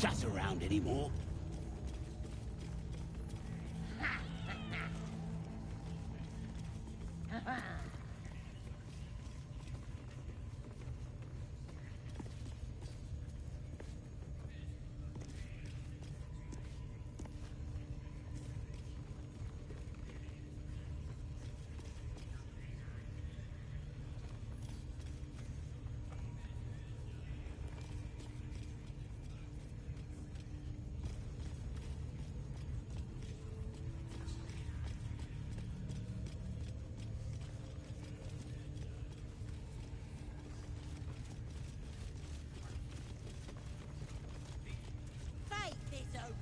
push us around anymore.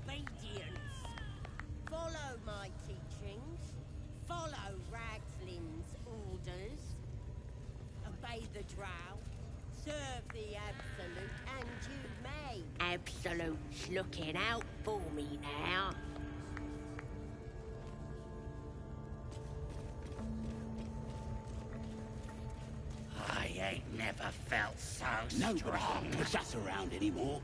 Obedience. Follow my teachings. Follow Ragslin's orders. Obey the drow. Serve the Absolute, and you may. Absolute's looking out for me now. I ain't never felt so strong. Nobody's gonna push us around anymore.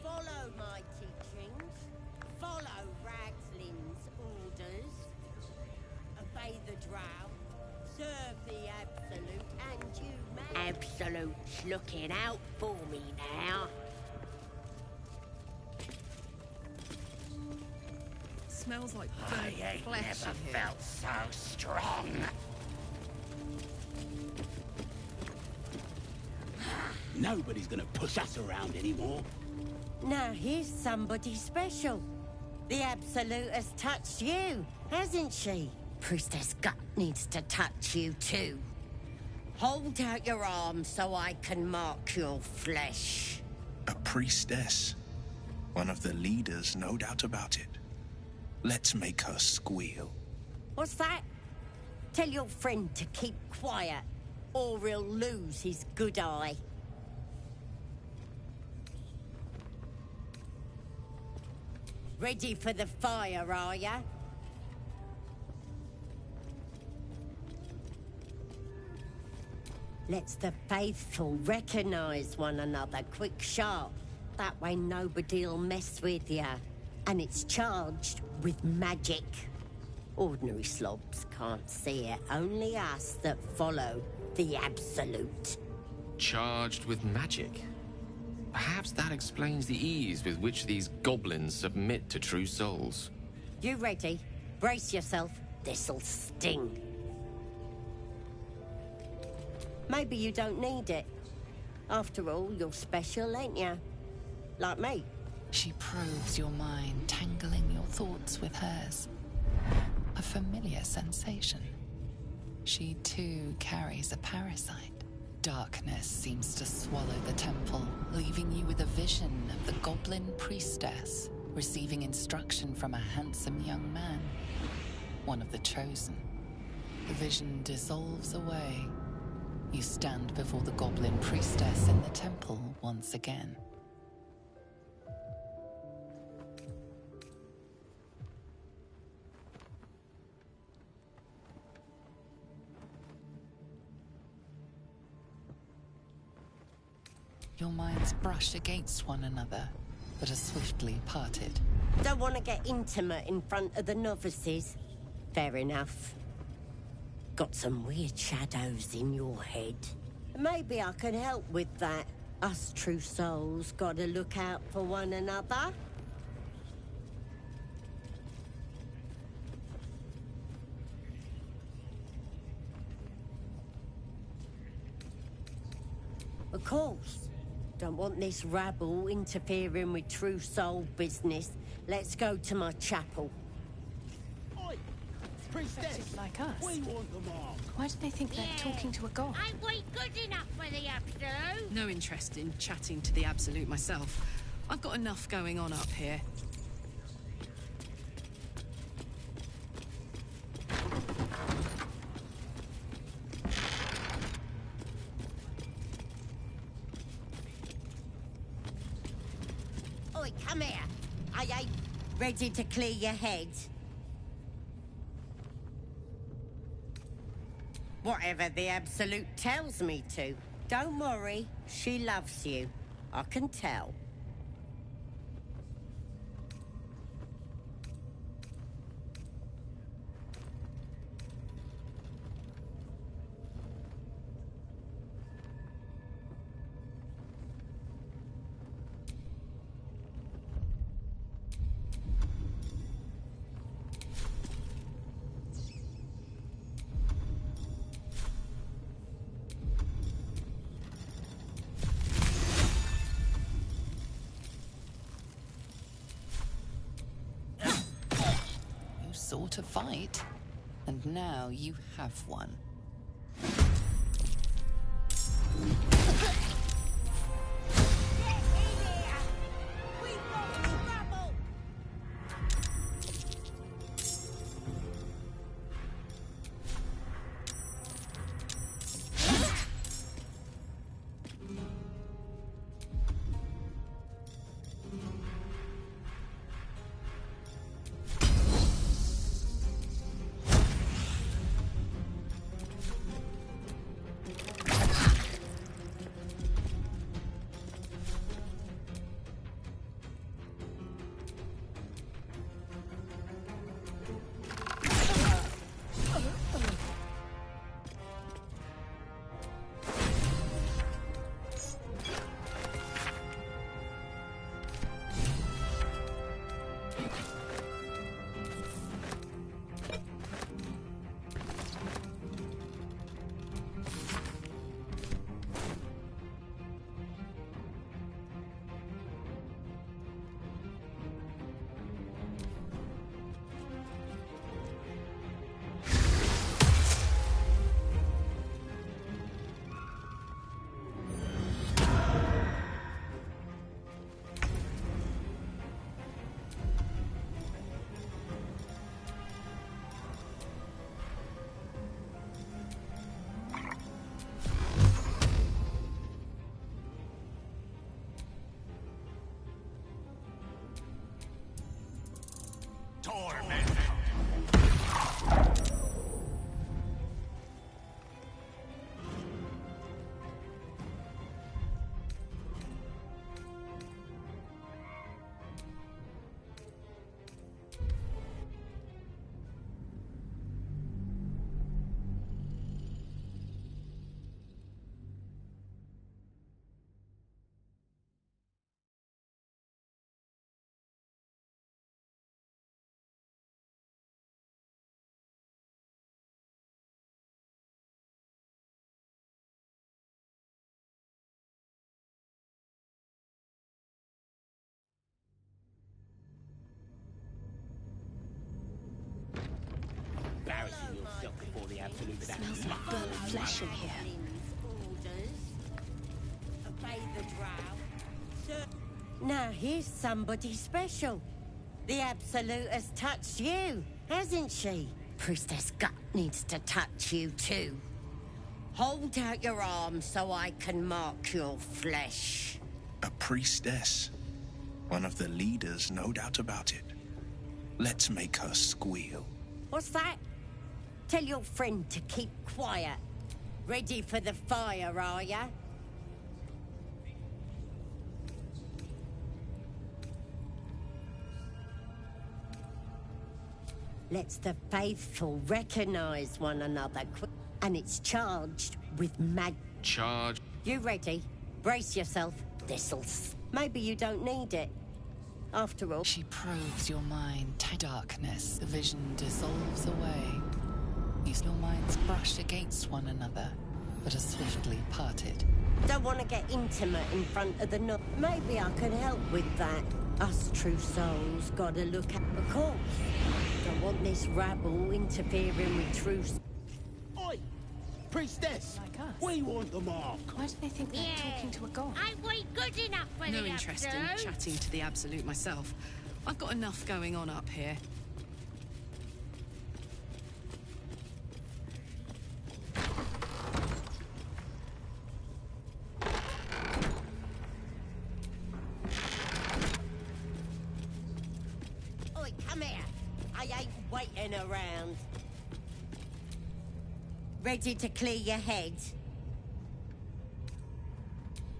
Follow my teachings. Follow Ragslin's orders. Obey the drow. Serve the Absolute, and you may. Absolute's looking out for me now. Smells like I burnt ain't flesh never in here. felt so strong. Nobody's gonna push us around anymore. Now here's somebody special. The Absolute has touched you, hasn't she? Priestess Gut needs to touch you too. Hold out your arm so I can mark your flesh. A priestess. One of the leaders, no doubt about it. Let's make her squeal. What's that? Tell your friend to keep quiet, or he'll lose his good eye. Ready for the fire, are ya? Let's the faithful recognize one another quick sharp. That way nobody'll mess with ya. And it's charged with magic. Ordinary slobs can't see it, only us that follow the Absolute. Charged with magic? Perhaps that explains the ease with which these goblins submit to true souls. You ready? Brace yourself. This'll sting. Maybe you don't need it. After all, you're special, ain't you? Like me. She probes your mind, tangling your thoughts with hers. A familiar sensation. She too carries a parasite. Darkness seems to swallow the temple, leaving you with a vision of the goblin priestess receiving instruction from a handsome young man, one of the chosen. The vision dissolves away. You stand before the goblin priestess in the temple once again. Your minds brush against one another, but are swiftly parted. Don't want to get intimate in front of the novices. Fair enough. Got some weird shadows in your head. Maybe I can help with that. Us true souls gotta look out for one another. Of course. Don't want this rabble interfering with true soul business. Let's go to my chapel. Oi! Priestess! Like us. We want the mark. Why do they think they're talking to a god? Ain't we good enough for the Absolute? No interest in chatting to the Absolute myself. I've got enough going on up here. Oi, come here. I ain't ready to clear your head. Whatever the Absolute tells me to. Don't worry, she loves you. I can tell. To fight, and now you have one. Embarrassing yourself before the Absolute. Smells like burnt flesh in here. Obey the drow. Now here's somebody special. The Absolute has touched you, hasn't she? Priestess Gut needs to touch you too. Hold out your arm so I can mark your flesh. A priestess. One of the leaders, no doubt about it. Let's make her squeal. What's that? Tell your friend to keep quiet. Ready for the fire, are ya? Lets the faithful recognize one another, and it's charged with Charge. You ready? Brace yourself. Maybe you don't need it. After all... She probes your mind. Darkness. The vision dissolves away. Your minds brush against one another. but are swiftly parted. Don't want to get intimate in front of the Maybe I could help with that. Us true souls gotta look at the course. Don't want this rabble interfering with true... Oi! Priestess! Like us. We want the mark! Why do they think they're talking to a god? Ain't we good enough for No the interest in absolute? chatting to the absolute myself. I've got enough going on up here. Oi, come here. I ain't waiting around. Ready to clear your head?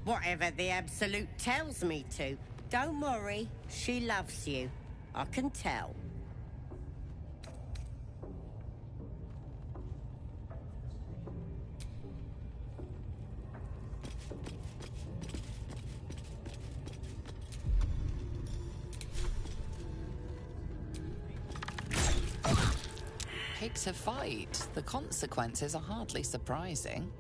Whatever the Absolute tells me to. Don't worry, she loves you. I can tell. Pick to fight. The consequences are hardly surprising.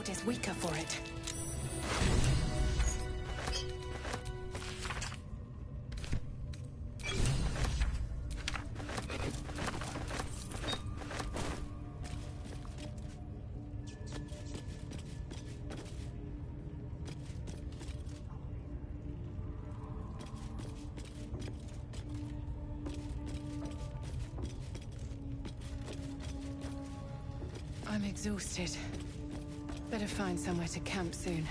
Is weaker for it. I'm exhausted. Better find somewhere to camp soon.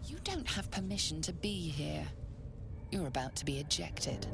You don't have permission to be here. You're about to be ejected.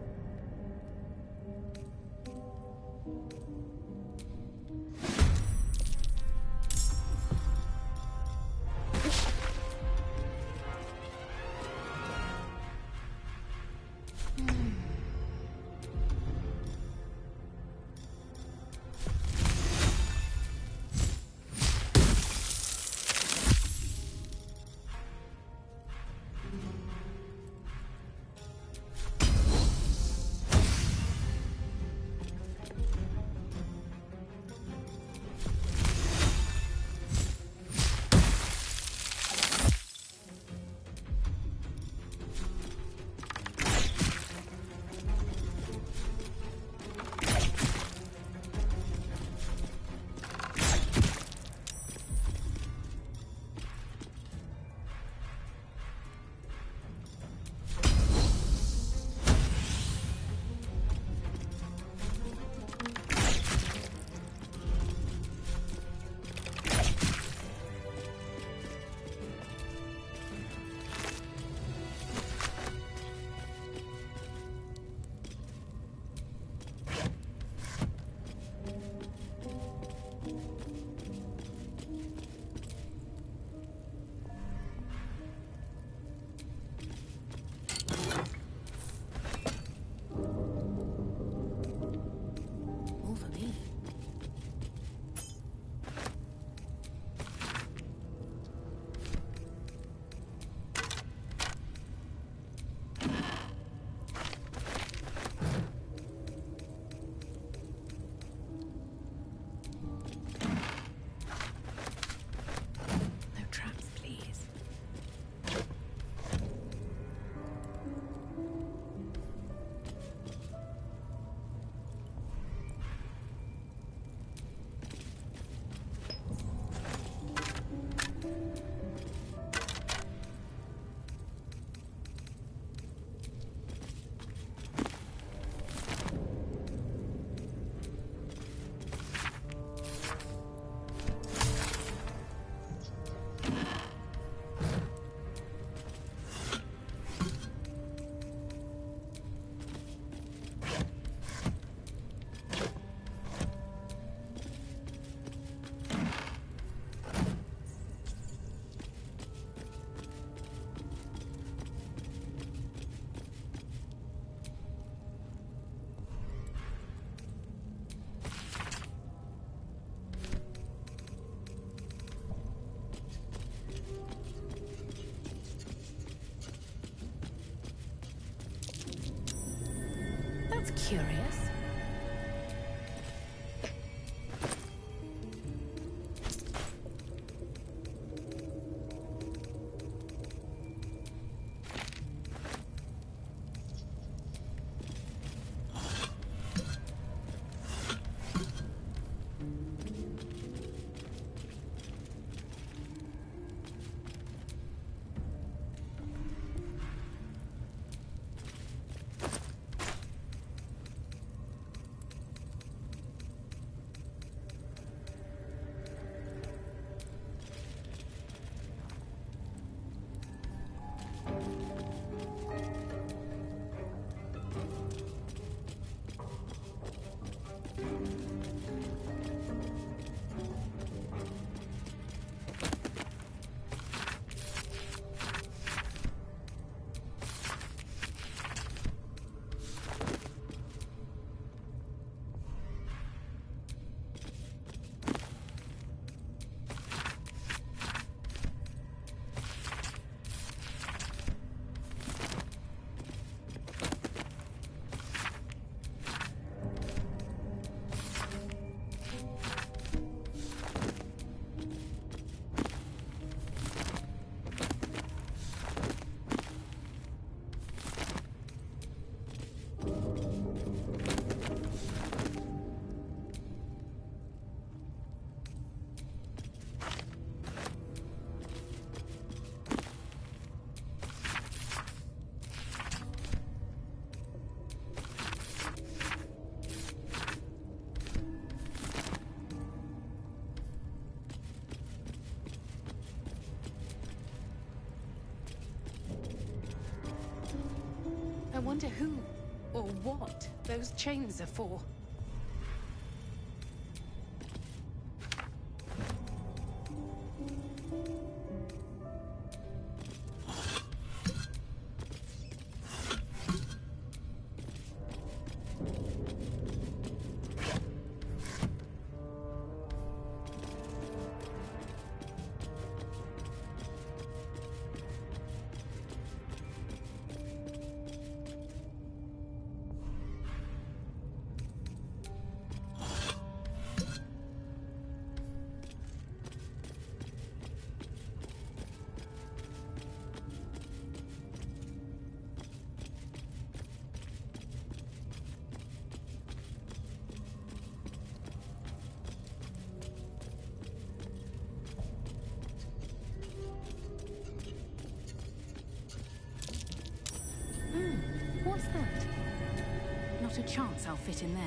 Curious. I wonder who or what those chains are for. What's that? Not a chance I'll fit in there.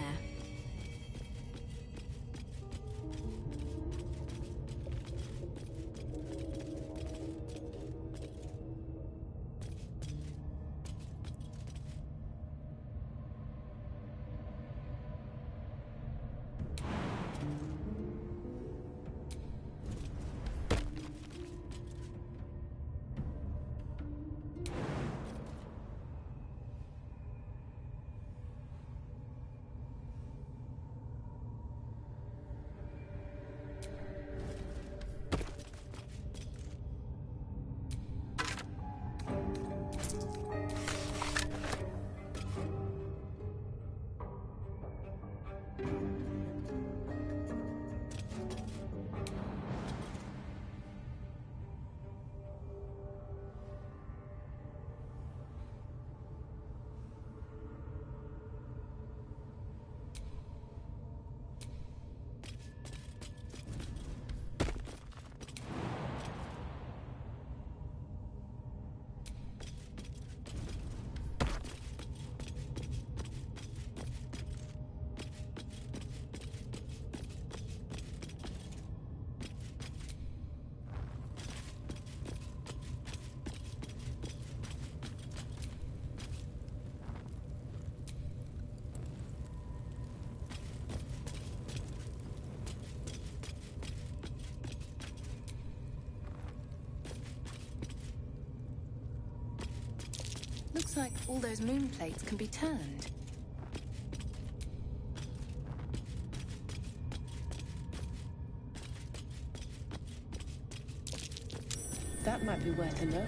Looks like all those moon plates can be turned. That might be worth a look.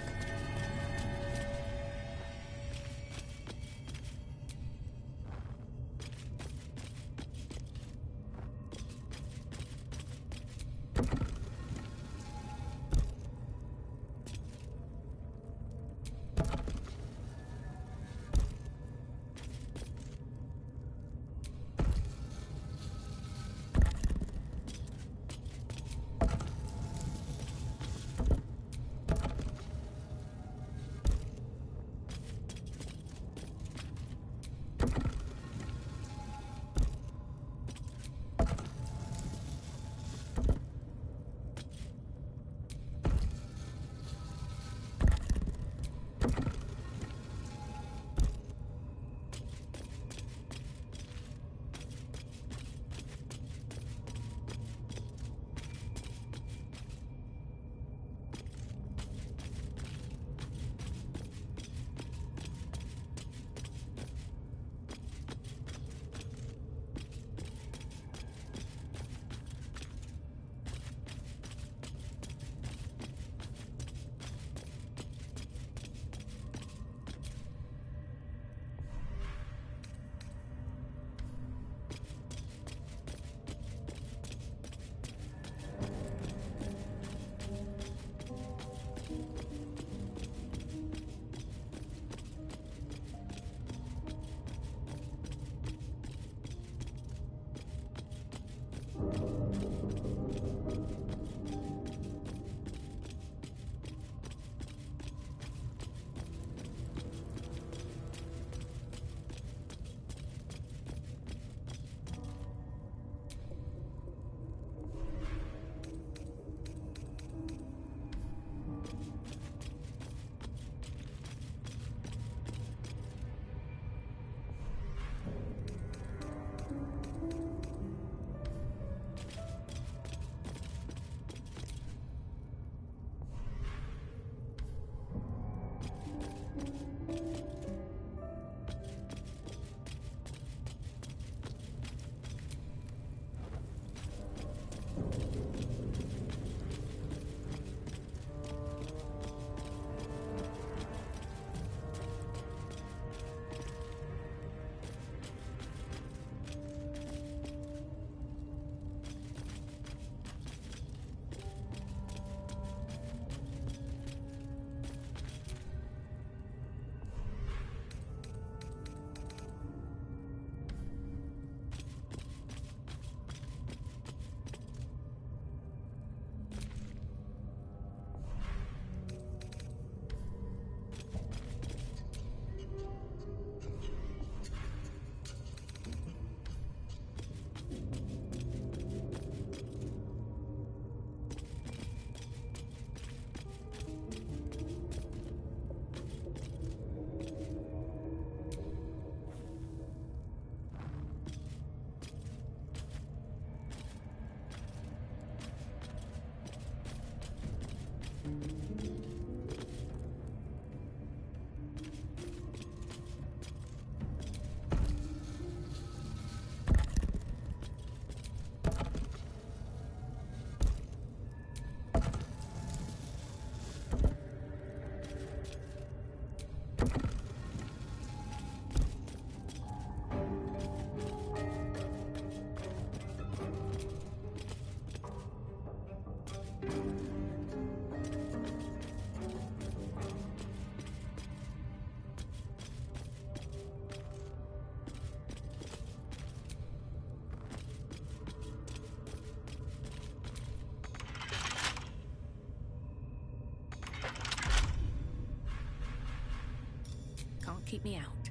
Can't keep me out.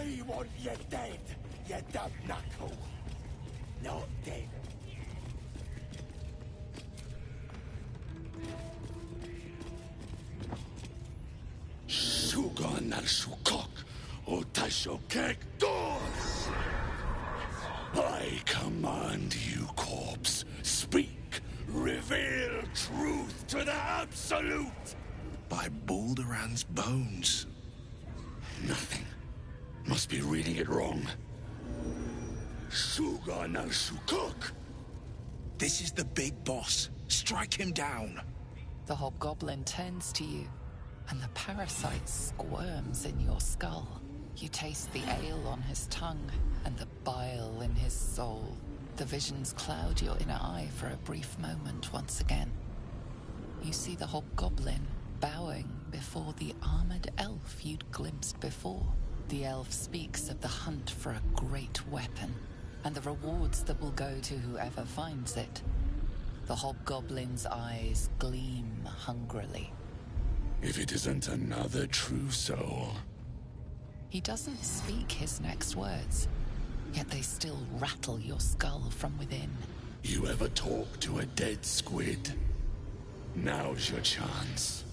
We want you dead, you dumb knuckle. Not dead. Sugan al Shukok, Otashokek Doors! I command you, corpse. Speak. Reveal truth to the Absolute. By Balduran's bones. Nothing. Must be reading it wrong. Sugan al Shukok. This is the big boss. Strike him down. The hobgoblin turns to you, and the parasite squirms in your skull. You taste the ale on his tongue, and the bile in his soul. The visions cloud your inner eye for a brief moment once again. You see the hobgoblin bowing before the armored elf you'd glimpsed before. The elf speaks of the hunt for a great weapon, and the rewards that will go to whoever finds it. The hobgoblin's eyes gleam hungrily. If it isn't another true soul. He doesn't speak his next words, yet they still rattle your skull from within. You ever talk to a dead squid? Now's your chance.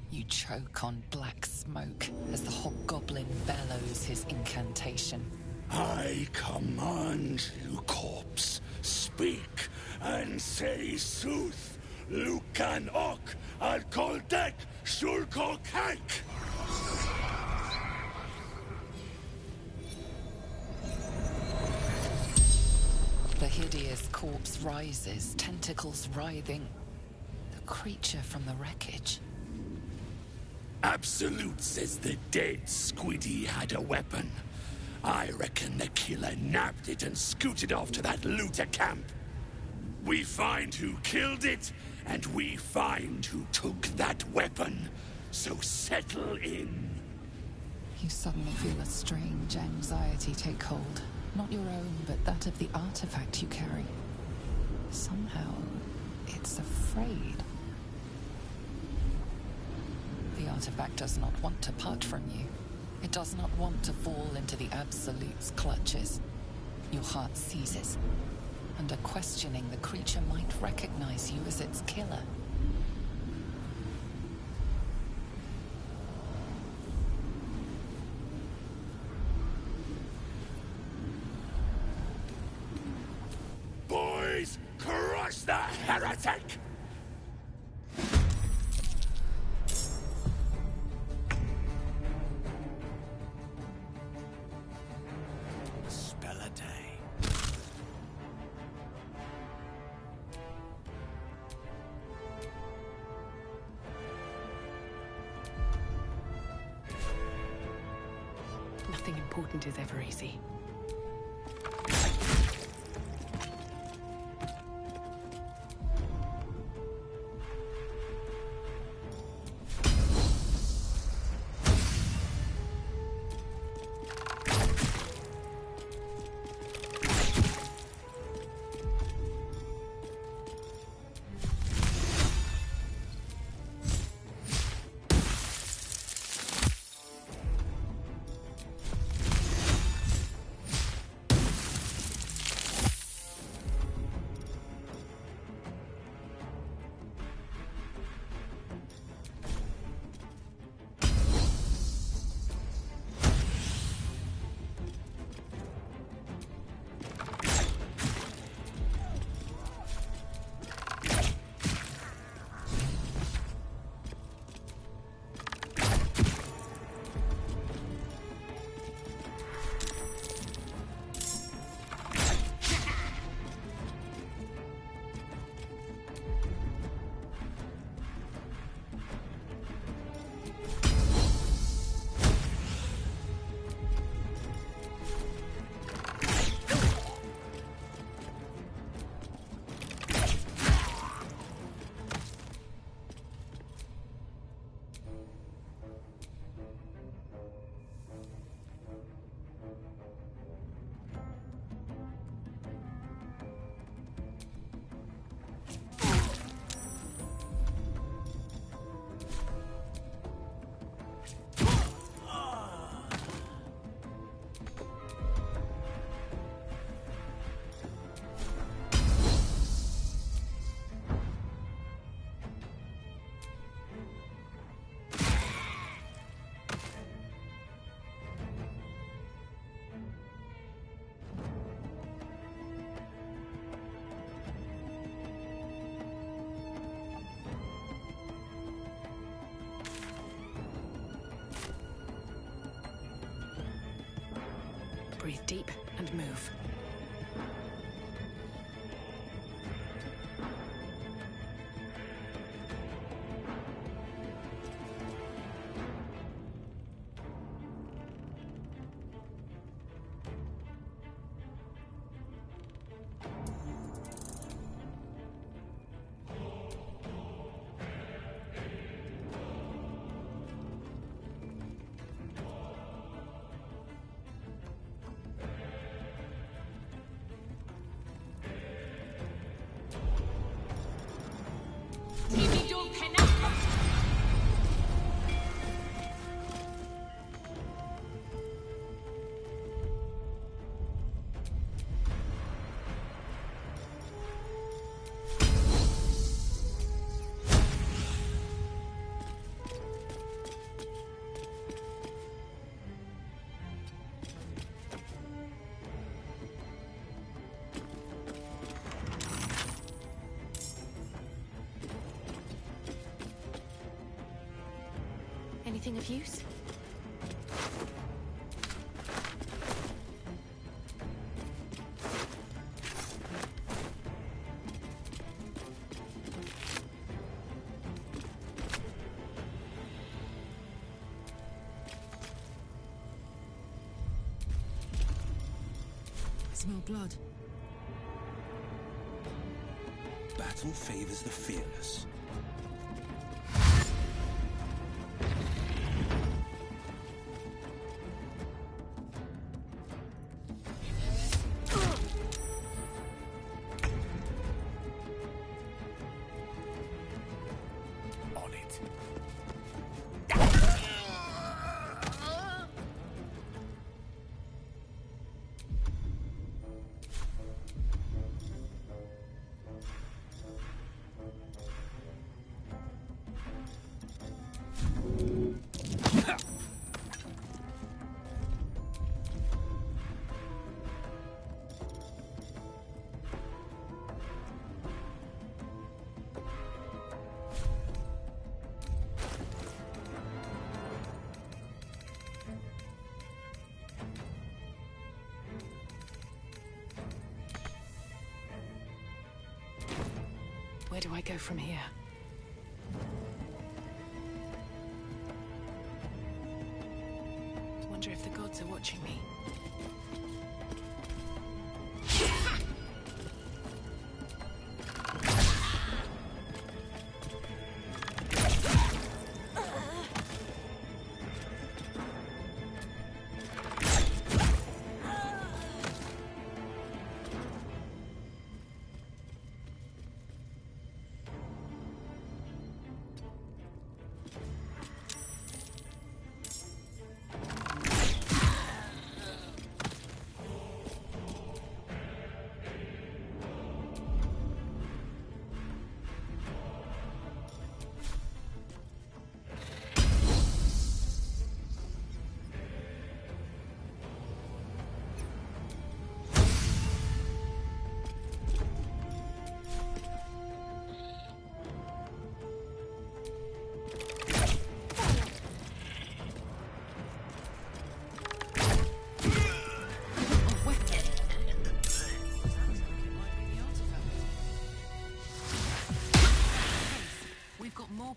You choke on black smoke as the hobgoblin bellows his incantation. I command you, corpse. Speak and say sooth. Lucan ok al koldek shulko kake. The hideous corpse rises, tentacles writhing. The creature from the wreckage. Absolute says the dead squiddy had a weapon. I reckon the killer nabbed it and scooted off to that looter camp. We find who killed it, and we find who took that weapon. So settle in. You suddenly feel a strange anxiety take hold. Not your own, but that of the artifact you carry. Somehow, it's afraid. The artifact does not want to part from you. It does not want to fall into the Absolute's clutches. Your heart seizes. Under questioning, the creature might recognize you as its killer. Boys, crush the heretic! Spell a day. Nothing important is ever easy. Breathe deep and move. Anything of use? Smell blood. Battle favors the fearless. On it. Where do I go from here? Wonder if the gods are watching me.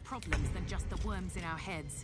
Problems than just the worms in our heads.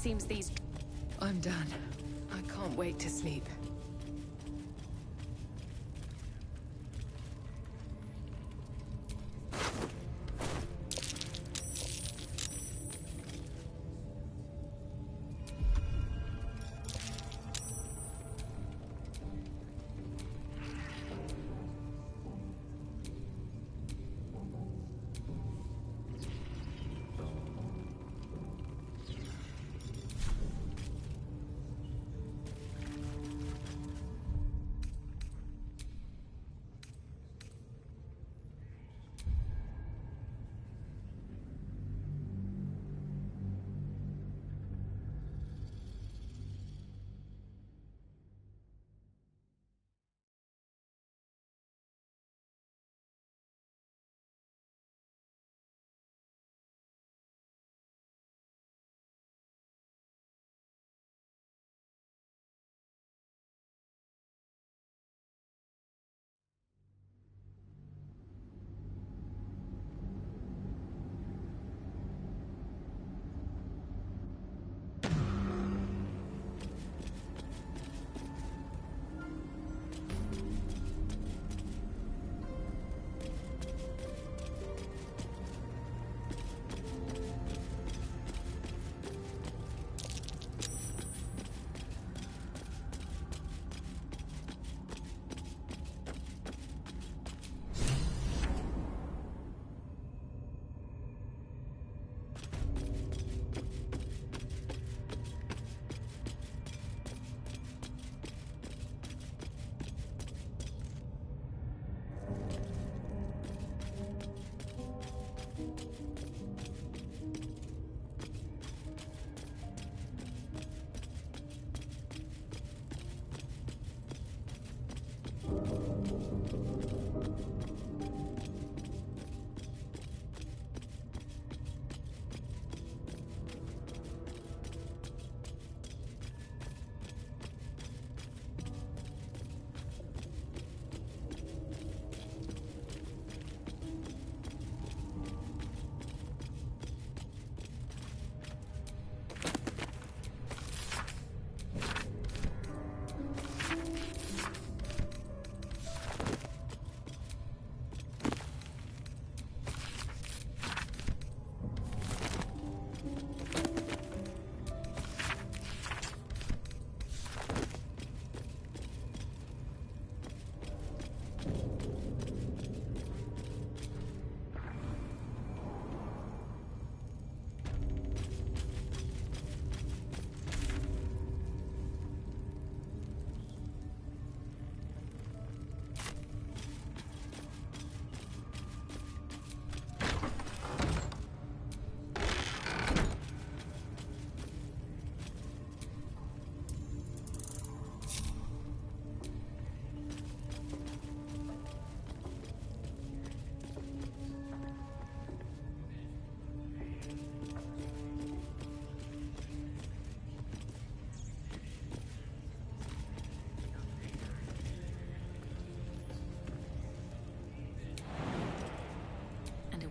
Seems these... I'm done. I can't wait to sleep.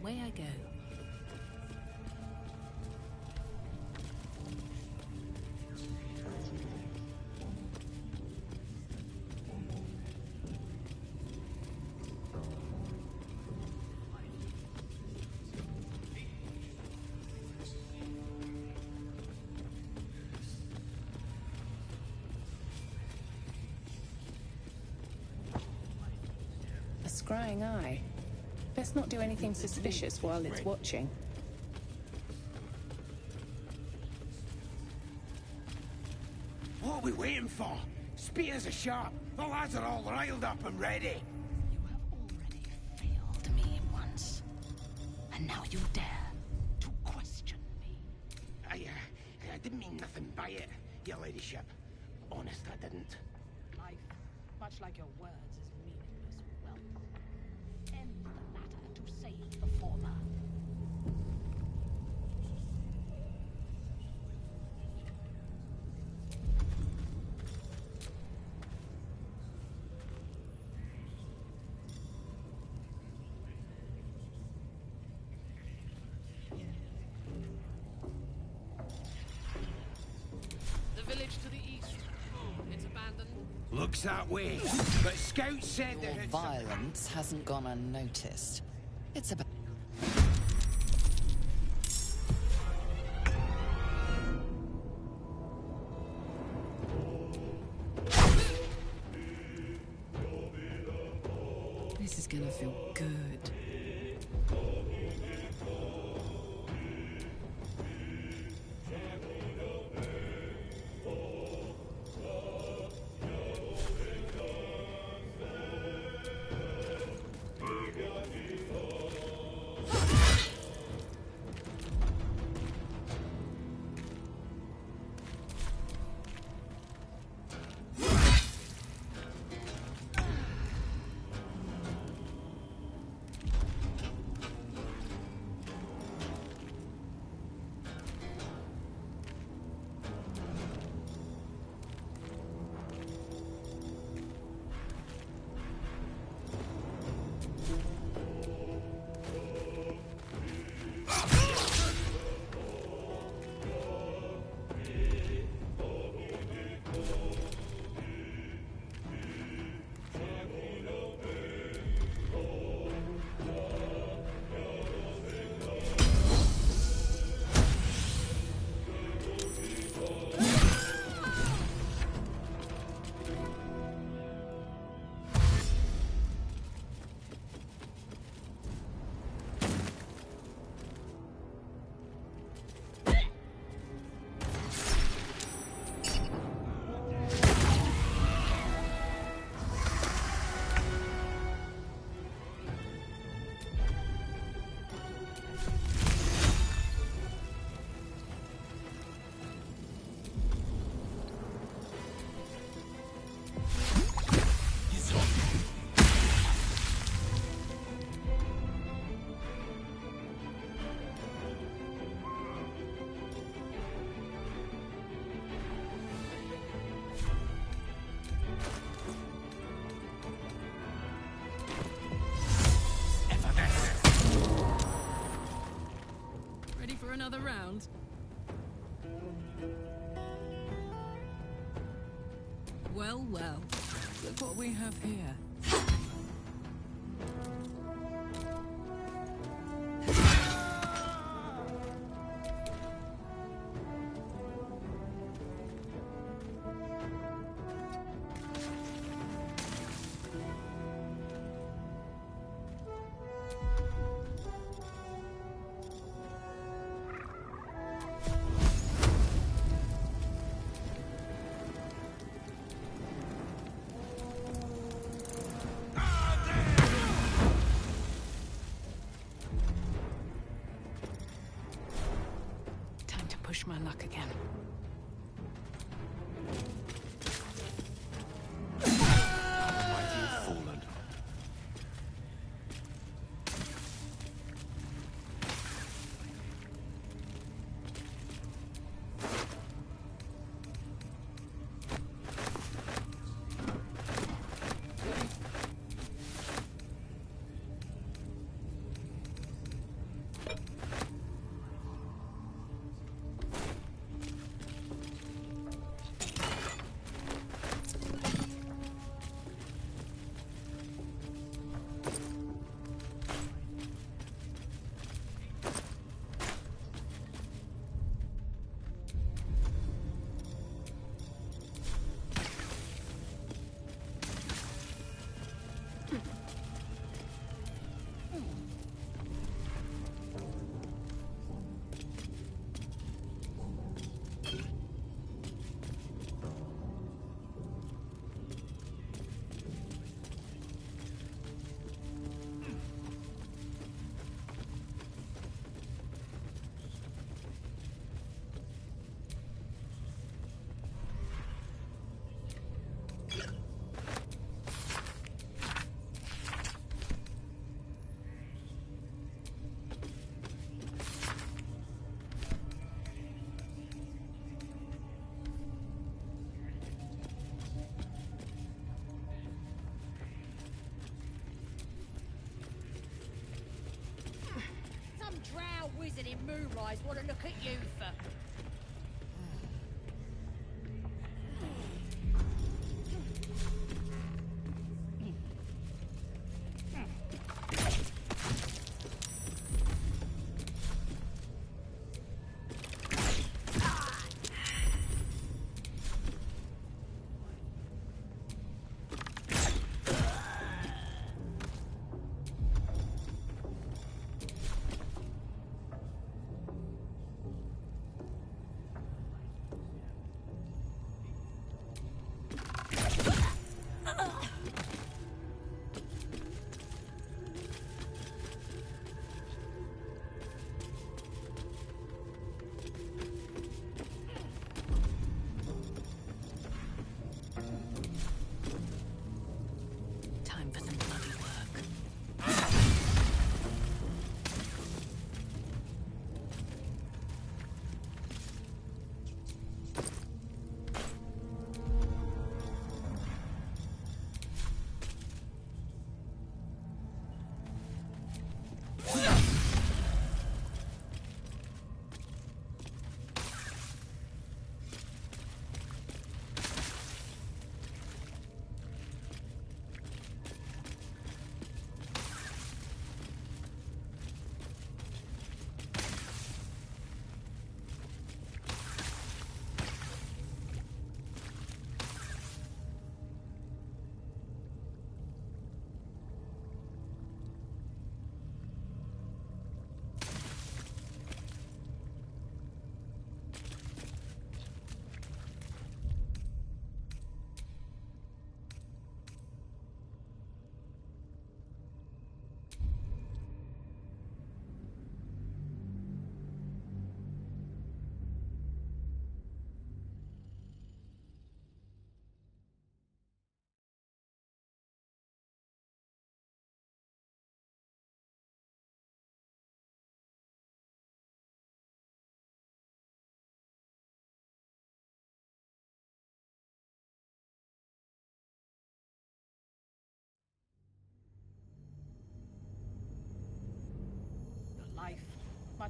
Away I go. A scrying eye. Let's not do anything suspicious while it's watching. What are we waiting for? Spears are sharp. The lads are all riled up and ready. You have already failed me once. And now you dare to question me. I didn't mean nothing by it, your ladyship. Honest, I didn't. Life, much like your words, is meaningless wealth. End the latter to save the former. looks that way. But Scout said Your there had violence hasn't gone unnoticed. It's about... This is gonna feel good. Another round. Well, well. Look what we have here. Push my luck again. Wizard in Moonrise want to look at you for...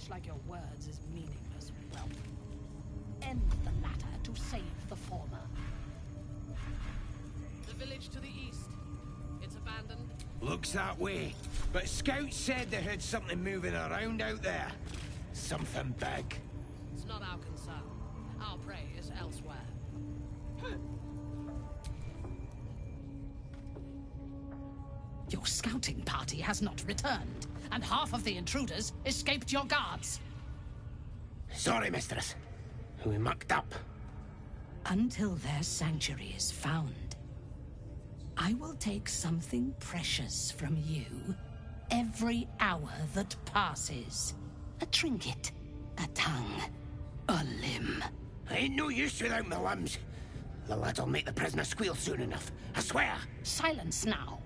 Much like your words is meaningless, well, end the latter to save the former. The village to the east. It's abandoned. Looks that way. But scouts said they heard something moving around out there. Something big. It's not our concern. Our prey is elsewhere. Your scouting party has not returned, and half of the intruders escaped your guards. Sorry, mistress. We mucked up. Until their sanctuary is found, I will take something precious from you every hour that passes. A trinket, a tongue, a limb. I ain't no use without my limbs. The lad'll make the prisoner squeal soon enough, I swear. Silence now,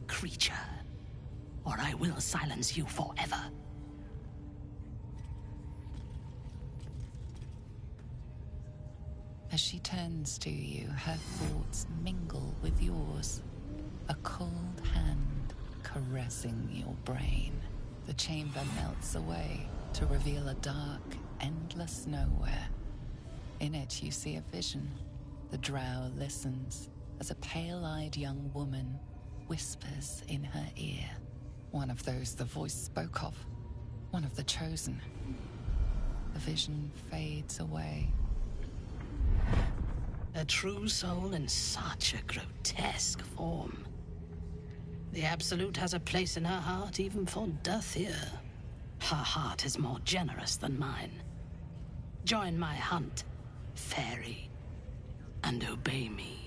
creature, or I will silence you forever. As she turns to you, her thoughts mingle with yours. A cold hand caressing your brain. The chamber melts away to reveal a dark, endless nowhere. In it, you see a vision. The drow listens as a pale-eyed young woman whispers in her ear. One of those the voice spoke of. One of the chosen. The vision fades away. A true soul in such a grotesque form. The Absolute has a place in her heart even for Dothyr. Her heart is more generous than mine. Join my hunt, fairy, and obey me.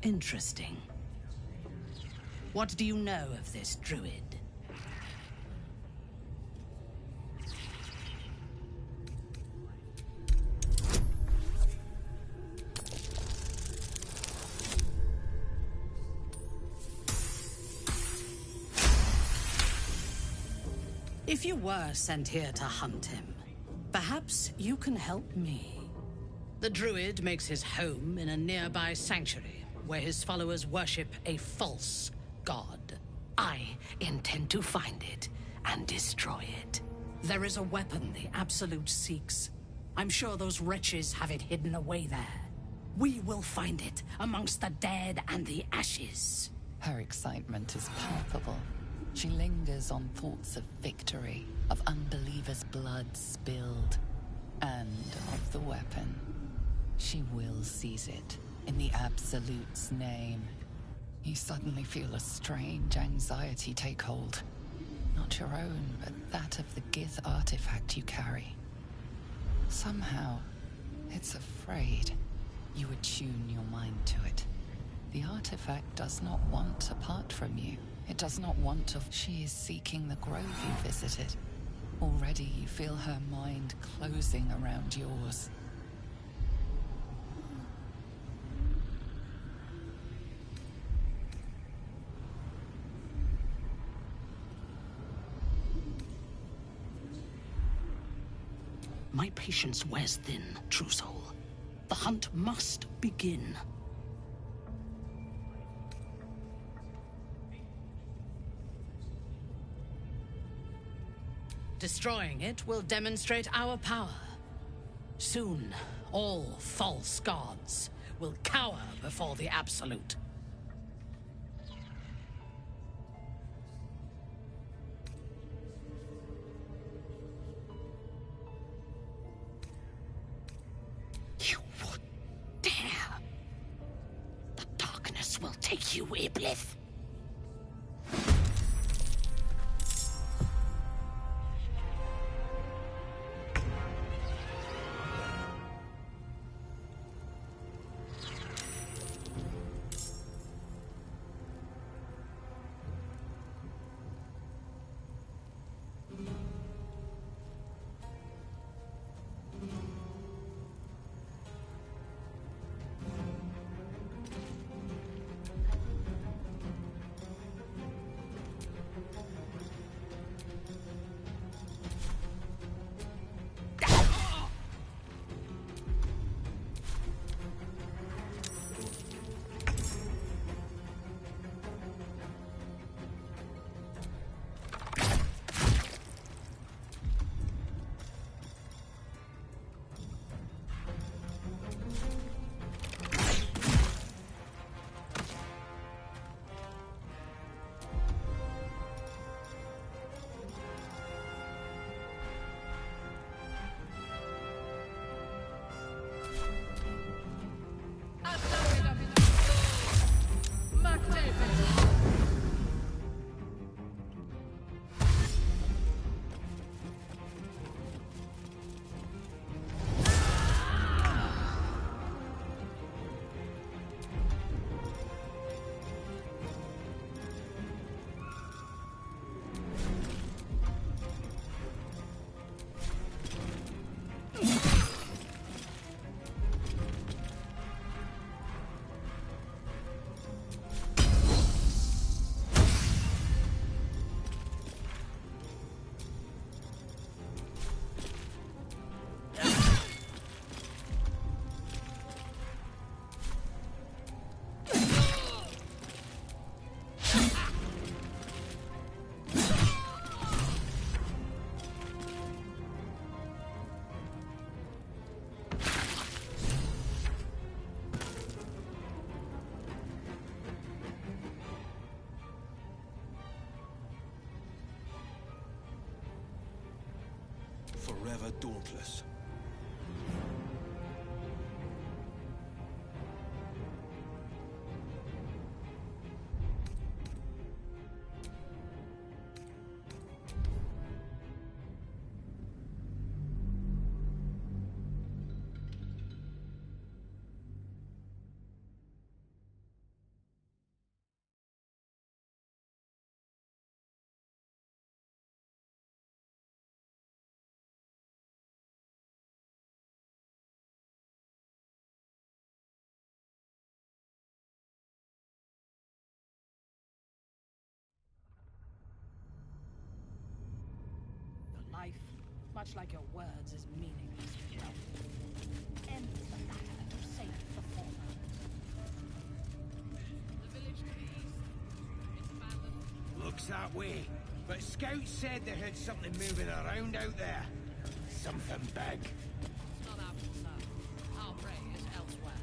Interesting. What do you know of this druid? If you were sent here to hunt him, perhaps you can help me. The druid makes his home in a nearby sanctuary where his followers worship a false god. I intend to find it and destroy it. There is a weapon the Absolute seeks. I'm sure those wretches have it hidden away there. We will find it amongst the dead and the ashes. Her excitement is palpable. She lingers on thoughts of victory, of unbelievers' blood spilled, and of the weapon. She will seize it, in the Absolute's name. You suddenly feel a strange anxiety take hold. Not your own, but that of the Gith artifact you carry. Somehow, it's afraid. You attune your mind to it. The artifact does not want to part from you. It does not want to. She is seeking the grove you visited. Already you feel her mind closing around yours. My patience wears thin, true soul. The hunt must begin. Destroying it will demonstrate our power. Soon, all false gods will cower before the Absolute. You would dare! The darkness will take you, Iblis. forever dauntless. Life, much like your words, is meaningless without you. End the latter and forsake the former. The village to the east. It's abandoned. Looks that way. But scouts said they heard something moving around out there. Something big. It's not our concern. Our prey is elsewhere.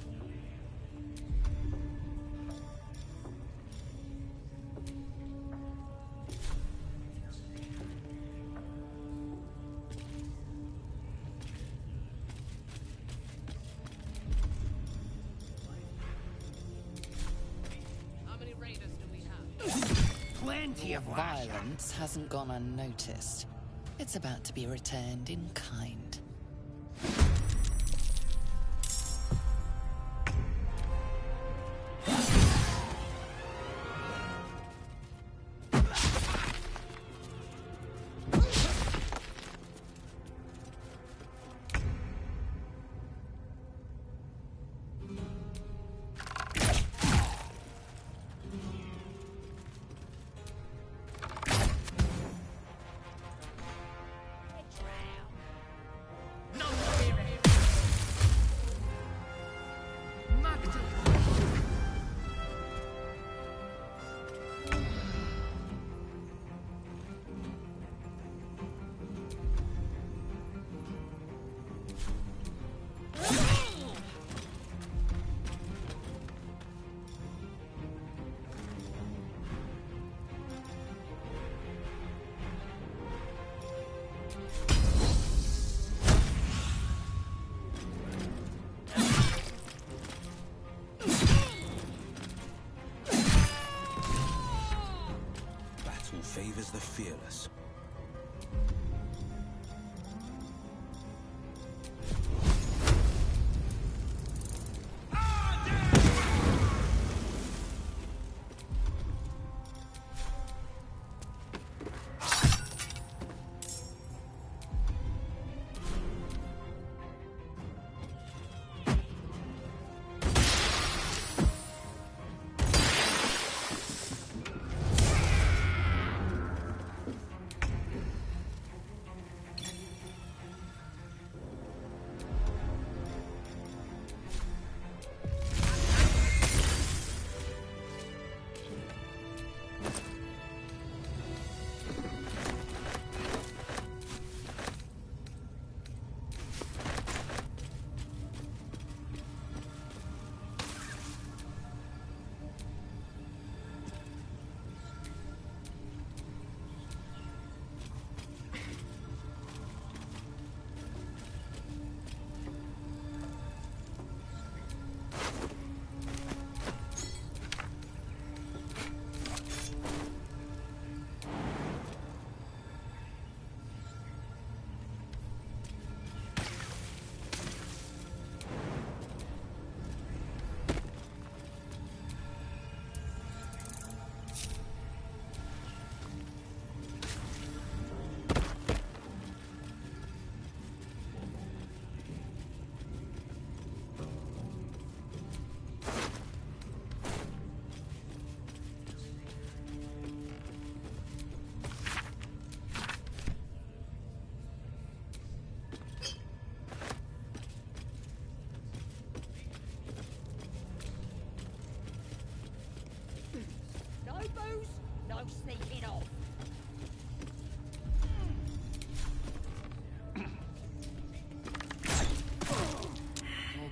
How many raiders do we have? Plenty Your of lash. violence hasn't gone unnoticed. It's about to be returned in kind. Favors the fearless.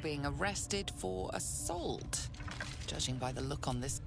Being arrested for assault, judging by the look on this.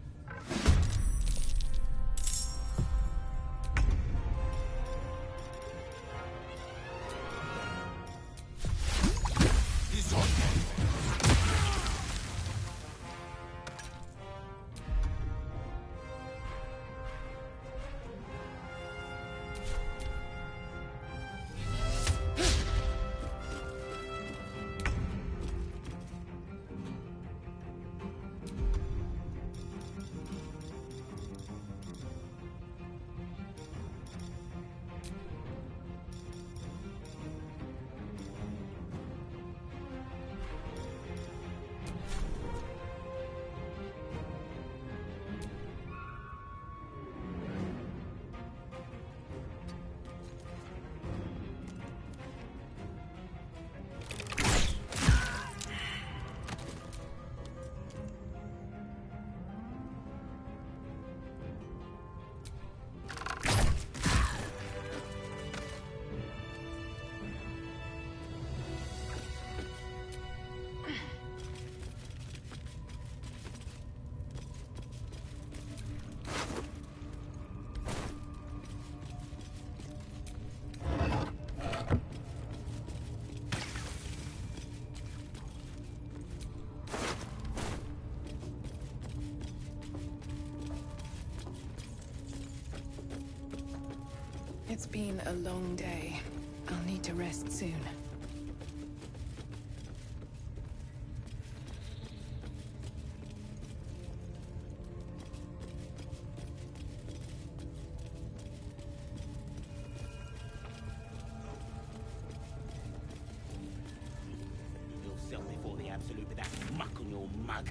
It's been a long day. I'll need to rest soon. Yourself before the absolute with that muck on your mug.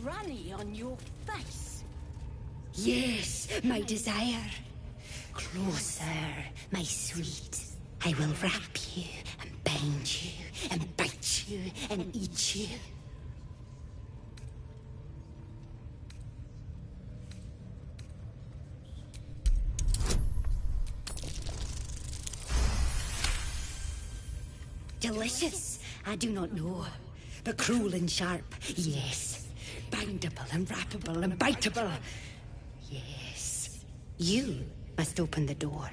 Runny on your face. Yes, my desire. Closer, my sweet. I will wrap you and bind you and bite you and eat you. Delicious, I do not know. But cruel and sharp, yes. Bindable and wrappable and biteable. Yes. You must open the door.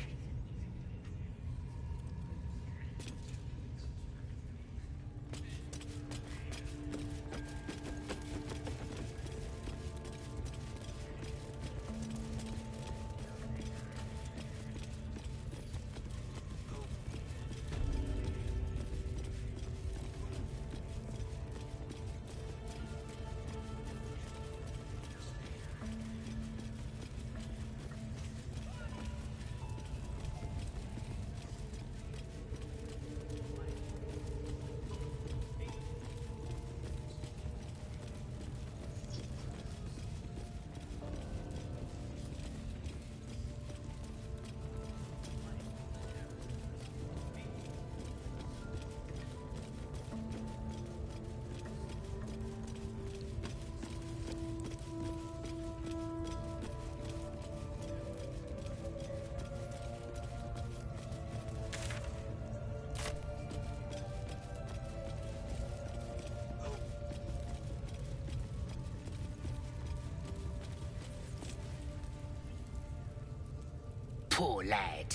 Poor lad.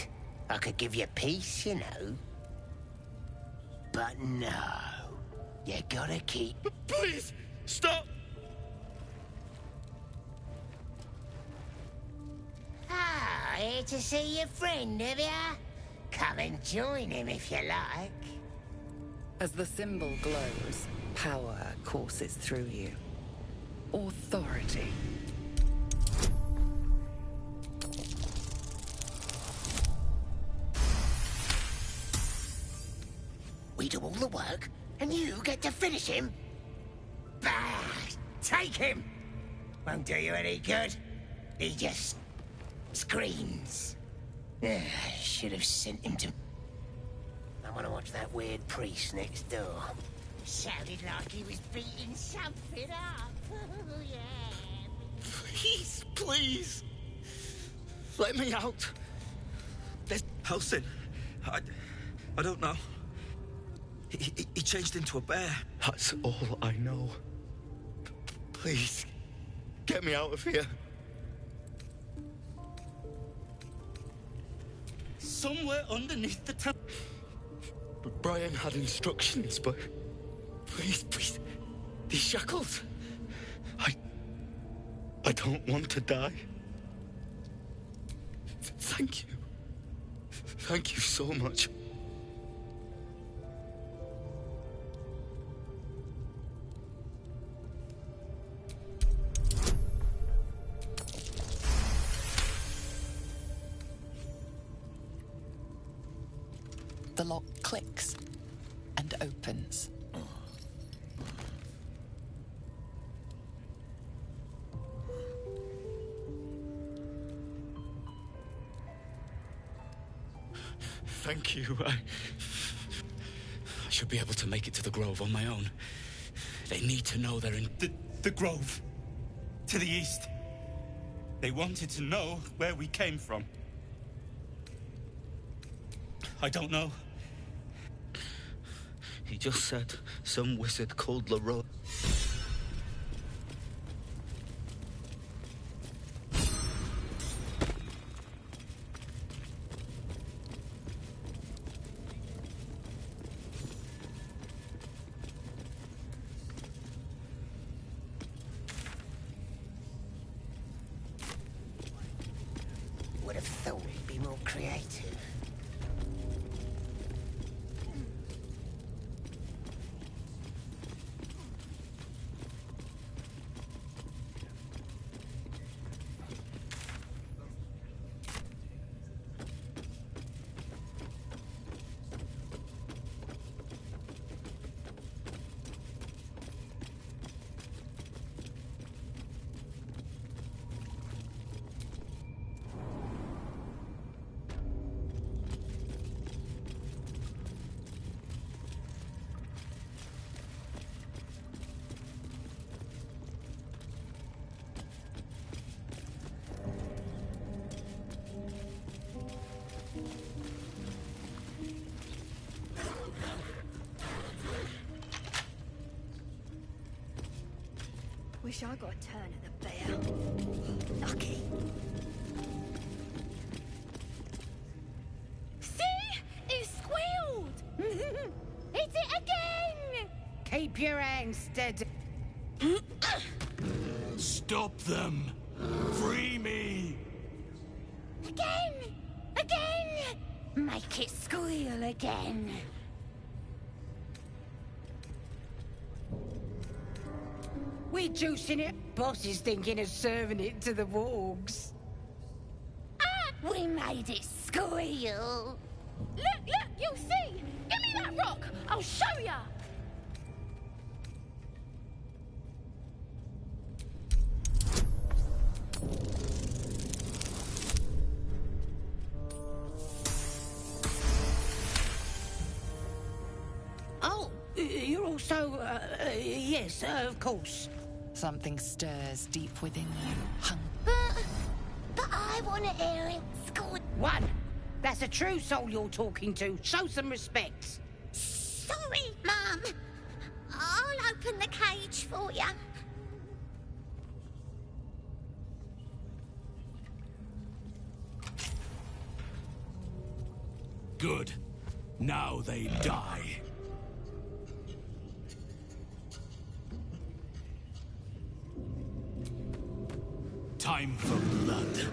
I could give you peace, you know. But no. You gotta keep... Please, stop! Ah, here to see your friend, have ya? Come and join him if you like. As the symbol glows, power courses through you. Authority. We do all the work, and you get to finish him? Bah! Take him! Won't do you any good. He just screams. I should have sent him to... I want to watch that weird priest next door. Sounded like he was beating something up. Yeah. Please, please. Let me out. There's Helsing. I don't know. He changed into a bear. That's all I know. Please, get me out of here. Somewhere underneath the town. But Brian had instructions, but... Please, these shackles. I don't want to die. Thank you. Thank you so much. The lock clicks and opens. Thank you. I should be able to make it to the Grove on my own. They need to know they're in the Grove. To the east. They wanted to know where we came from. I don't know. He just said some wizard called Leroy. Would have thought he'd be more creative. Wish I got a turn at the bear. Lucky. See? It squealed! Hit it again! Keep your hands steady. Stop them! Free me! Again! Again! Make it squeal again. We're juicing it. Boss is thinking of serving it to the wargs. Ah! We made it squeal! Look! You'll see! Give me that rock! I'll show ya! Oh, you're also, yes, of course. Something stirs deep within you. But I want to hear it squeal. One. That's a true soul you're talking to. Show some respect. Sorry, Mum. I'll open the cage for you. Good. Now they die. Time for blood.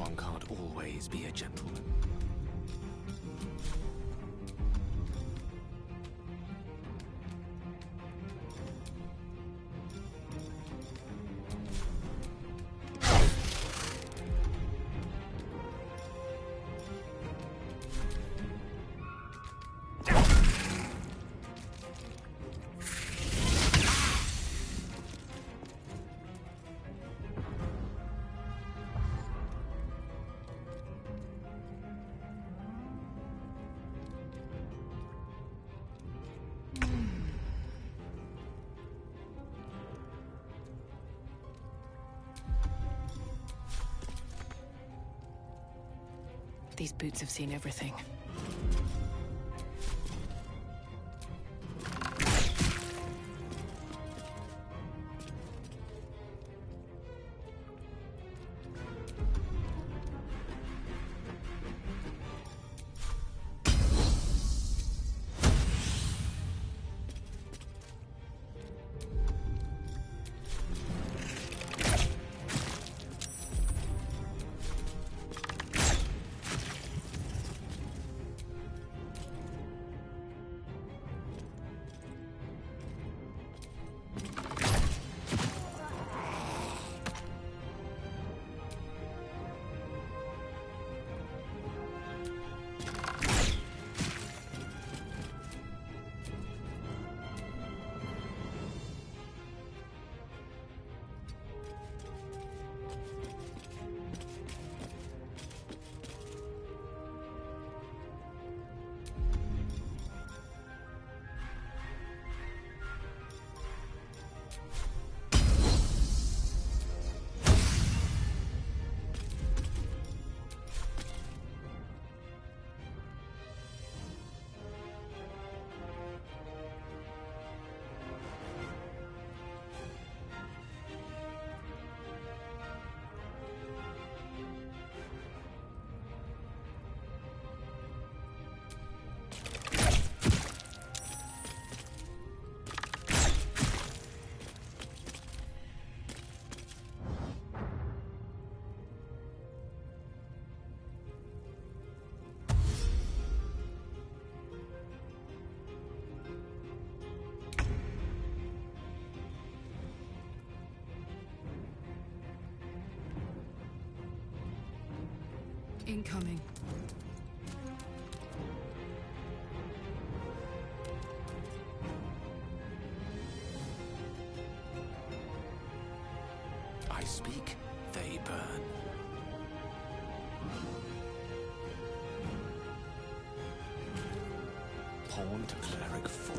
one can't always be a gentleman. These boots have seen everything. Incoming. I speak, they burn. Pawn to cleric 4.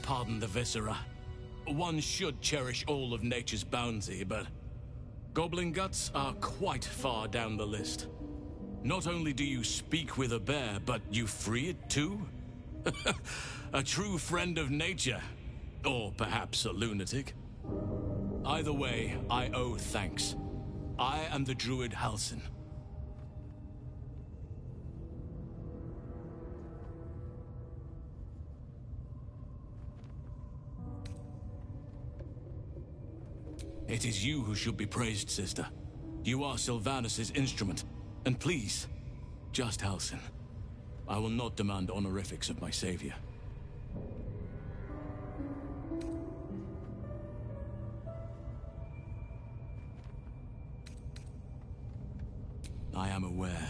Pardon the viscera. One should cherish all of nature's bounty, but goblin guts are quite far down the list. Not only do you speak with a bear, but you free it too? A true friend of nature. Or perhaps a lunatic. Either way, I owe thanks. I am the Druid Halsin. It is you who should be praised, sister. You are Sylvanus' instrument. And please, just Halsin. I will not demand honorifics of my savior. I am aware.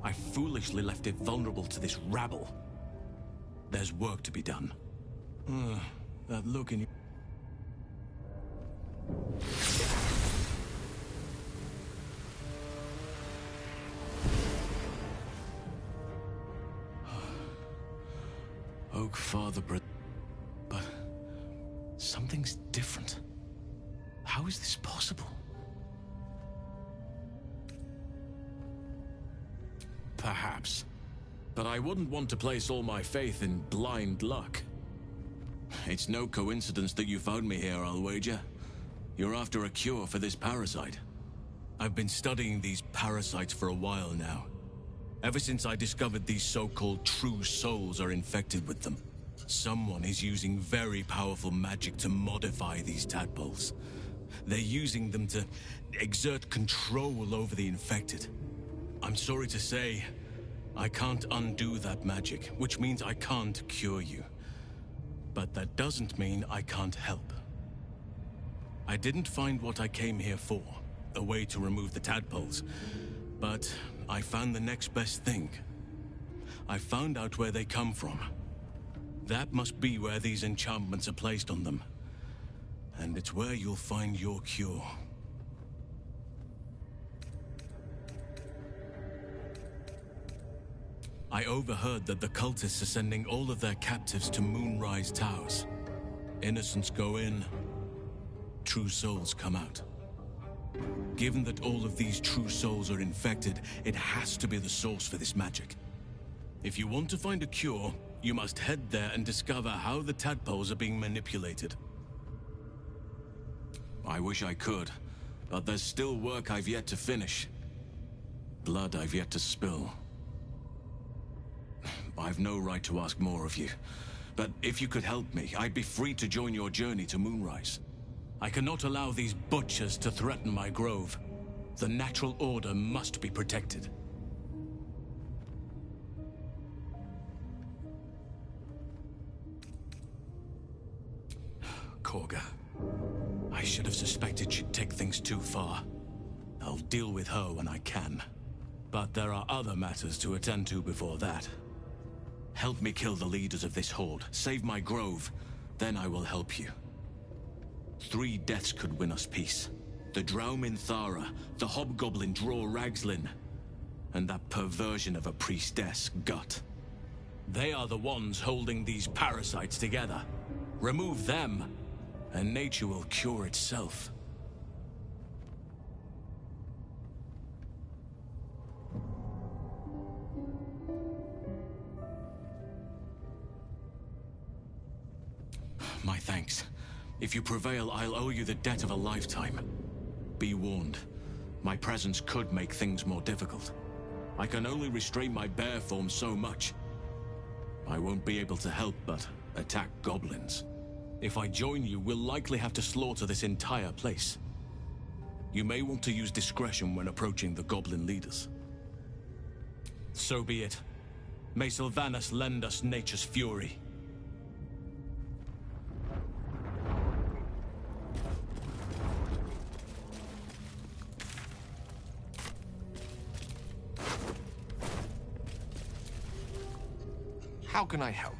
I foolishly left it vulnerable to this rabble. There's work to be done. That look in your... Oak Father, but something's different. How is this possible? Perhaps. But I wouldn't want to place all my faith in blind luck. It's no coincidence that you found me here, I'll wager. You're after a cure for this parasite. I've been studying these parasites for a while now. Ever since I discovered these so-called true souls are infected with them. Someone is using very powerful magic to modify these tadpoles. They're using them to exert control over the infected. I'm sorry to say, I can't undo that magic, which means I can't cure you. But that doesn't mean I can't help. I didn't find what I came here for, a way to remove the tadpoles, but I found the next best thing. I found out where they come from. That must be where these enchantments are placed on them. And it's where you'll find your cure. I overheard that the cultists are sending all of their captives to Moonrise Towers. Innocents go in, true souls come out. Given that all of these true souls are infected, it has to be the source for this magic. If you want to find a cure, you must head there and discover how the tadpoles are being manipulated. I wish I could, but there's still work I've yet to finish. Blood I've yet to spill. I've no right to ask more of you, but if you could help me, I'd be free to join your journey to Moonrise. I cannot allow these butchers to threaten my grove. The natural order must be protected. Korga. I should have suspected she'd take things too far. I'll deal with her when I can. But there are other matters to attend to before that. Help me kill the leaders of this horde, save my grove, then I will help you. 3 deaths could win us peace. The Draumin Thara, the hobgoblin Draw Ragslin, and that perversion of a priestess, Gut. They are the ones holding these parasites together. Remove them, and nature will cure itself. My thanks. If you prevail, I'll owe you the debt of a lifetime. Be warned, my presence could make things more difficult. I can only restrain my bear form so much. I won't be able to help but attack goblins. If I join you, we'll likely have to slaughter this entire place. You may want to use discretion when approaching the goblin leaders. So be it. May Sylvanas lend us nature's fury. How can I help?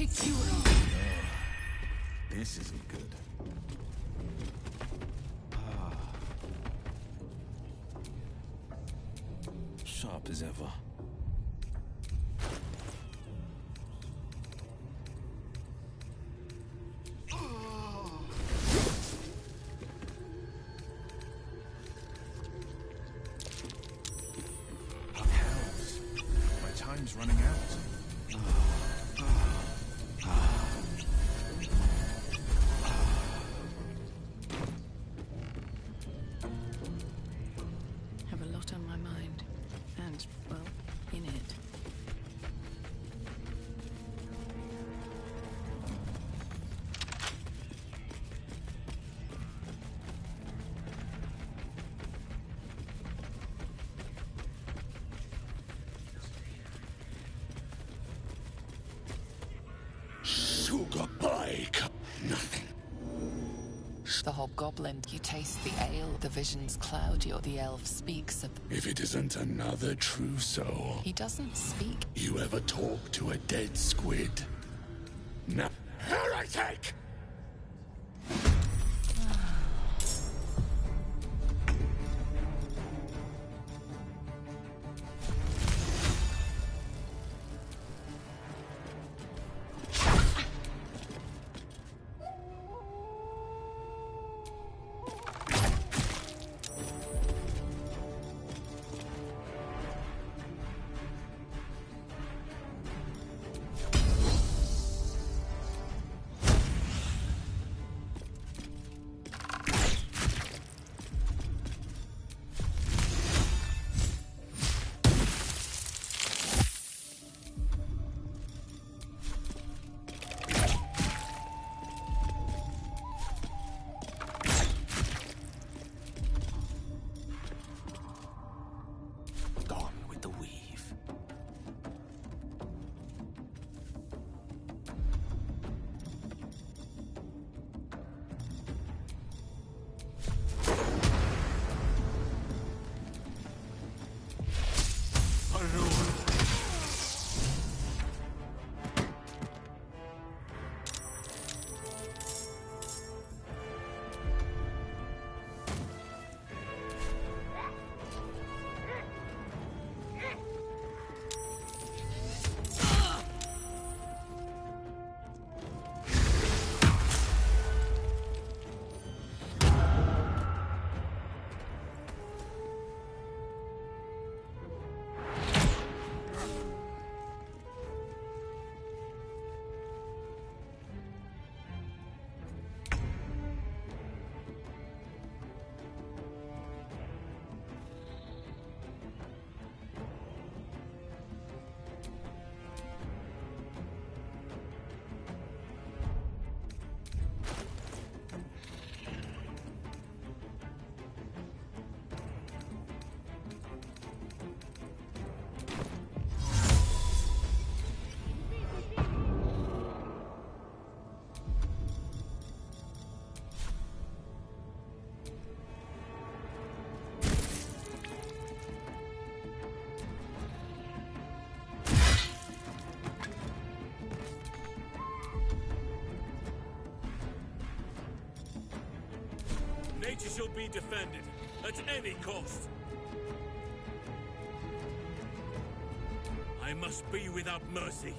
secure. This isn't good. Sharp as ever. Hells. My time's running out. Have a lot on my mind. And, well, in it. Sugar bike. Nothing. The hobgoblin, you taste the ale, the visions cloud you, the elf speaks of... If it isn't another true soul. He doesn't speak. You ever talk to a dead squid? No. Heretic! Gone with the weave. Nature shall be defended, at any cost. I must be without mercy.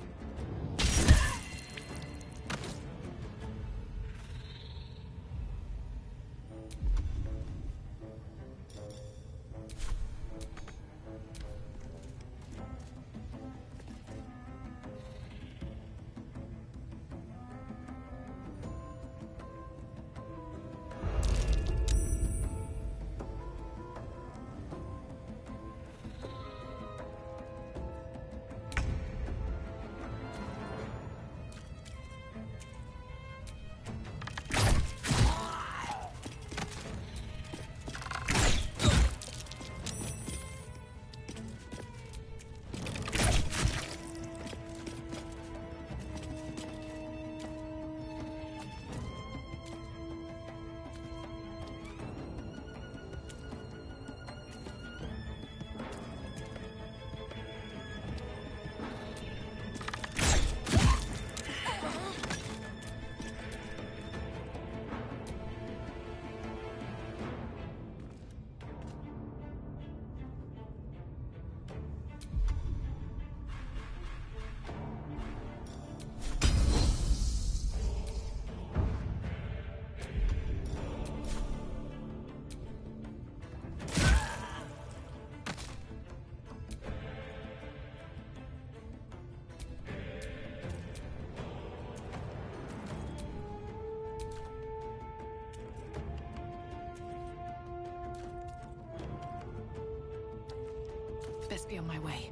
Best be on my way.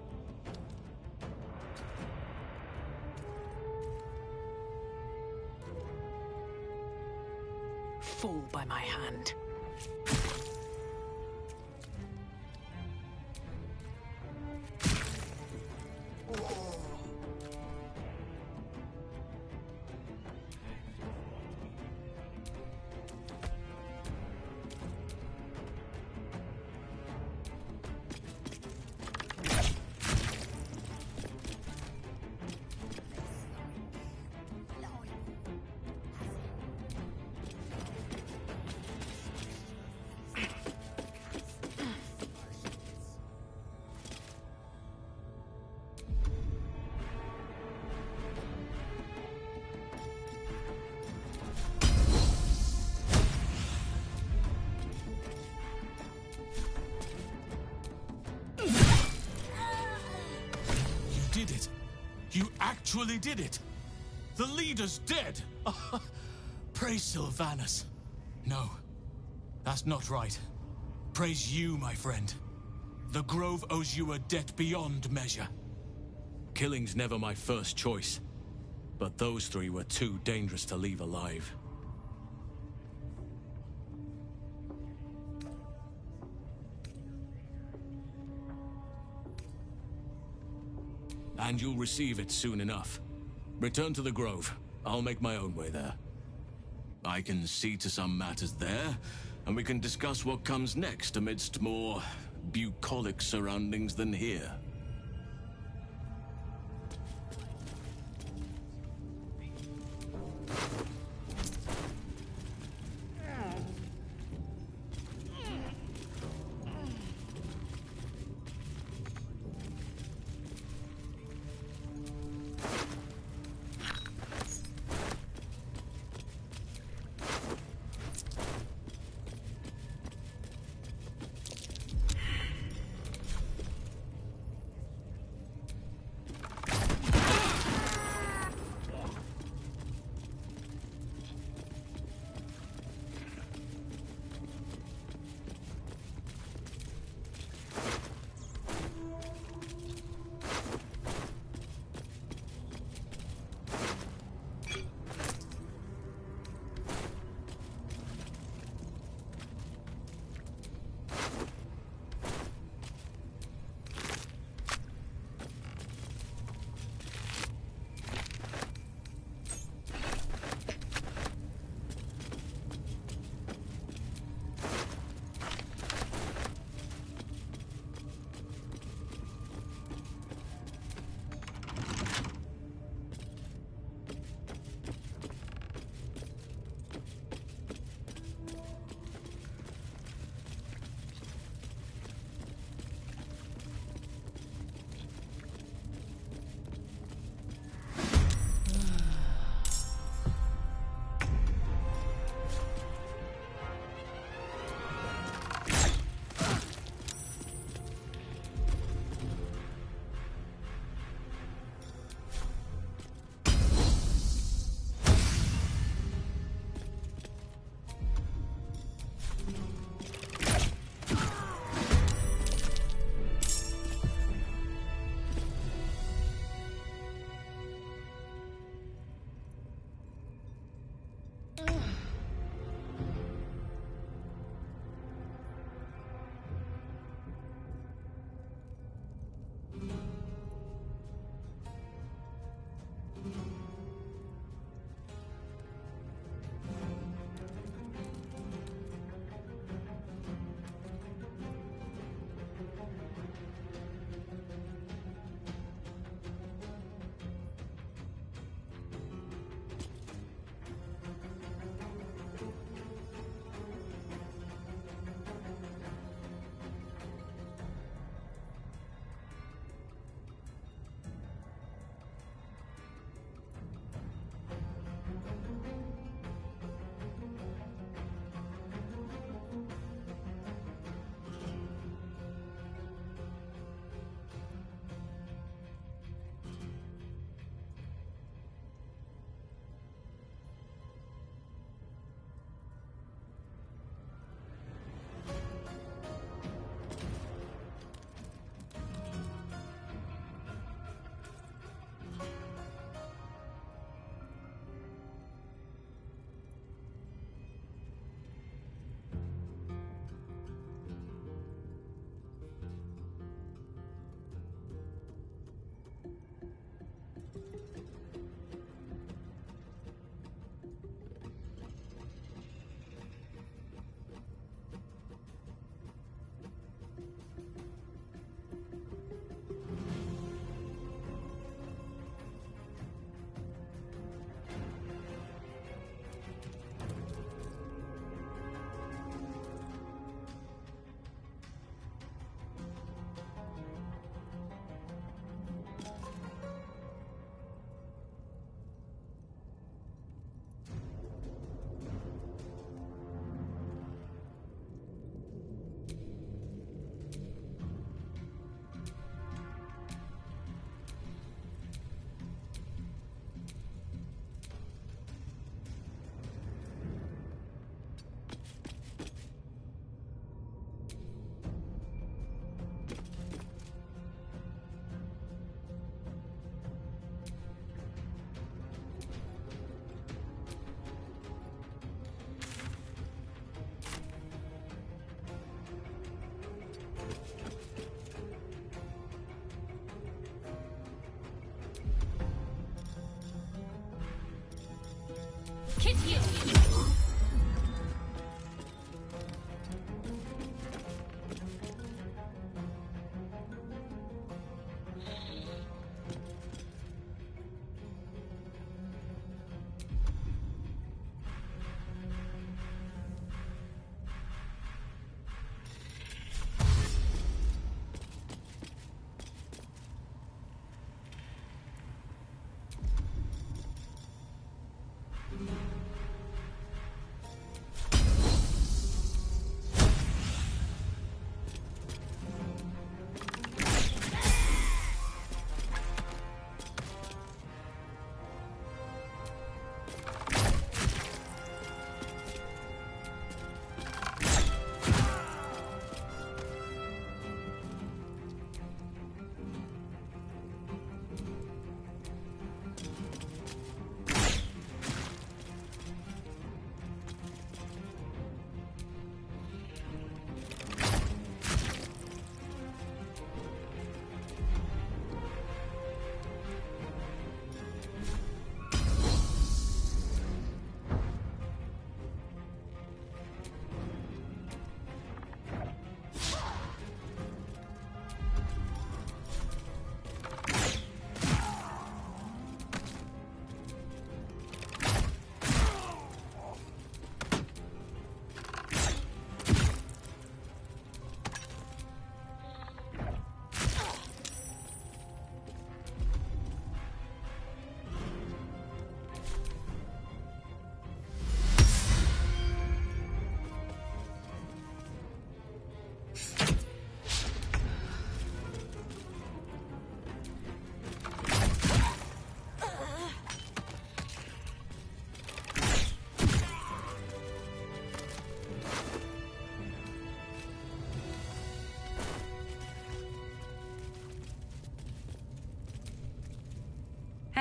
Fall by my hand. Did it? You actually did it! The leader's dead! Praise Sylvanus. No, that's not right. Praise you, my friend. The Grove owes you a debt beyond measure. Killing's never my first choice, but those three were too dangerous to leave alive. And you'll receive it soon enough. Return to the Grove. I'll make my own way there. I can see to some matters there, and we can discuss what comes next amidst more bucolic surroundings than here. Druid heal you.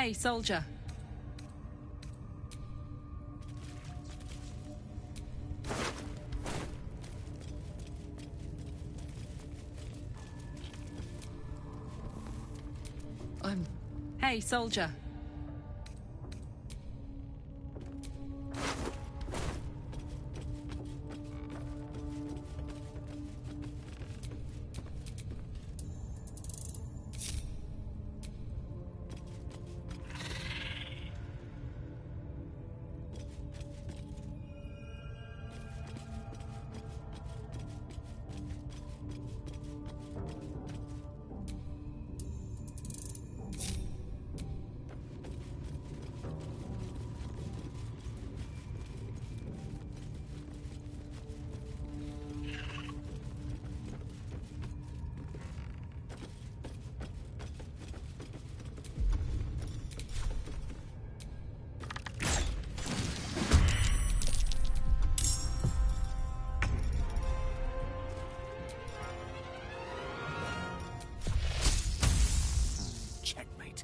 Hey, soldier. Hey, soldier. Checkmate.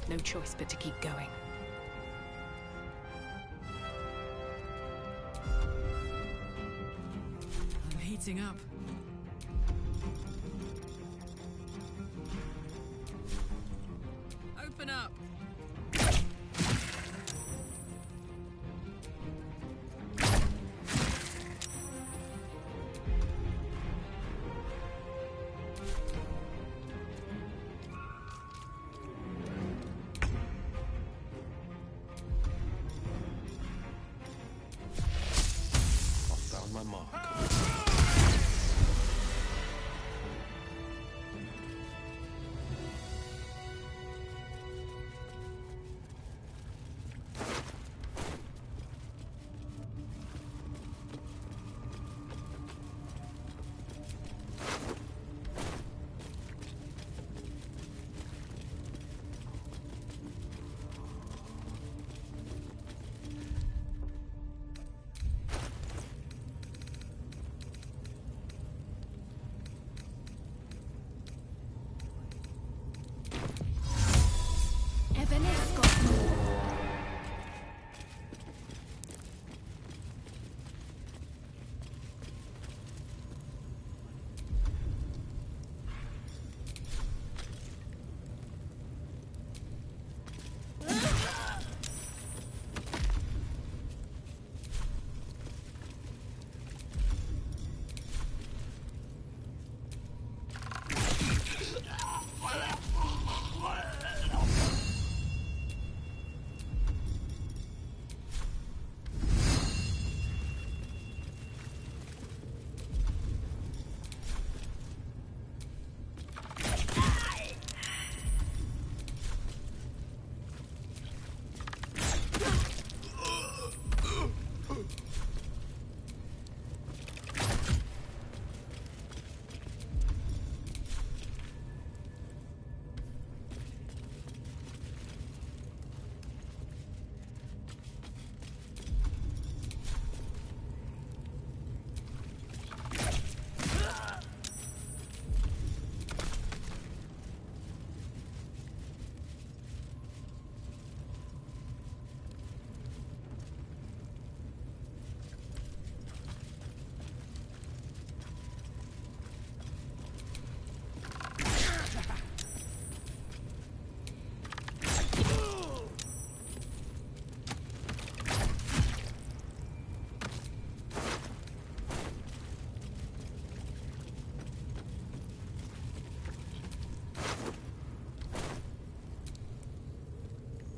No choice but to keep going. I'm heating up. Open up. Found my mark.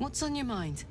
What's on your mind?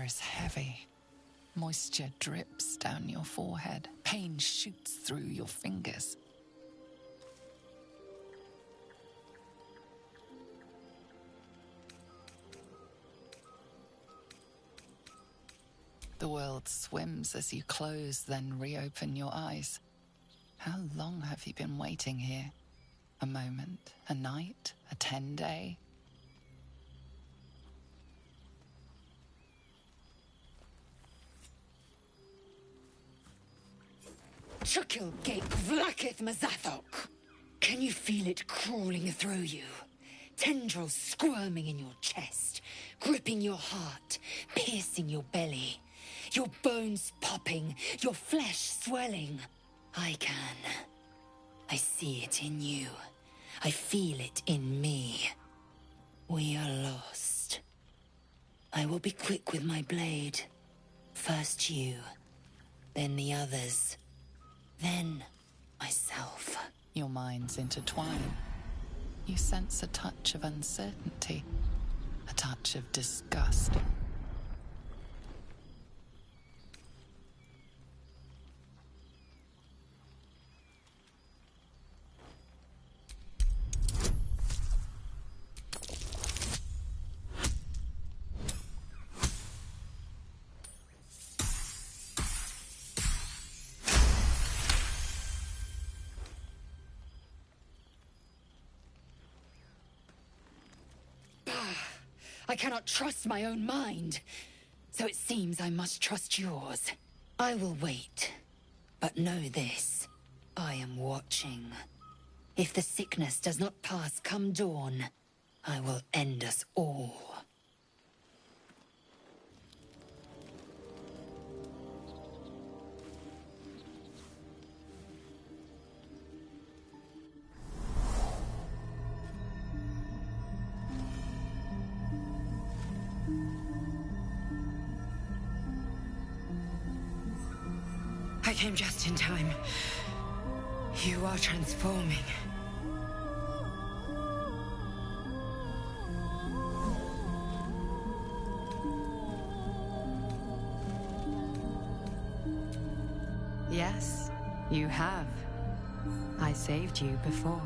is heavy. Moisture drips down your forehead. Pain shoots through your fingers. The world swims as you close, then reopen your eyes. How long have you been waiting here? A moment, a night, a 10-day? Chukil Gate Vlakith Mazathok! Can you feel it crawling through you? Tendrils squirming in your chest, gripping your heart, piercing your belly. Your bones popping, your flesh swelling. I can. I see it in you. I feel it in me. We are lost. I will be quick with my blade. First you, then the others, then myself. Your minds intertwine. You sense a touch of uncertainty, a touch of disgust. I cannot trust my own mind, so it seems I must trust yours. I will wait, but know this. I am watching. If the sickness does not pass come dawn, I will end us all. I came just in time. You are transforming. Yes, you have. I saved you before.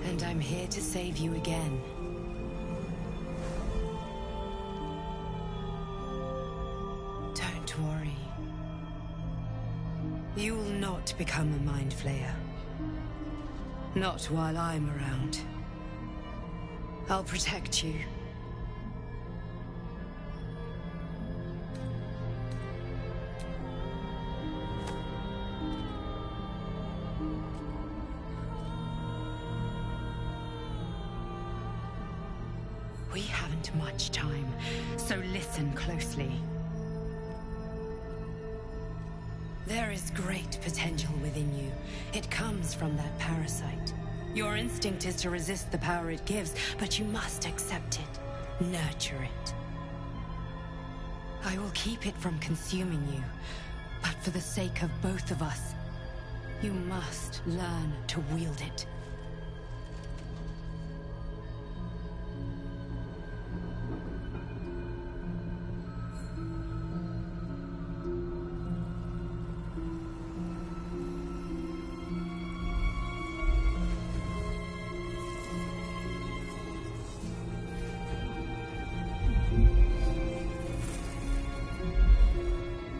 And I'm here to save you again. Don't worry. You will not become a mind flayer. Not while I'm around. I'll protect you. We haven't much time, so listen closely. There is great potential within you. It comes from that parasite. Your instinct is to resist the power it gives, but you must accept it. Nurture it. I will keep it from consuming you, but for the sake of both of us, you must learn to wield it.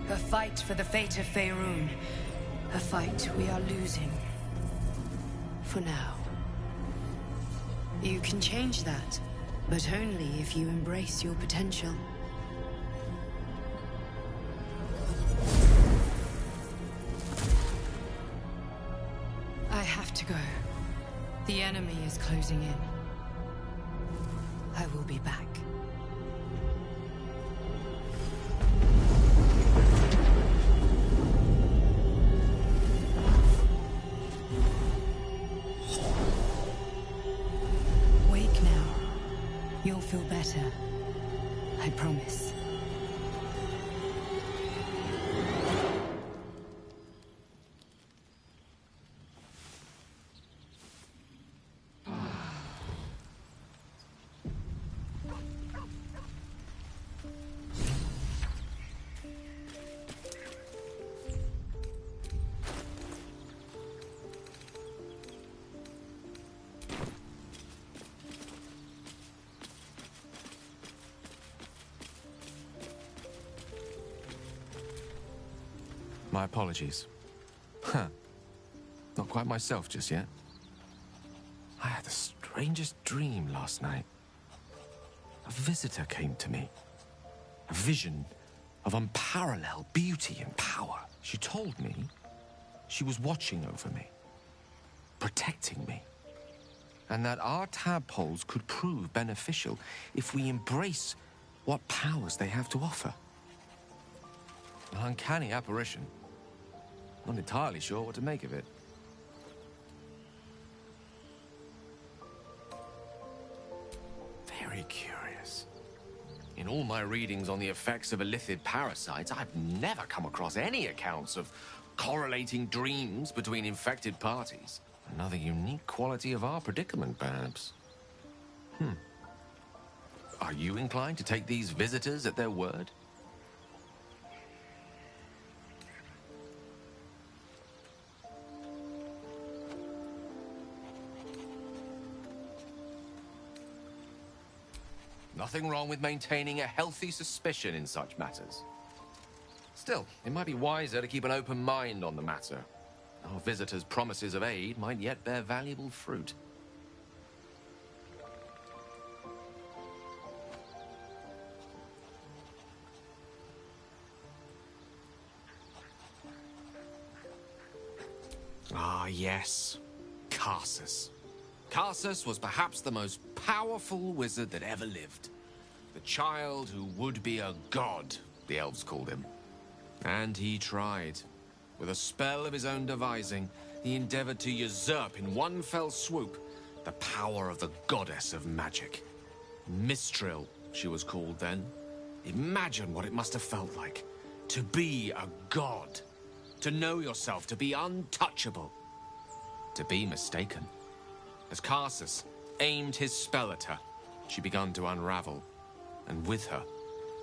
A fight for the fate of Faerun. A fight we are losing. For now. You can change that, but only if you embrace your potential. I have to go. The enemy is closing in. I will be back. You'll feel better. I promise. My apologies. Huh. Not quite myself just yet. I had the strangest dream last night. A visitor came to me. A vision of unparalleled beauty and power. She told me she was watching over me, protecting me, and that our tadpoles could prove beneficial if we embrace what powers they have to offer. An uncanny apparition. Not entirely sure what to make of it. Very curious. In all my readings on the effects of illithid parasites, I've never come across any accounts of correlating dreams between infected parties. Another unique quality of our predicament, perhaps. Are you inclined to take these visitors at their word? Nothing wrong with maintaining a healthy suspicion in such matters. Still, it might be wiser to keep an open mind on the matter. Our visitors' promises of aid might yet bear valuable fruit. Ah, yes. Karsus. Karsus was perhaps the most powerful wizard that ever lived. The child who would be a god, the elves called him. And he tried. With a spell of his own devising, he endeavored to usurp in one fell swoop the power of the goddess of magic. Mistral, she was called then. Imagine what it must have felt like to be a god. To know yourself, to be untouchable. To be mistaken. As Karsus aimed his spell at her, she began to unravel, and with her,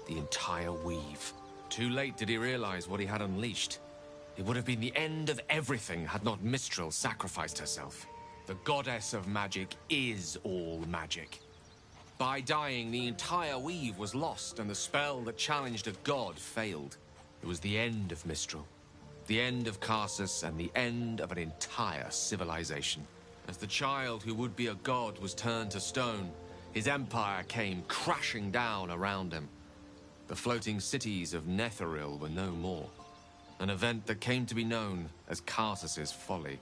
the entire weave. Too late did he realize what he had unleashed. It would have been the end of everything had not Mistral sacrificed herself. The goddess of magic is all magic. By dying, the entire weave was lost, and the spell that challenged a god failed. It was the end of Mistral, the end of Karsus, and the end of an entire civilization. As the child who would be a god was turned to stone, his empire came crashing down around him. The floating cities of Netheril were no more. An event that came to be known as Karsus's folly.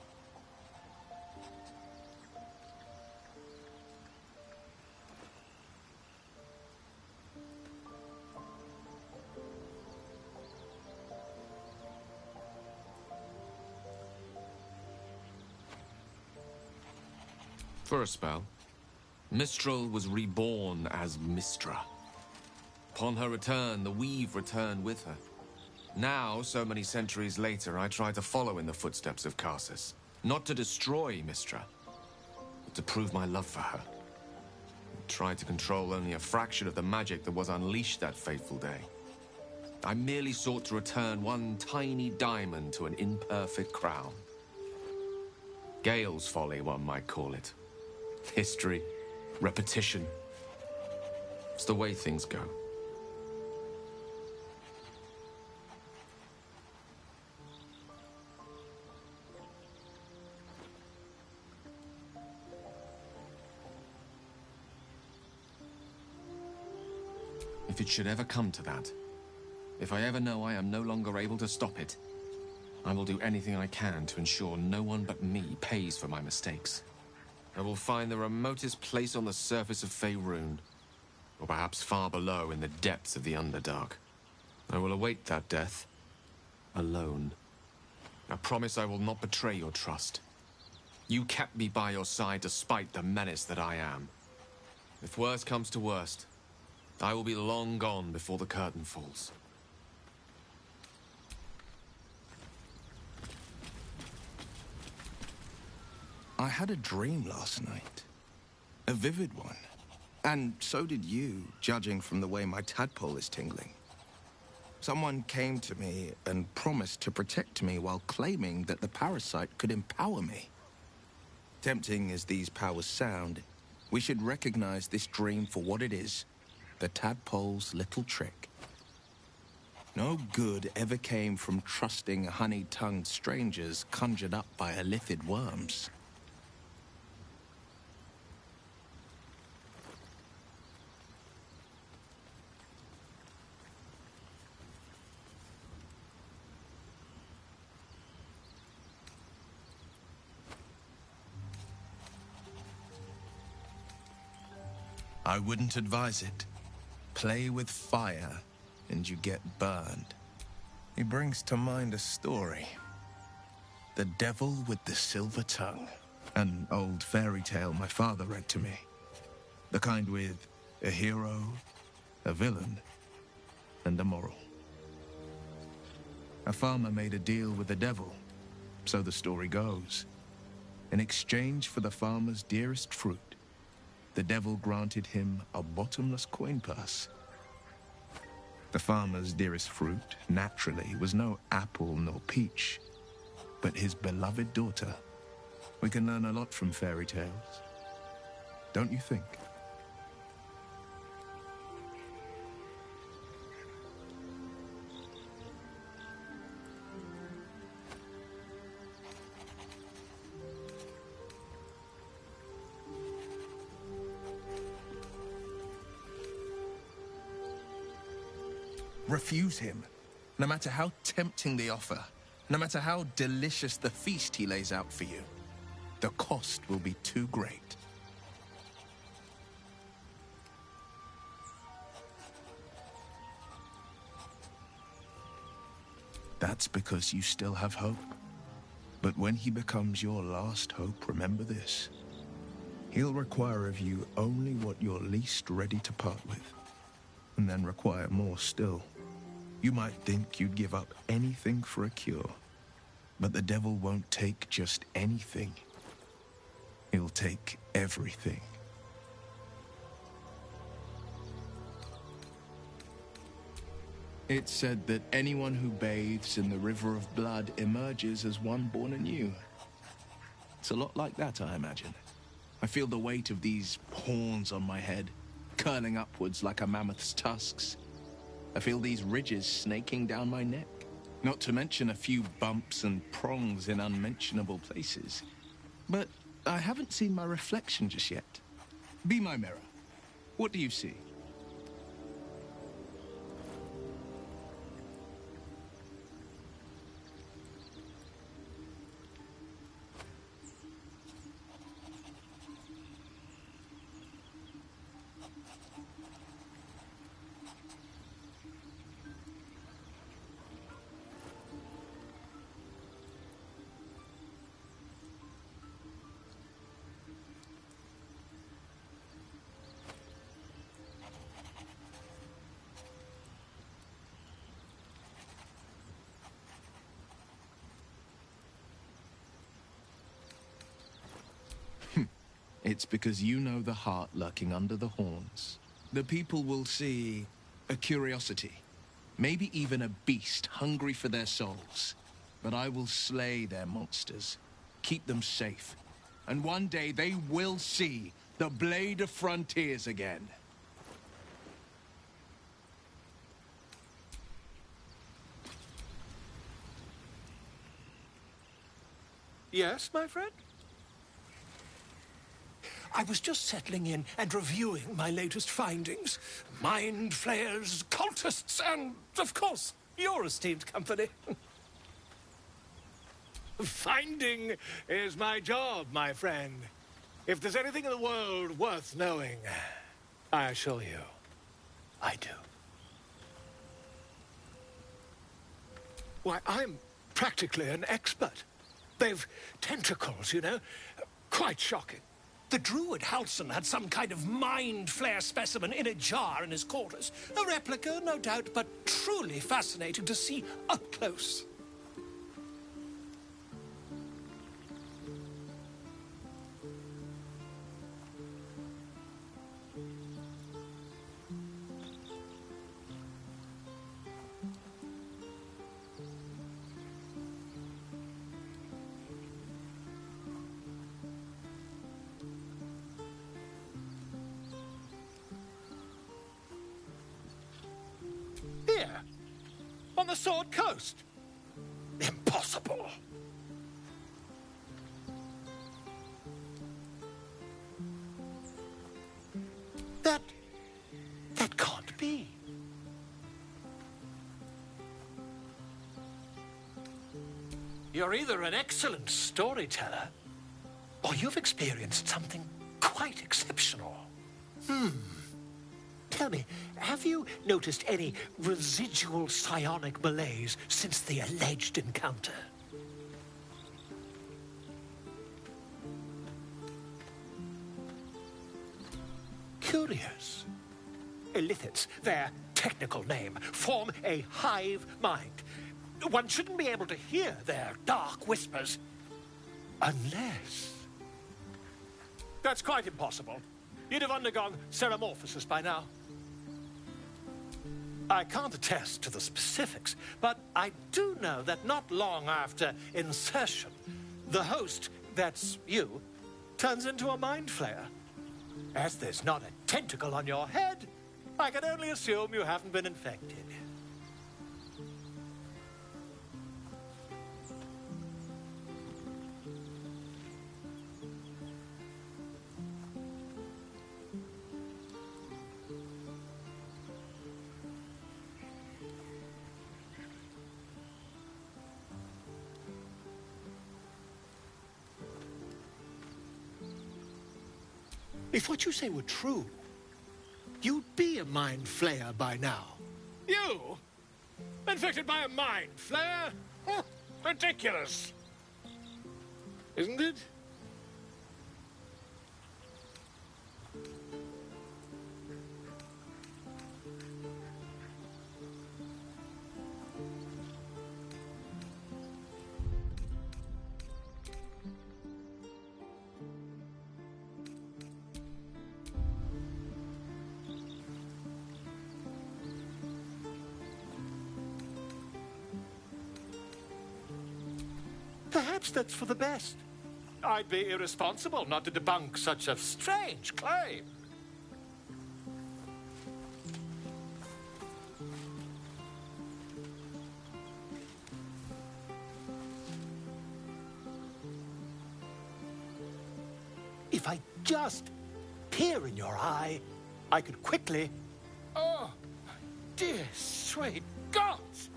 For a spell, Mistral was reborn as Mistra. Upon her return, the weave returned with her. Now, so many centuries later, I try to follow in the footsteps of Karsus. Not to destroy Mistra, but to prove my love for her. I tried to control only a fraction of the magic that was unleashed that fateful day. I merely sought to return one tiny diamond to an imperfect crown. Gale's folly, one might call it. History, repetition. It's the way things go. If it should ever come to that, if I ever know I am no longer able to stop it, I will do anything I can to ensure no one but me pays for my mistakes. I will find the remotest place on the surface of Faerun, or perhaps far below in the depths of the Underdark. I will await that death, alone. I promise I will not betray your trust. You kept me by your side despite the menace that I am. If worst comes to worst, I will be long gone before the curtain falls. I had a dream last night. A vivid one. And so did you, judging from the way my tadpole is tingling. Someone came to me and promised to protect me while claiming that the parasite could empower me. Tempting as these powers sound, we should recognize this dream for what it is, the tadpole's little trick. No good ever came from trusting honey-tongued strangers conjured up by illithid worms. I wouldn't advise it. Play with fire, and you get burned. He brings to mind a story. The Devil with the Silver Tongue. An old fairy tale my father read to me. The kind with a hero, a villain, and a moral. A farmer made a deal with the devil, so the story goes. In exchange for the farmer's dearest fruit, the devil granted him a bottomless coin purse. The farmer's dearest fruit, naturally, was no apple nor peach, but his beloved daughter. We can learn a lot from fairy tales, don't you think? Refuse him, no matter how tempting the offer, no matter how delicious the feast he lays out for you. The cost will be too great. That's because you still have hope. But when he becomes your last hope, remember this. He'll require of you only what you're least ready to part with, and then require more still. You might think you'd give up anything for a cure, but the devil won't take just anything. He'll take everything. It's said that anyone who bathes in the river of blood emerges as one born anew. It's a lot like that, I imagine. I feel the weight of these horns on my head, curling upwards like a mammoth's tusks. I feel these ridges snaking down my neck. Not to mention a few bumps and prongs in unmentionable places. But I haven't seen my reflection just yet. Be my mirror. What do you see? It's because you know the heart lurking under the horns. The people will see a curiosity, maybe even a beast hungry for their souls. But I will slay their monsters, keep them safe, and one day they will see the Blade of Frontiers again. Yes, my friend? I was just settling in and reviewing my latest findings. Mind flayers, cultists, and, of course, your esteemed company. Finding is my job, my friend. If there's anything in the world worth knowing, I assure you, I do. Why, I'm practically an expert. They've tentacles, you know. Quite shocking. The Druid Halson had some kind of mind flare specimen in a jar in his quarters. A replica, no doubt, but truly fascinating to see up close. Here. the Sword Coast? Impossible. That can't be. You're either an excellent storyteller, or you've experienced something quite exceptional. Tell me, have you noticed any residual psionic malaise since the alleged encounter? Curious. Illithids, their technical name, form a hive mind. One shouldn't be able to hear their dark whispers unless... That's quite impossible. You'd have undergone ceramorphosis by now. I can't attest to the specifics, but I do know that not long after insertion, the host, that's you, turns into a mind flayer. As there's not a tentacle on your head, I can only assume you haven't been infected. If what you say were true, you'd be a mind flayer by now. You? Infected by a mind flayer? Huh, ridiculous. Isn't it? Perhaps that's for the best. I'd be irresponsible not to debunk such a strange claim. If I just peer in your eye, I could quickly... Oh, dear sweet gods!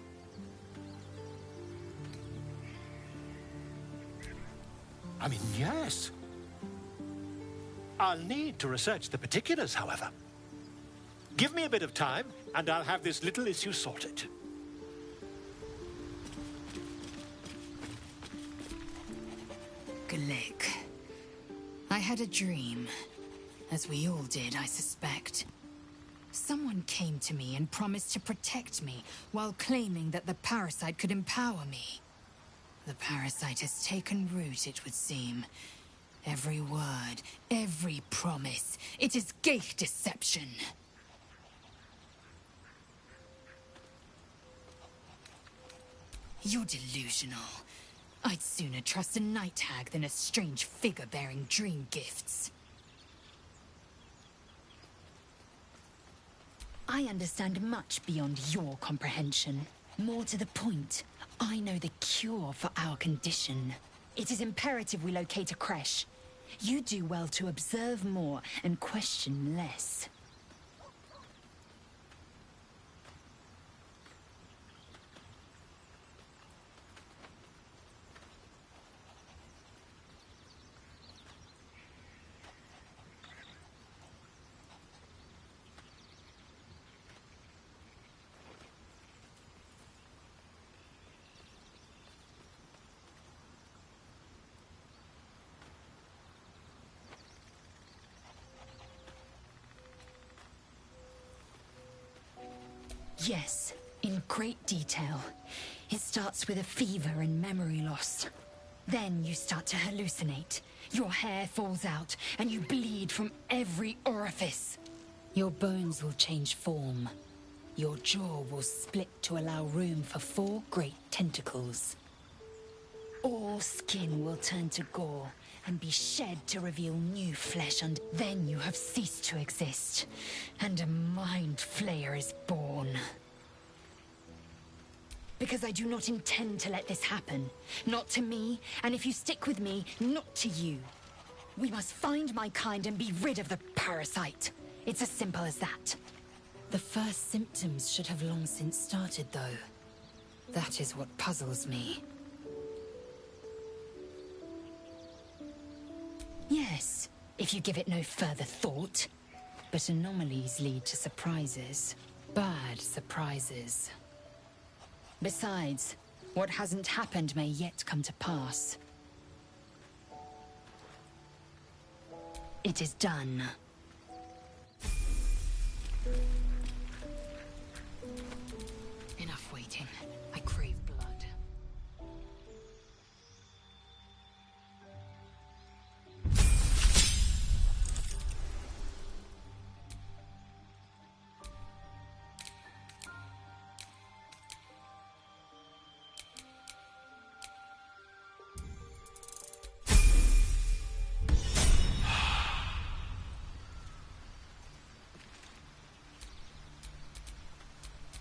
I mean, yes. I'll need to research the particulars, however. Give me a bit of time, and I'll have this little issue sorted. Glick. I had a dream. As we all did, I suspect. Someone came to me and promised to protect me, while claiming that the parasite could empower me. The parasite has taken root, it would seem. Every word, every promise, it is gate deception. You're delusional. I'd sooner trust a night hag than a strange figure bearing dream gifts. I understand much beyond your comprehension. More to the point, I know the cure for our condition. It is imperative we locate a creche. You do well to observe more and question less. Yes, in great detail. It starts with a fever and memory loss. Then you start to hallucinate. Your hair falls out, and you bleed from every orifice. Your bones will change form. Your jaw will split to allow room for 4 great tentacles. All skin will turn to gore and be shed to reveal new flesh, and then you have ceased to exist, and a mind flayer is born. Because I do not intend to let this happen. Not to me, and if you stick with me, not to you. We must find my kind and be rid of the parasite. It's as simple as that. The first symptoms should have long since started, though. That is what puzzles me. Yes, if you give it no further thought. But anomalies lead to surprises. Bad surprises. Besides, what hasn't happened may yet come to pass. It is done. Enough waiting. I crave blood.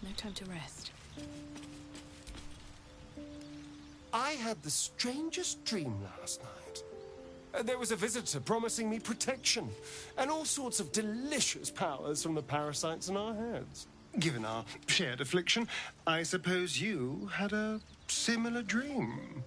No time to rest. I had the strangest dream last night. There was a visitor promising me protection and all sorts of delicious powers from the parasites in our heads. Given our shared affliction, I suppose you had a similar dream.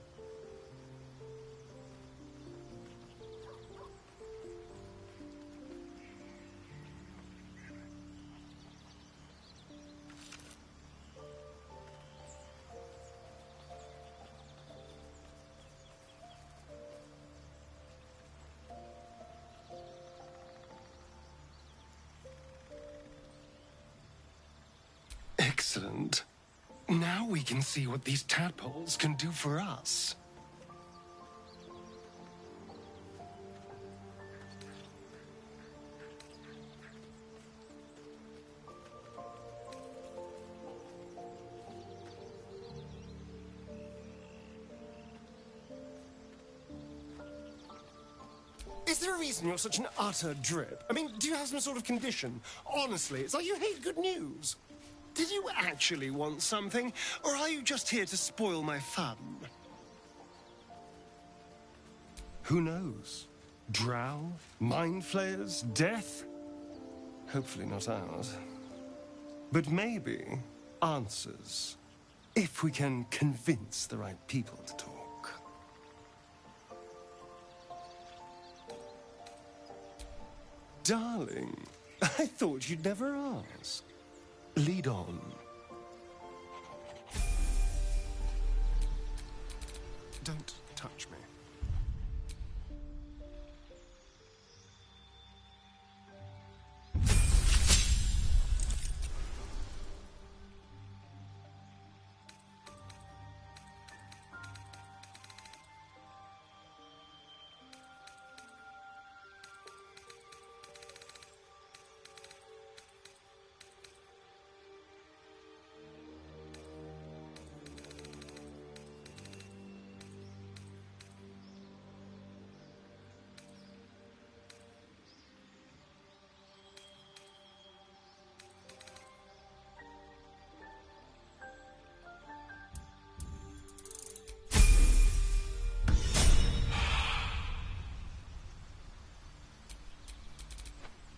Excellent. Now we can see what these tadpoles can do for us. Is there a reason you're such an utter drip? I mean, do you have some sort of condition? Honestly, it's like you hate good news. Did you actually want something, or are you just here to spoil my fun? Who knows? Drow? Mind flayers? Death? Hopefully not ours. But maybe answers. If we can convince the right people to talk. Darling, I thought you'd never ask. Lead on. Don't touch me.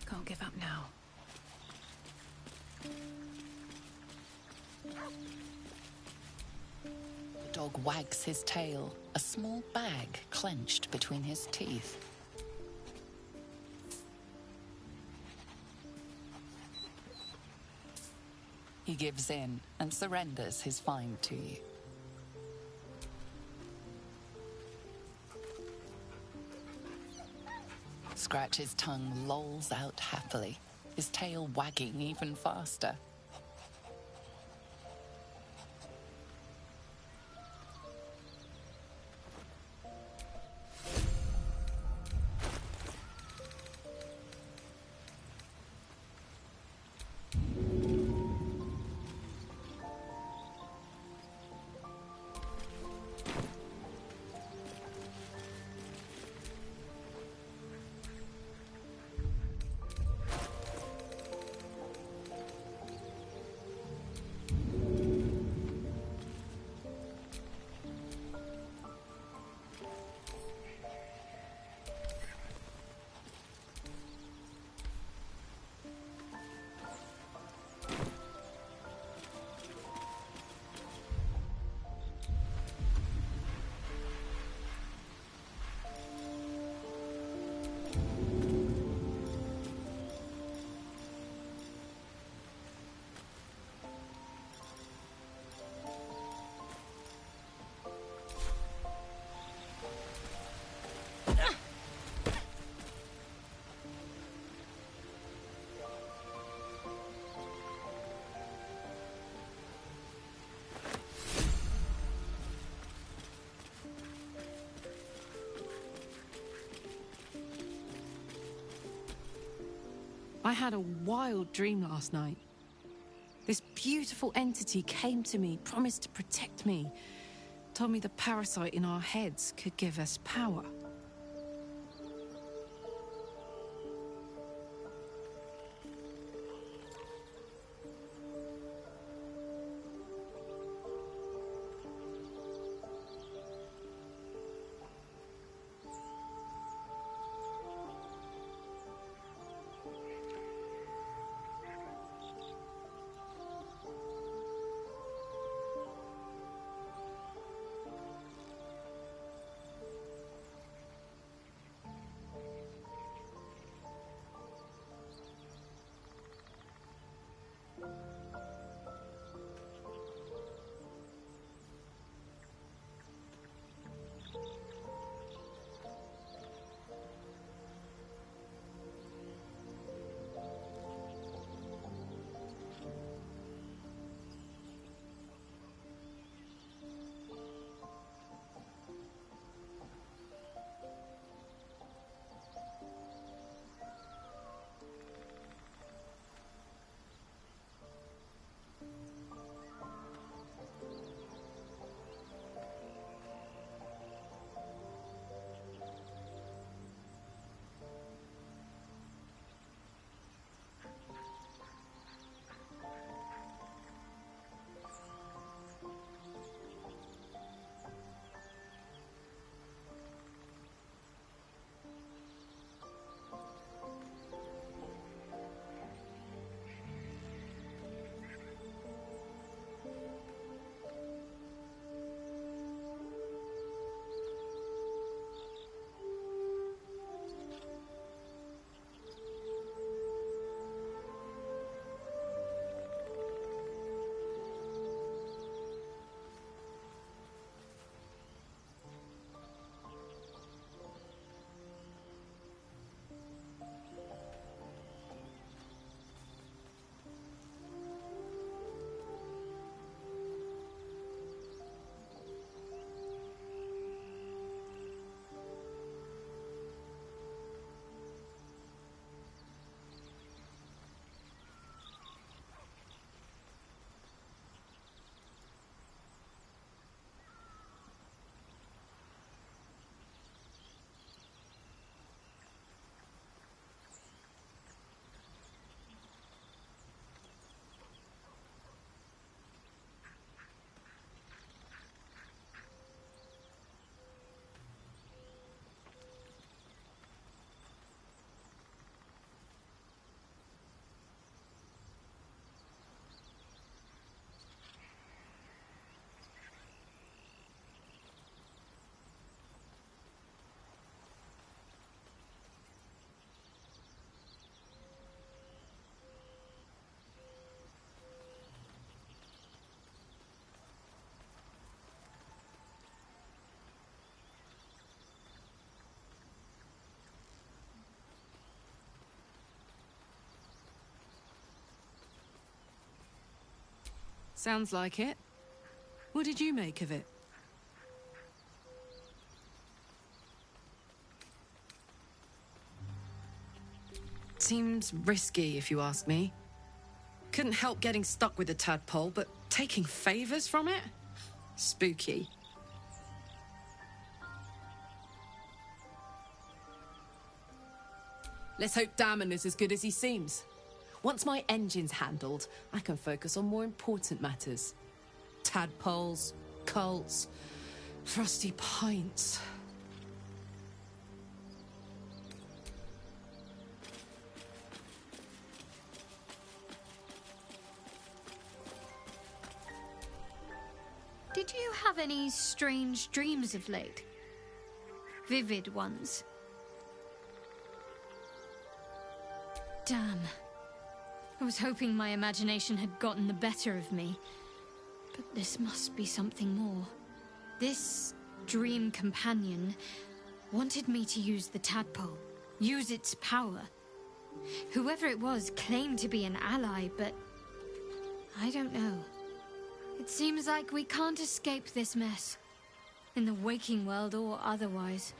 Can't give up now. The dog wags his tail, a small bag clenched between his teeth. He gives in and surrenders his find to you. Scratch's tongue lolls out happily, his tail wagging even faster. I had a wild dream last night. This beautiful entity came to me, promised to protect me, told me the parasite in our heads could give us power. Sounds like it. What did you make of it? Seems risky, if you ask me. Couldn't help getting stuck with the tadpole, but taking favors from it? Spooky. Let's hope Damon is as good as he seems. Once my engine's handled, I can focus on more important matters. Tadpoles, cults, frosty pints. Did you have any strange dreams of late? Vivid ones? Damn. I was hoping my imagination had gotten the better of me. But this must be something more. This dream companion wanted me to use the tadpole, use its power. Whoever it was claimed to be an ally, but I don't know. It seems like we can't escape this mess, in the waking world or otherwise.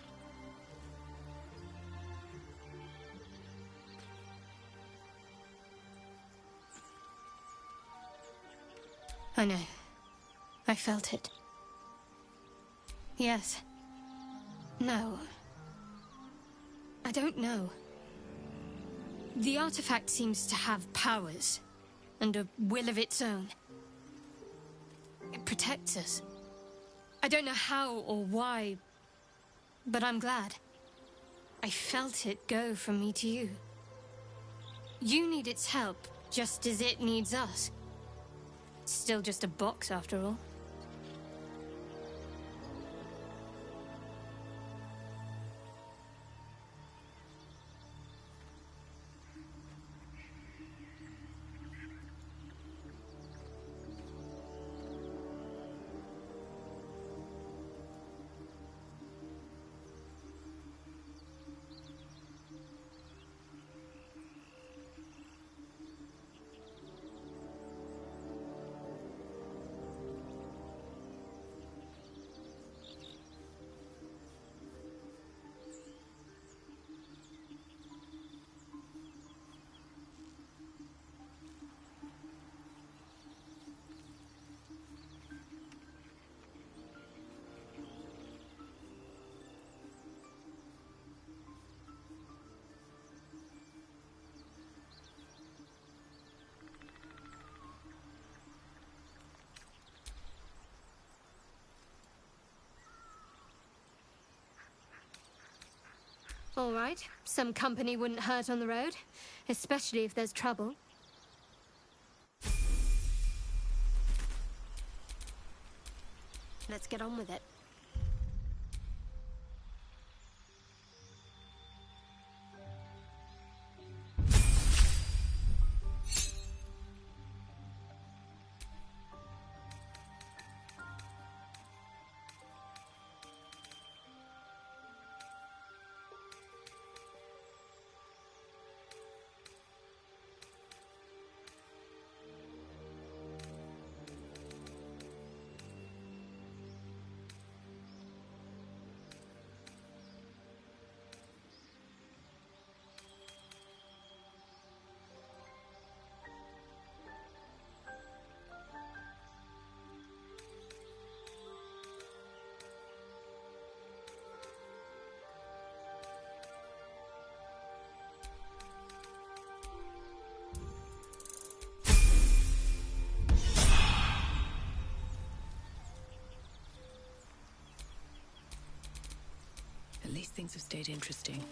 I know. I felt it. Yes. No. I don't know. The artifact seems to have powers, and a will of its own. It protects us. I don't know how or why, but I'm glad. I felt it go from me to you. You need its help, just as it needs us. It's still just a box, after all. All right. Some company wouldn't hurt on the road, especially if there's trouble. Let's get on with it. At least things have stayed interesting.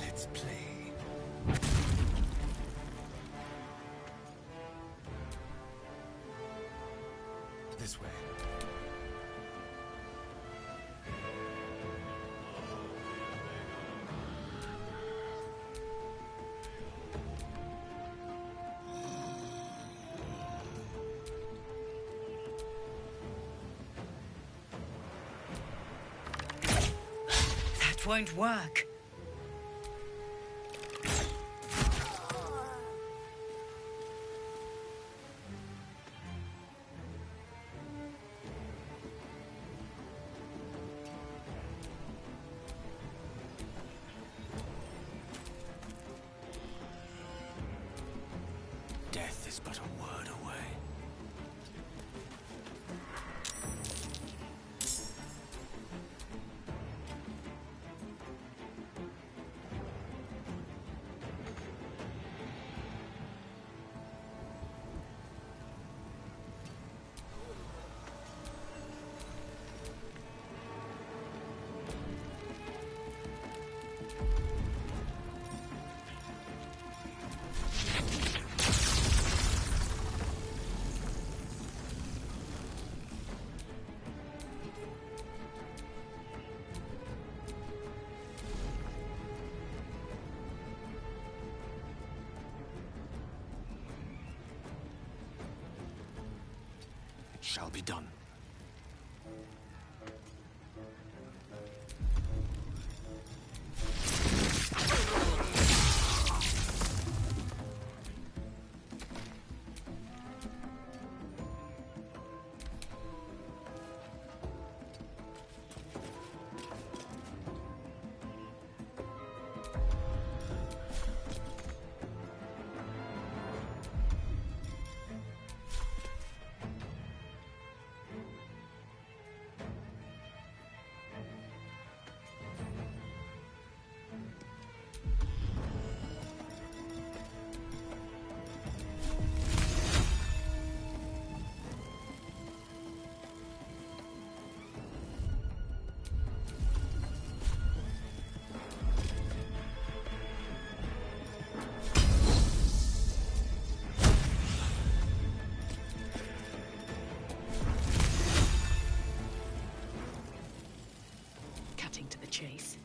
Let's play. This way. That won't work. Death is but a word away. shall be done. Cutting to the chase.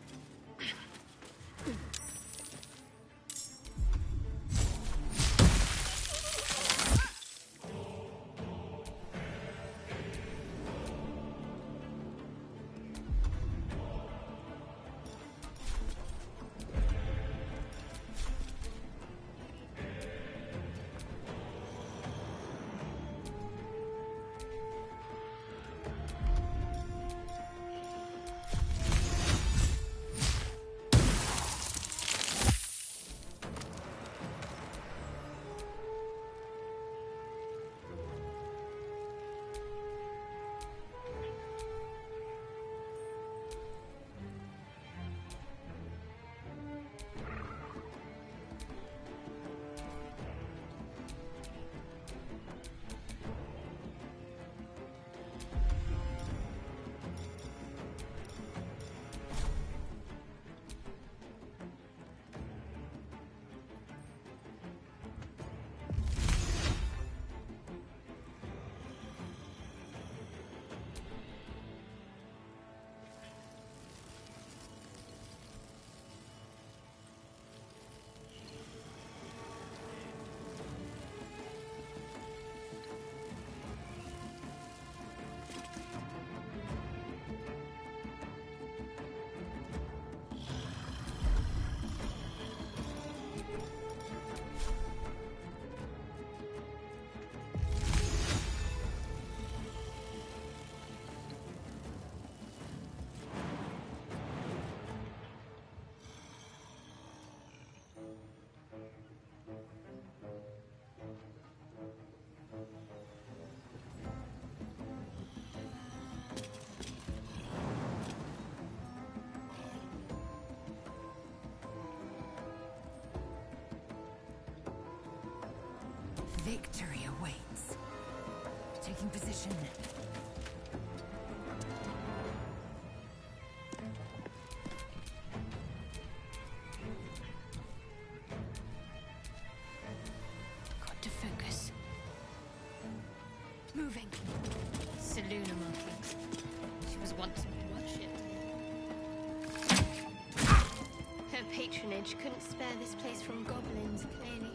Victory awaits. Taking position. Got to focus. Moving. Seluna markings. She was once worshipped. Her patronage couldn't spare this place from goblins, clearly.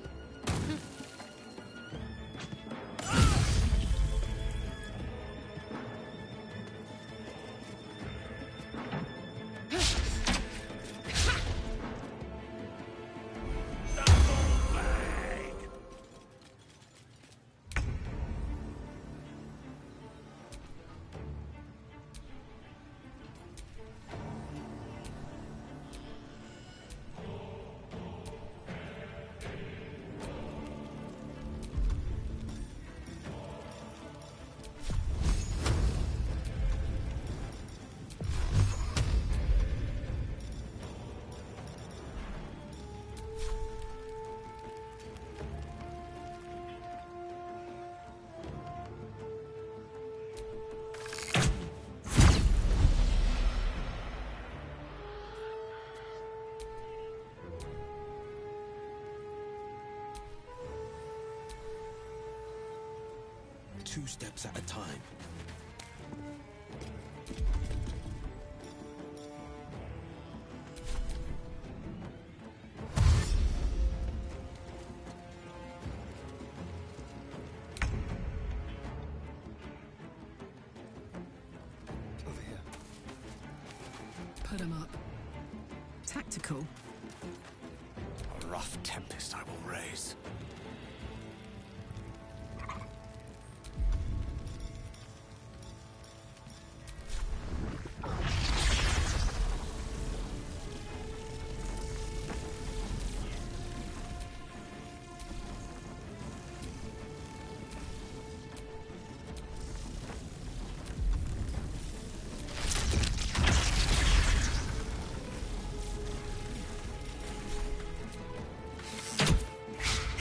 Two steps at a time. Put 'em up. Tactical. A rough tempest I will raise.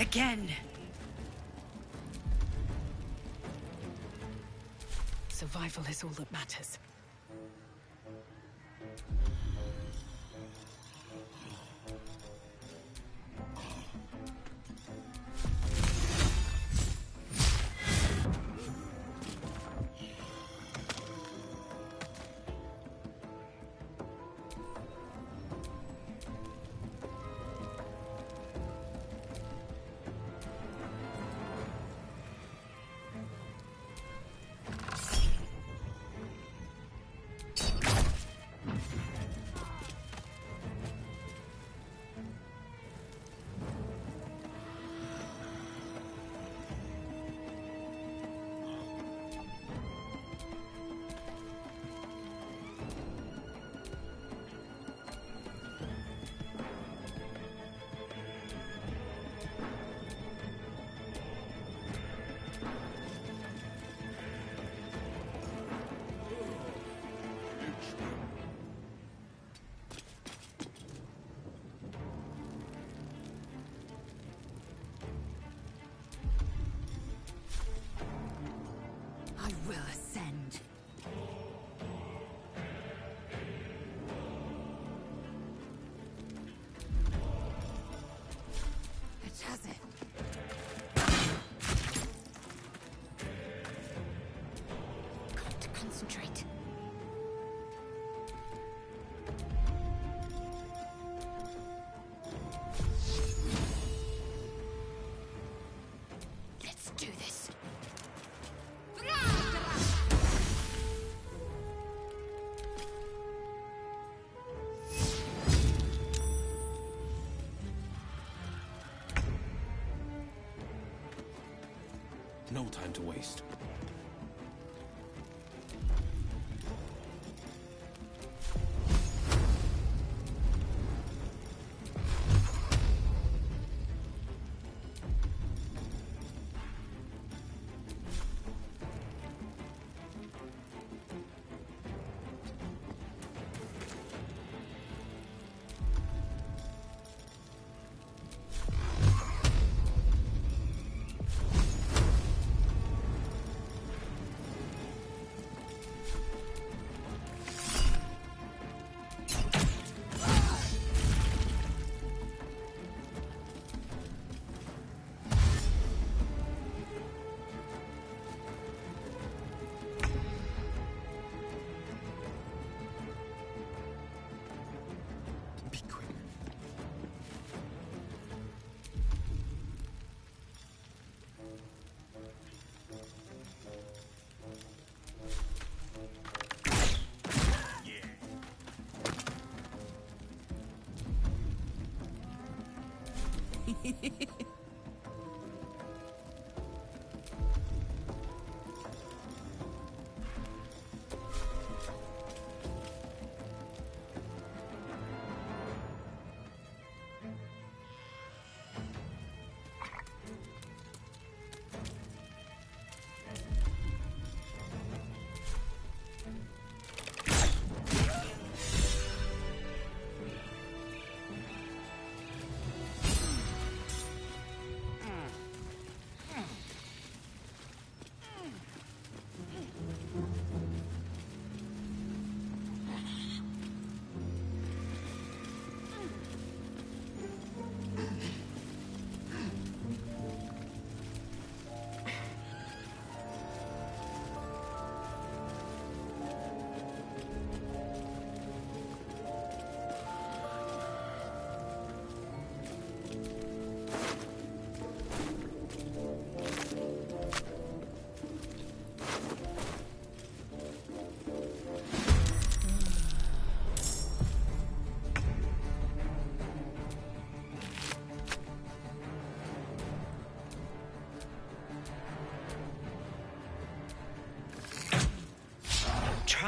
Again! Survival is all that matters. I will ascend. It has it. Got to concentrate. Let's do this. No time to waste.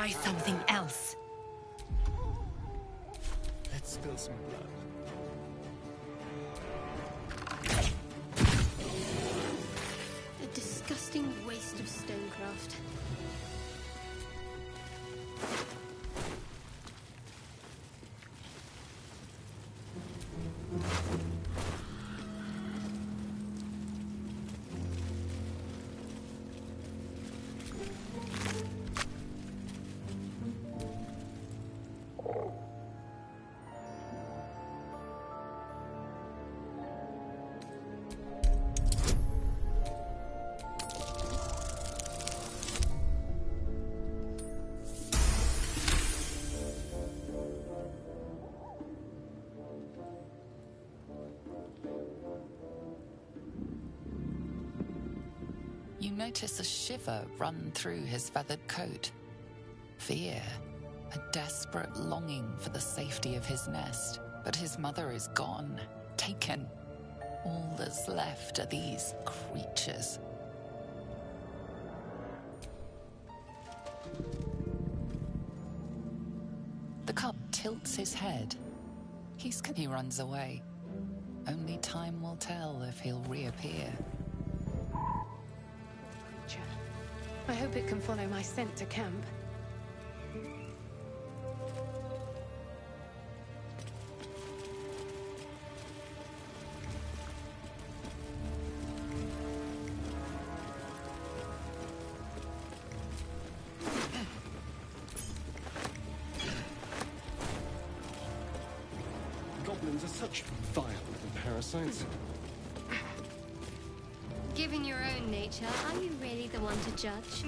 try something else. Let's spill some blood. A disgusting waste of stonecraft. You notice a shiver run through his feathered coat. Fear, a desperate longing for the safety of his nest. But his mother is gone, taken. All that's left are these creatures. The cub tilts his head. He runs away. Only time will tell if he'll reappear. I hope it can follow my scent to camp. Goblins are such vile little parasites. Given your own nature, are you really the one to judge?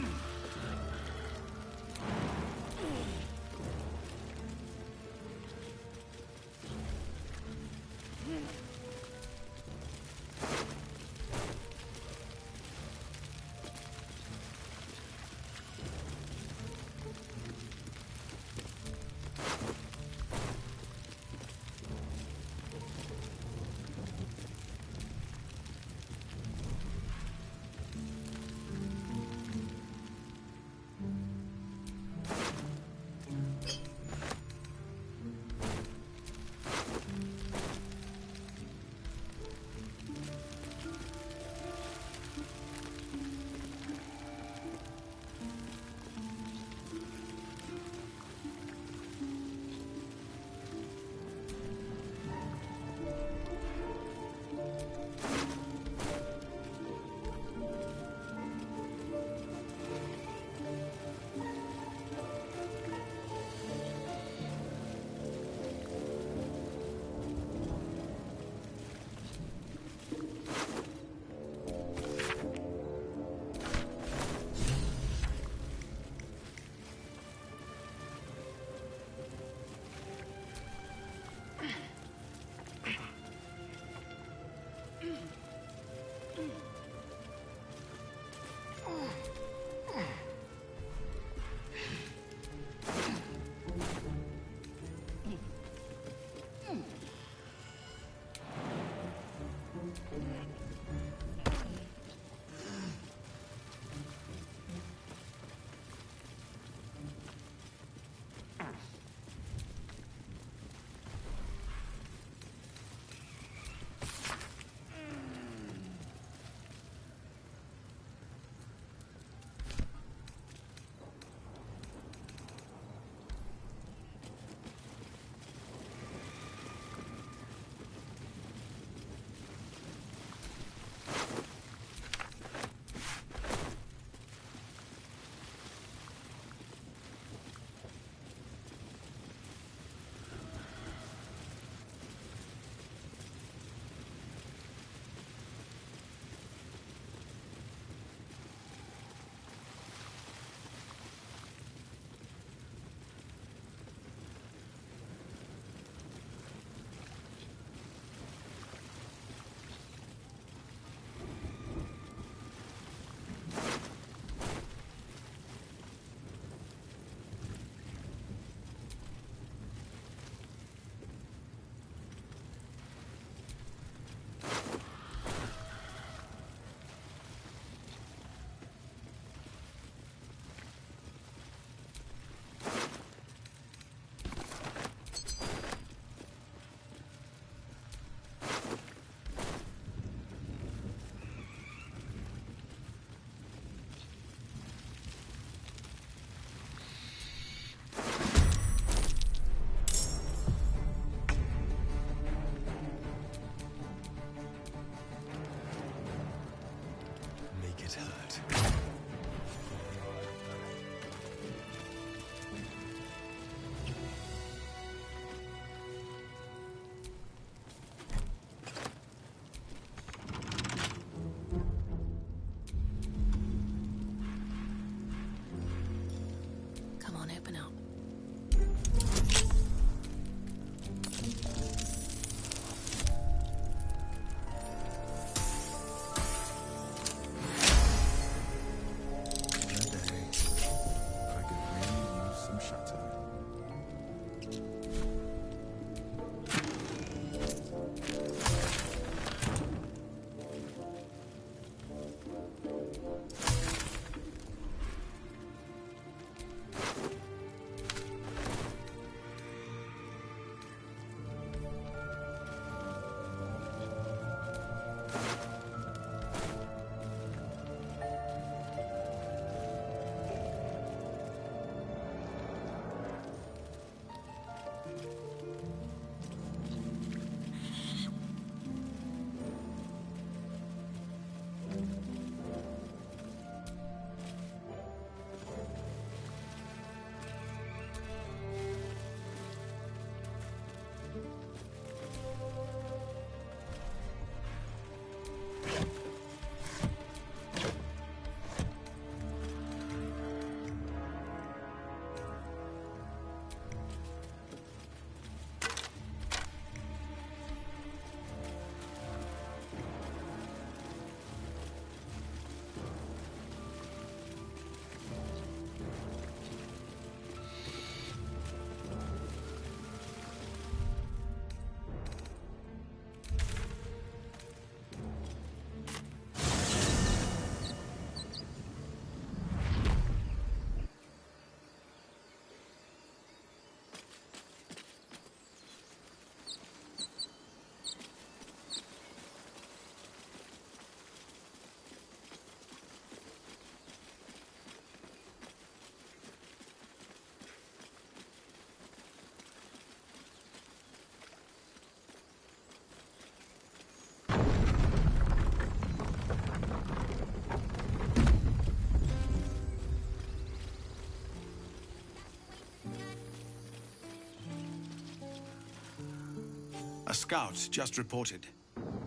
A scout just reported.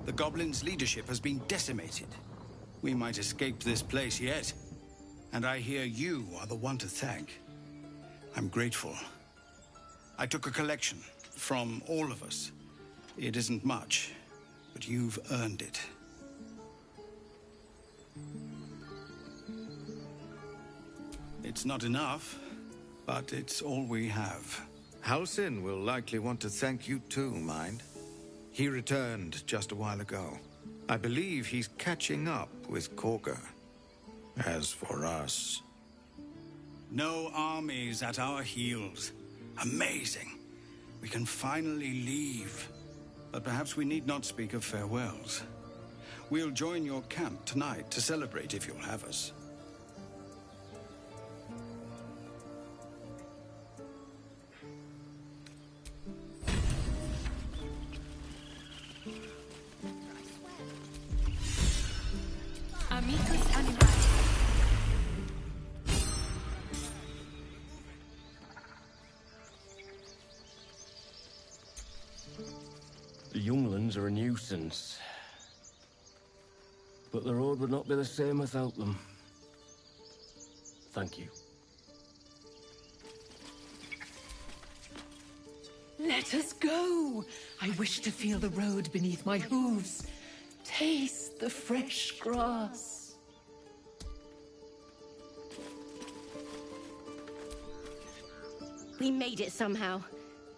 The goblins' leadership has been decimated. We might escape this place yet. And I hear you are the one to thank. I'm grateful. I took a collection from all of us. It isn't much, but you've earned it. It's not enough, but it's all we have. Halsin will likely want to thank you too, mind. He returned just a while ago. I believe he's catching up with Korga. As for us... No armies at our heels. Amazing. We can finally leave. But perhaps we need not speak of farewells. We'll join your camp tonight to celebrate if you'll have us. Amicus animae. The younglings are a nuisance. But the road would not be the same without them. Thank you. Let us go! I wish to feel the road beneath my hooves. Taste the fresh grass. We made it somehow.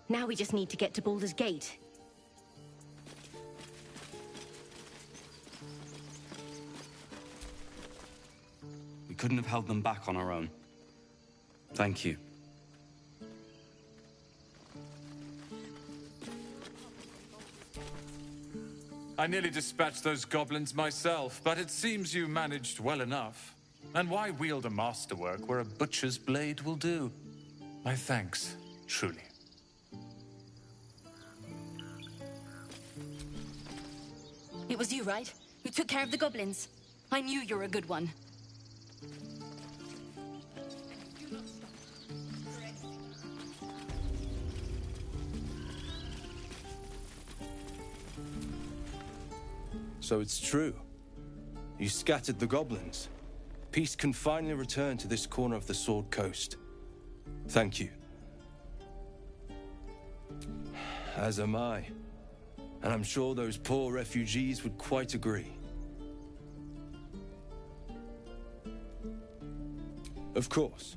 Now we just need to get to Baldur's Gate. We couldn't have held them back on our own. Thank you. I nearly dispatched those goblins myself, but it seems you managed well enough. And why wield a masterwork where a butcher's blade will do? My thanks, truly. It was you, right? Who took care of the goblins? I knew you were a good one. So it's true. You scattered the goblins. Peace can finally return to this corner of the Sword Coast. Thank you. As am I. And I'm sure those poor refugees would quite agree. Of course.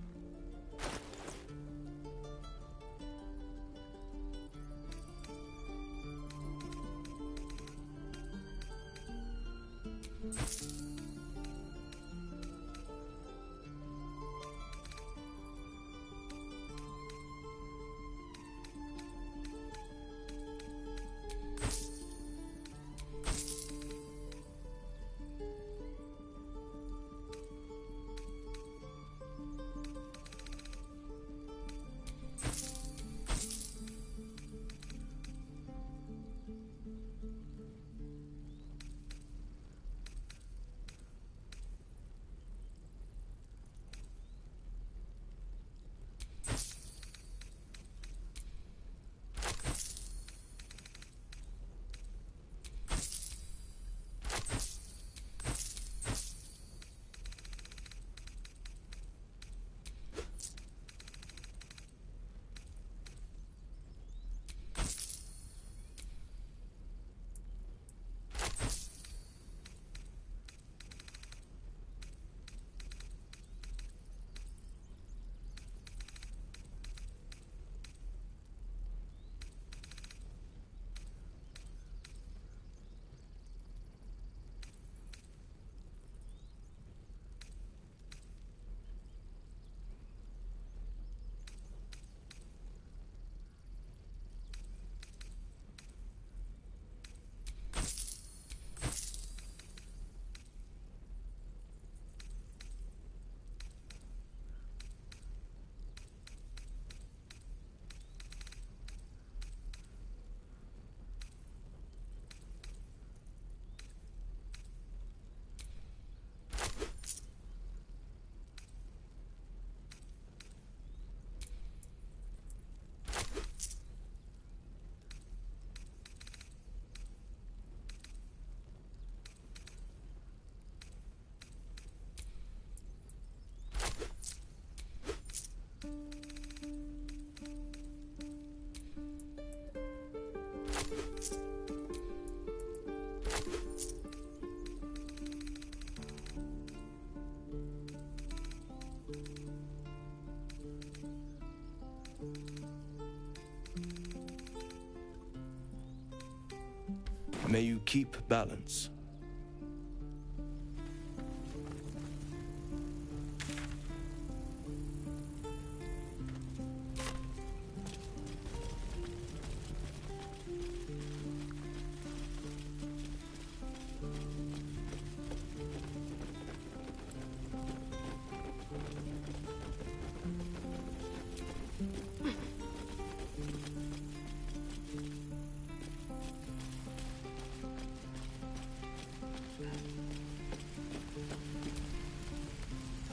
May you keep balance.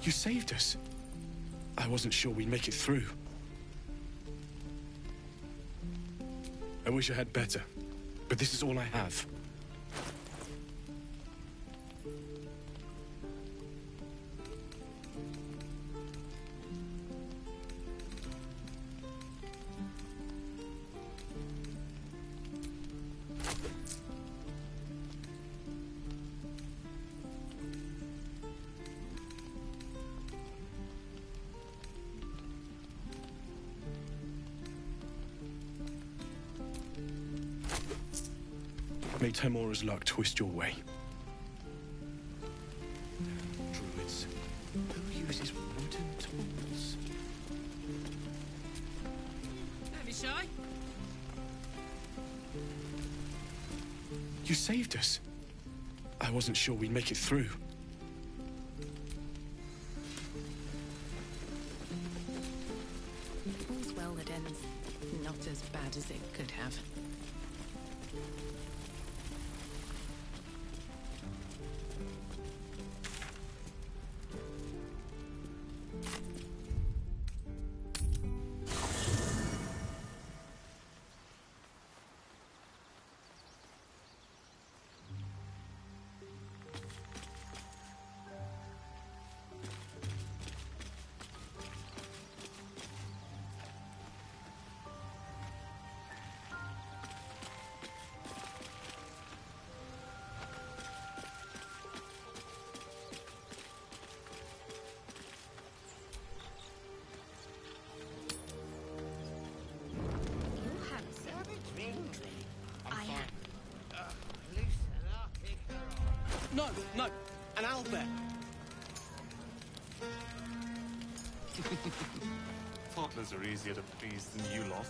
You saved us. I wasn't sure we'd make it through. I wish I had better, but this is all I have. May Timora's luck twist your way. Druids. Who uses wooden tools? Don't be shy. You saved us. I wasn't sure we'd make it through. All's well that ends not as bad as it could have. No, no, an owlbear. Toddlers are easier to please than you lot.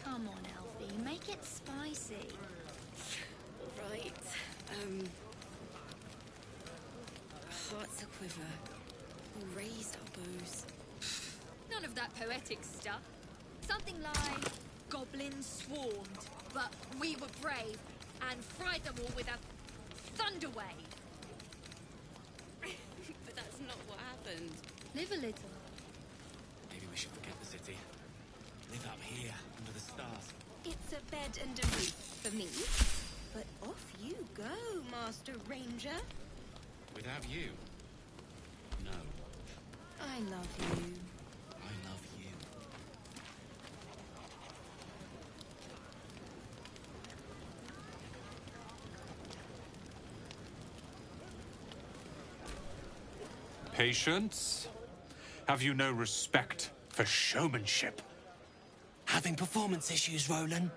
Come on, Alfie, make it spicy. Right. Hearts a quiver. We'll raise our bows. None of that poetic stuff. Something like, goblins swarmed, but we were brave and fried them all with a thunder wave. But that's not what happened. Live a little. Maybe we should forget the city. Live out here, under the stars. It's a bed and a roof for me. But off you go, Master Ranger. Without you? No. I love you. I love you. Patience? Have you no respect for showmanship? Having performance issues, Roland?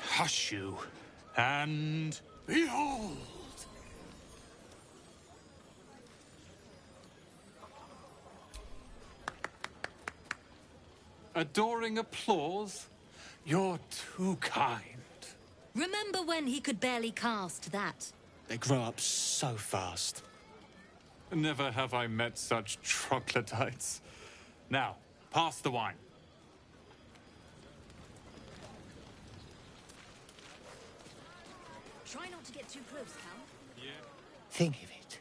Hush you, and behold! Adoring applause? You're too kind. Remember when he could barely cast that? They grow up so fast. Never have I met such troglodytes. Now, pass the wine. Try not to get too close, Cal. Think of it.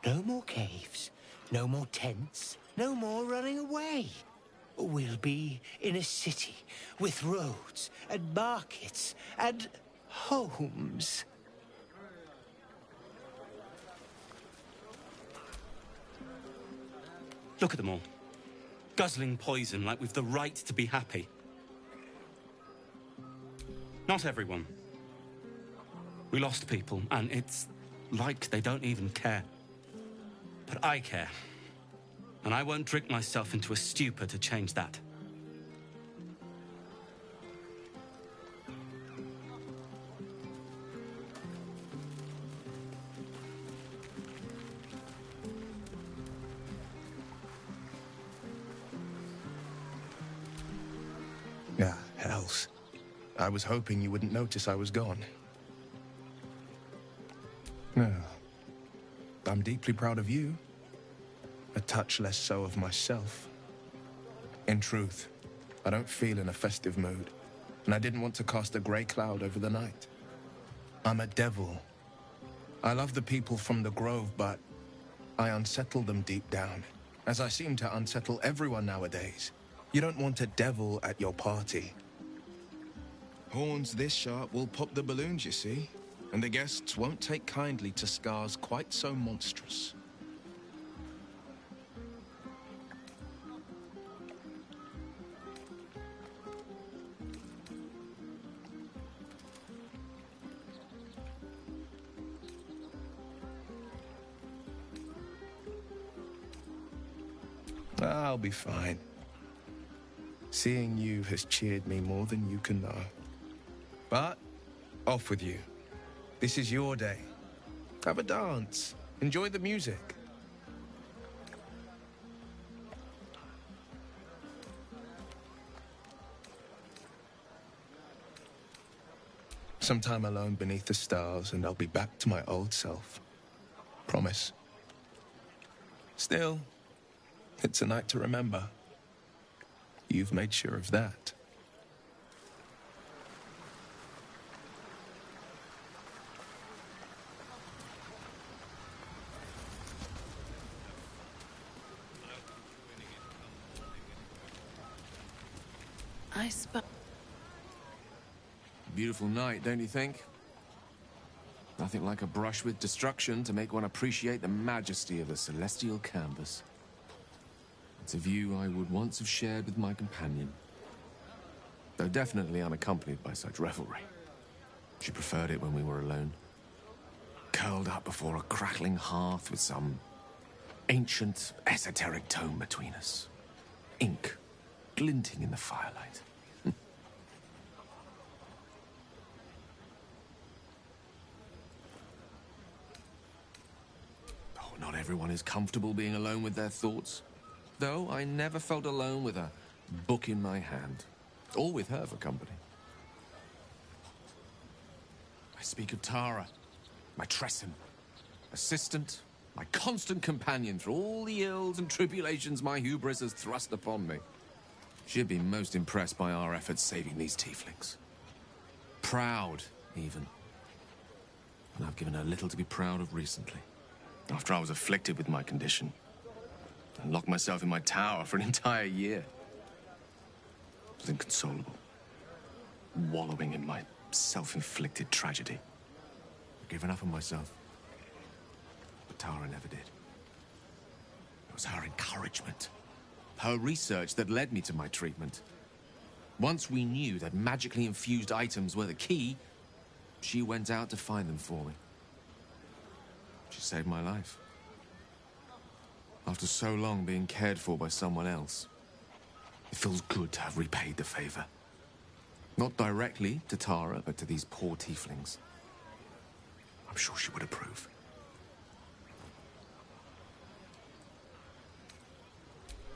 No more caves, no more tents, no more running away. We'll be in a city with roads and markets and homes. Look at them all. Guzzling poison like we've the right to be happy. Not everyone. We lost people, and it's like they don't even care. But I care. And I won't drink myself into a stupor to change that. Ah, hells. I was hoping you wouldn't notice I was gone. No. I'm deeply proud of you. A touch less so of myself. In truth, I don't feel in a festive mood, and I didn't want to cast a grey cloud over the night. I'm a devil. I love the people from the Grove, but I unsettle them deep down, as I seem to unsettle everyone nowadays. You don't want a devil at your party. Horns this sharp will pop the balloons, you see, and the guests won't take kindly to scars quite so monstrous. I'll be fine. Seeing you has cheered me more than you can know. But, off with you. This is your day. Have a dance. Enjoy the music. Some time alone beneath the stars, and I'll be back to my old self. Promise. Still, it's a night to remember. You've made sure of that. Beautiful night, don't you think? Nothing like a brush with destruction to make one appreciate the majesty of a celestial canvas. It's a view I would once have shared with my companion, though definitely unaccompanied by such revelry. She preferred it when we were alone, curled up before a crackling hearth with some ancient, esoteric tome between us. Ink glinting in the firelight. Oh, not everyone is comfortable being alone with their thoughts. Though I never felt alone with a book in my hand, or with her for company. I speak of Tara, my Tresson, assistant, my constant companion through all the ills and tribulations my hubris has thrust upon me. She'd be most impressed by our efforts saving these tieflings. Proud, even. And I've given her little to be proud of recently. After I was afflicted with my condition, and locked myself in my tower for an entire year. I was inconsolable, wallowing in my self-inflicted tragedy. I've given up on myself, but Tara never did. It was her encouragement, her research that led me to my treatment. Once we knew that magically infused items were the key, she went out to find them for me. She saved my life. After so long being cared for by someone else, it feels good to have repaid the favor. Not directly to Tara, but to these poor tieflings. I'm sure she would approve.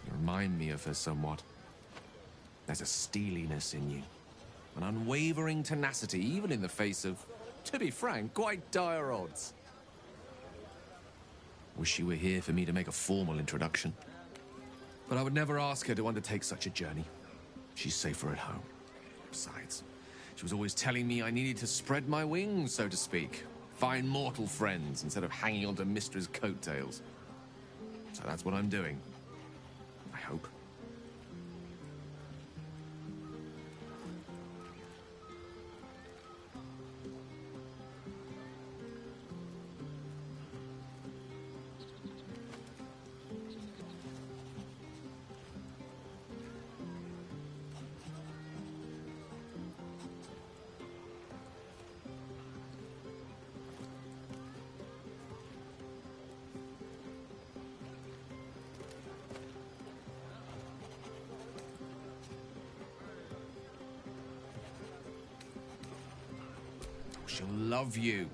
You remind me of her somewhat. There's a steeliness in you, An unwavering tenacity, even in the face of, to be frank, quite dire odds. Wish she were here for me to make a formal introduction. But I would never ask her to undertake such a journey. She's safer at home. Besides, she was always telling me I needed to spread my wings, so to speak. Find mortal friends instead of hanging onto Mistra's coattails. So that's what I'm doing. I hope. She'll love you.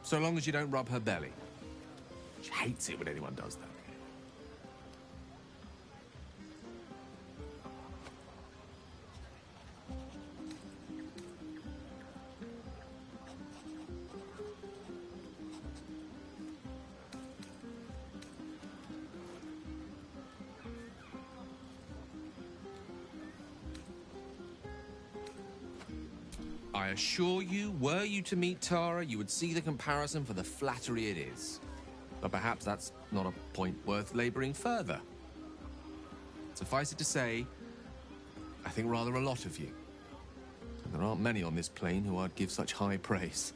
So long as you don't rub her belly. She hates it when anyone does that. I assure you, were you to meet Tara, you would see the comparison for the flattery it is. But perhaps that's not a point worth laboring further. Suffice it to say, I think rather a lot of you. And there aren't many on this plane who I'd give such high praise.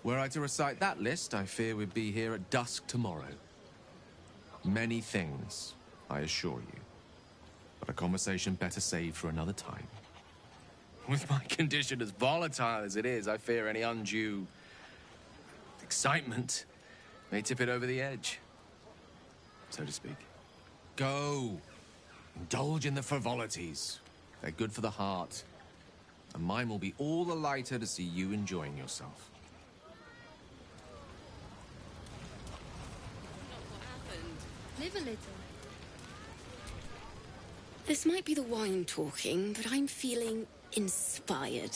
Were I to recite that list, I fear we'd be here at dusk tomorrow. Many things, I assure you. But a conversation better saved for another time. With my condition as volatile as it is, I fear any undue excitement may tip it over the edge, so to speak. Go. Indulge in the frivolities. They're good for the heart. And mine will be all the lighter to see you enjoying yourself. Live a little. This might be the wine talking, but I'm feeling inspired.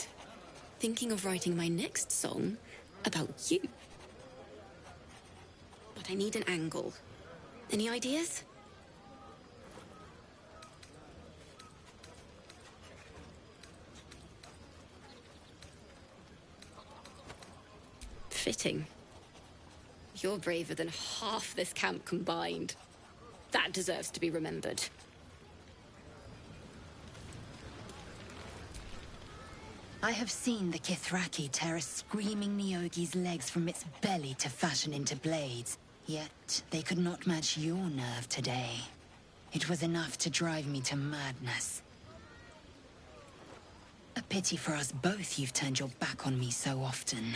Thinking of writing my next song about you. But I need an angle. Any ideas? Fitting. You're braver than half this camp combined. That deserves to be remembered. I have seen the Kithraki tear a screaming Nyogi's legs from its belly to fashion into blades. Yet they could not match your nerve today. It was enough to drive me to madness. A pity for us both you've turned your back on me so often.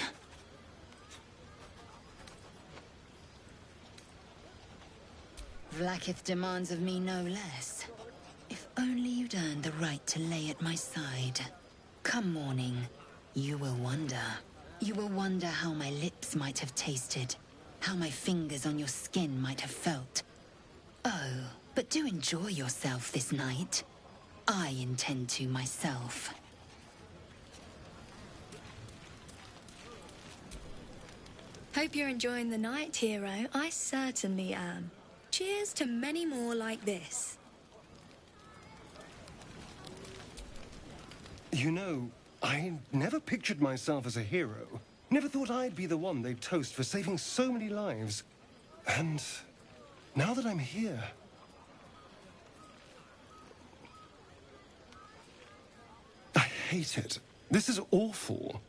Vlaakith demands of me no less. If only you'd earned the right to lay at my side. Come morning, you will wonder. You will wonder how my lips might have tasted, how my fingers on your skin might have felt. Oh, but do enjoy yourself this night. I intend to myself. Hope you're enjoying the night, hero. I certainly am. Cheers to many more like this. You know, I never pictured myself as a hero. Never thought I'd be the one they'd toast for saving so many lives. And now that I'm here... I hate it. This is awful.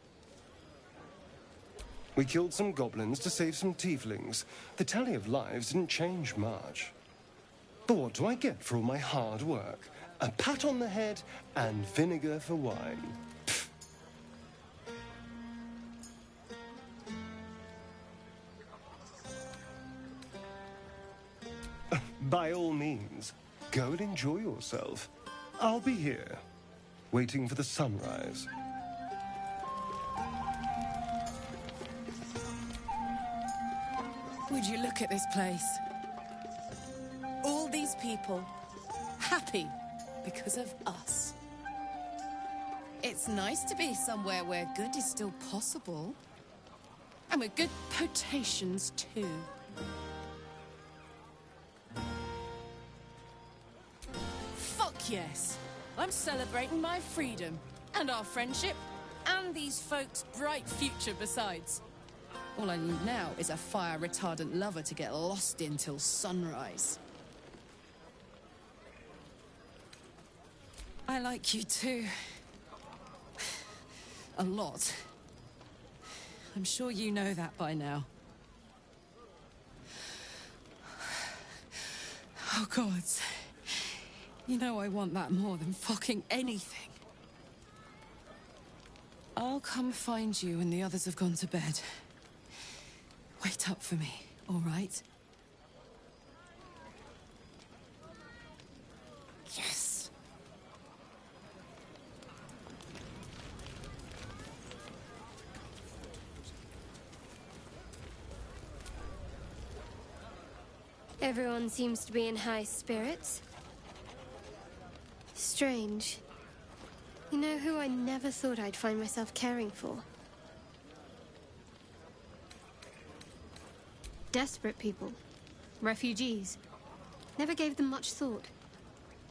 We killed some goblins to save some tieflings. The tally of lives didn't change much. But what do I get for all my hard work? A pat on the head and vinegar for wine. By all means, go and enjoy yourself. I'll be here, waiting for the sunrise. Would you look at this place? All these people, happy because of us. It's nice to be somewhere where good is still possible. And with good potations, too. Fuck yes! I'm celebrating my freedom, and our friendship, and these folks' bright future besides. All I need now is a fire-retardant lover to get lost in till sunrise. I like you too. A lot. I'm sure you know that by now. Oh, gods. You know I want that more than fucking anything. I'll come find you when the others have gone to bed. Wait up for me, all right? Yes! Everyone seems to be in high spirits. Strange. You know who I never thought I'd find myself caring for? Desperate people. Refugees. Never gave them much thought.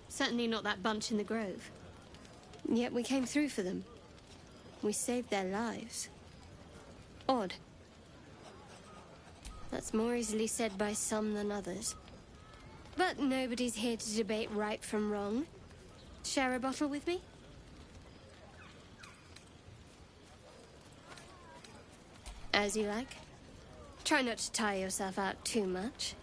Certainly not that bunch in the grove. Yet we came through for them. We saved their lives. Odd. That's more easily said by some than others. But nobody's here to debate right from wrong. Share a bottle with me? As you like. Try not to tire yourself out too much.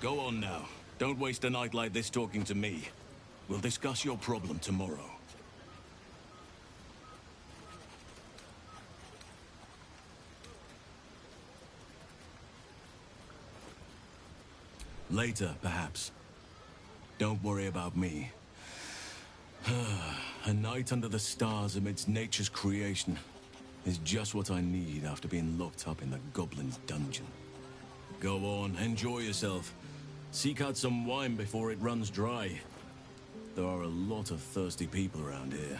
Go on now. Don't waste a night like this talking to me. We'll discuss your problem tomorrow. Later, perhaps. Don't worry about me. A night under the stars amidst nature's creation is just what I need after being locked up in the goblin's dungeon. Go on, enjoy yourself. Seek out some wine before it runs dry. There are a lot of thirsty people around here.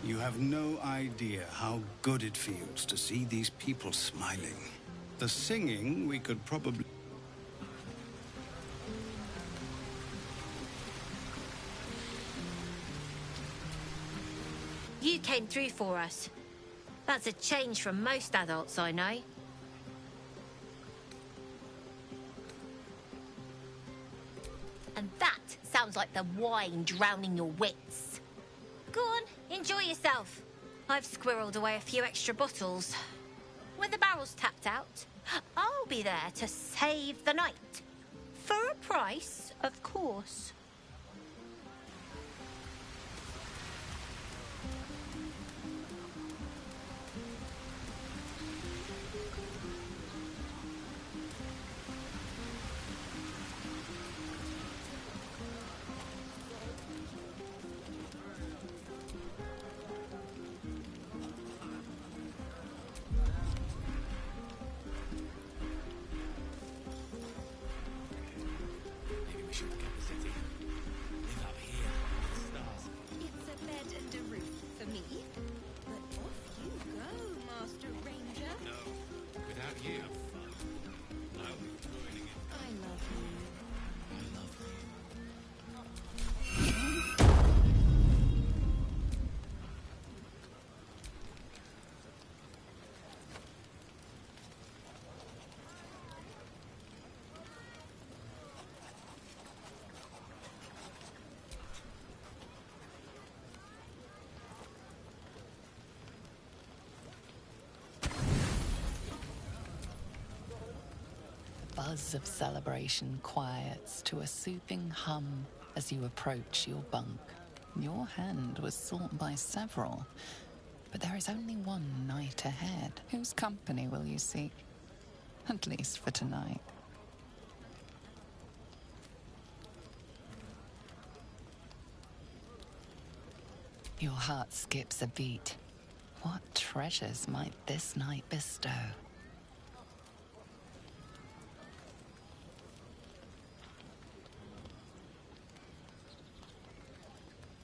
You have no idea how good it feels to see these people smiling. The singing, we could probably... You came through for us. That's a change from most adults I know. And that sounds like the wine drowning your wits. Go on, enjoy yourself. I've squirreled away a few extra bottles. When the barrel's tapped out, I'll be there to save the night. For a price, of course. Buzz of celebration quiets to a soothing hum as you approach your bunk. Your hand was sought by several, but there is only one knight ahead. Whose company will you seek? At least for tonight. Your heart skips a beat. What treasures might this night bestow?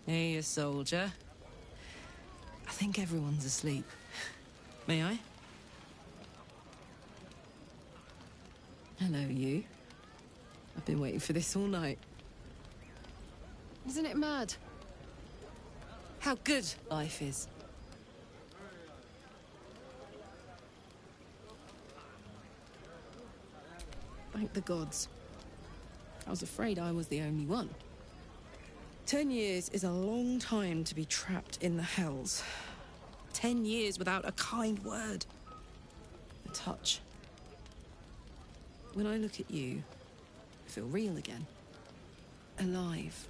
Hey, a soldier. I think everyone's asleep. May I? Hello, you. I've been waiting for this all night. Isn't it mad? How good life is. Thank the gods. I was afraid I was the only one. 10 years is a long time to be trapped in the hells. 10 years without a kind word. A touch. When I look at you, I feel real again. Alive.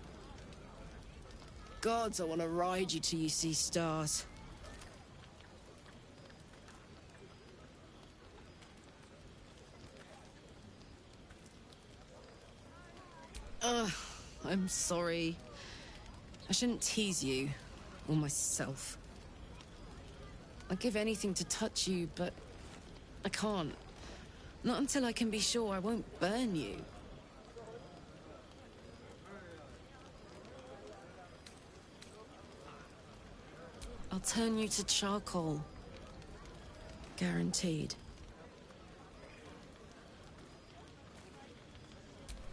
Gods, I want to ride you till you see stars. I'm sorry. I shouldn't tease you, or myself. I'd give anything to touch you, but I can't. Not until I can be sure I won't burn you. I'll turn you to charcoal. Guaranteed.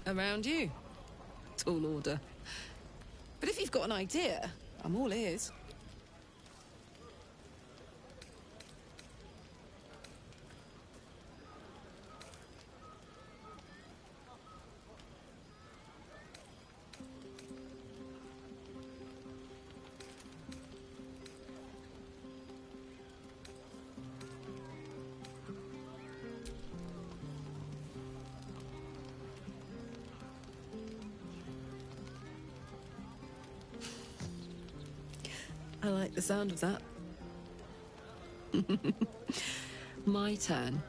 Around you. Tall order. But if you've got an idea, I'm all ears. I like the sound of that. My turn.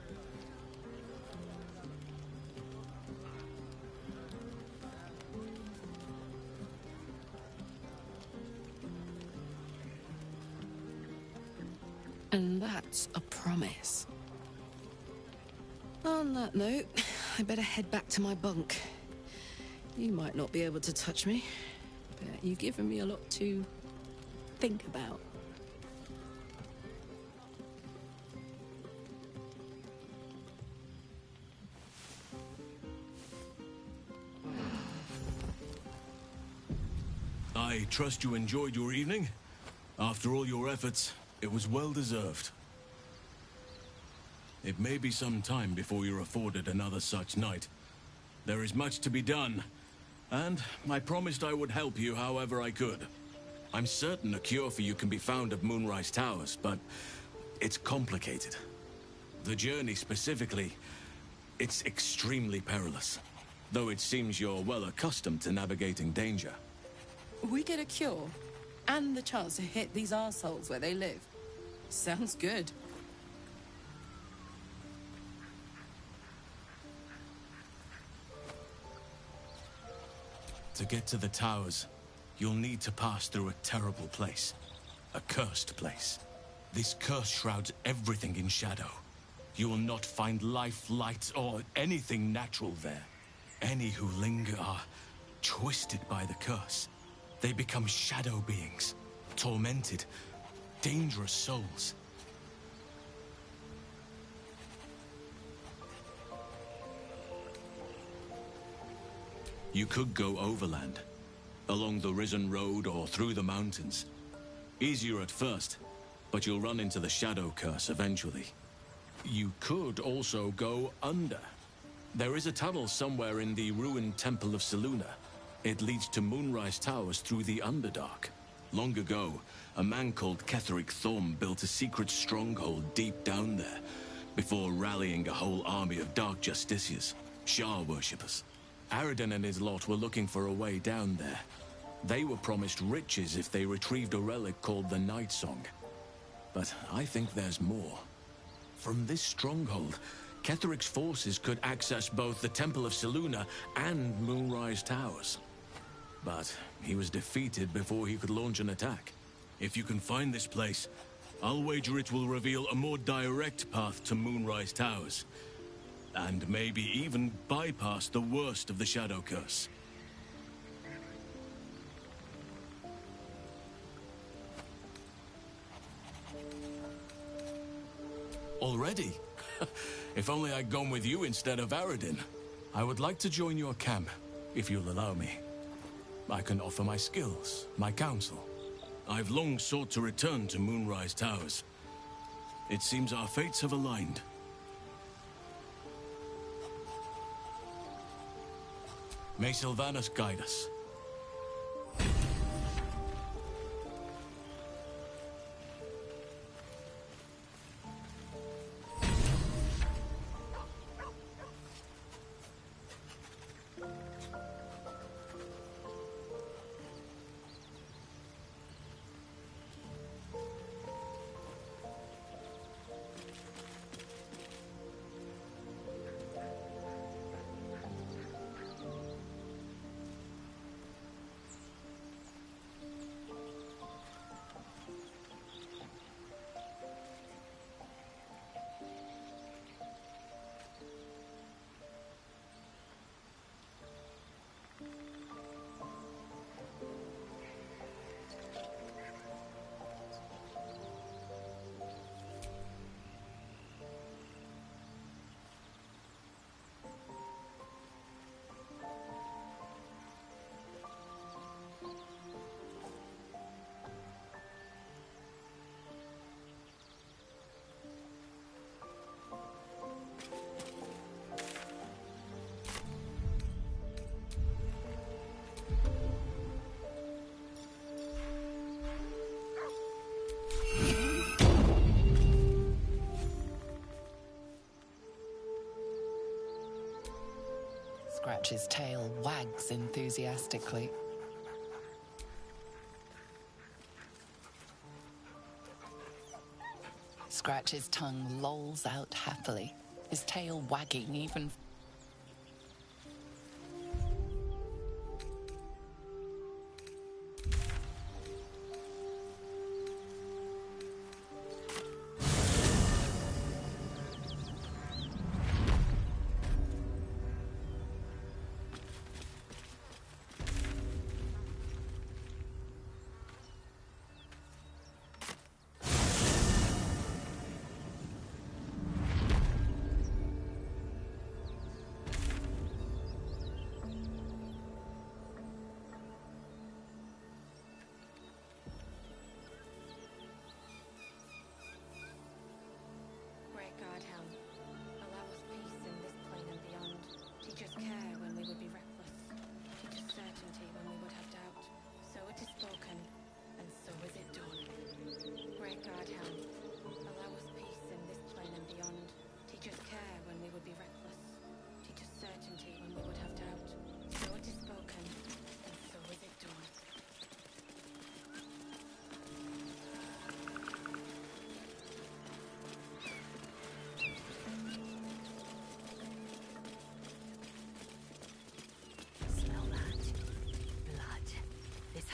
And that's a promise. On that note, I better head back to my bunk. You might not be able to touch me, but you've given me a lot to think about. I trust you enjoyed your evening. After all your efforts, it was well deserved. It may be some time before you're afforded another such night. There is much to be done, and I promised I would help you however I could. I'm certain a cure for you can be found at Moonrise Towers, but it's complicated. The journey specifically, it's extremely perilous, though it seems you're well accustomed to navigating danger. We get a cure, and the chance to hit these arseholes where they live. Sounds good. To get to the towers, you'll need to pass through a terrible place. A cursed place. This curse shrouds everything in shadow. You will not find life, light, or anything natural there. Any who linger are twisted by the curse. They become shadow beings, tormented, dangerous souls. You could go overland, along the Risen Road or through the mountains. Easier at first, but you'll run into the Shadow Curse eventually. You could also go under. There is a tunnel somewhere in the ruined Temple of Selûne. It leads to Moonrise Towers through the Underdark. Long ago, a man called Ketheric Thorm built a secret stronghold deep down there, before rallying a whole army of Dark Justiciars, Shah worshippers. Aridin and his lot were looking for a way down there. They were promised riches if they retrieved a relic called the Night Song. But I think there's more. From this stronghold, Ketheric's forces could access both the Temple of Selûne and Moonrise Towers. But he was defeated before he could launch an attack. If you can find this place, I'll wager it will reveal a more direct path to Moonrise Towers. And maybe even bypass the worst of the Shadow Curse. Already? If only I'd gone with you instead of Aradin. I would like to join your camp, if you'll allow me. I can offer my skills, my counsel. I've long sought to return to Moonrise Towers. It seems our fates have aligned. May Sylvanas guide us. Scratch's tail wags enthusiastically. Scratch's tongue lolls out happily, his tail wagging even.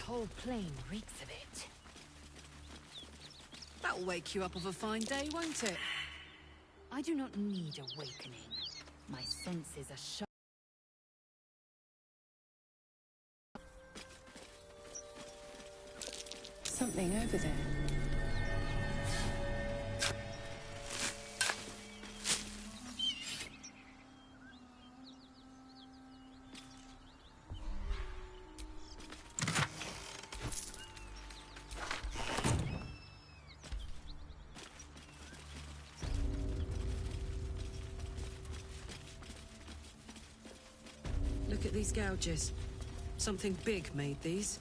whole plain reeks of it. That'll wake you up of a fine day, won't it? I do not need awakening. My senses are sharp. Something over there. Look at these gouges. Something big made these.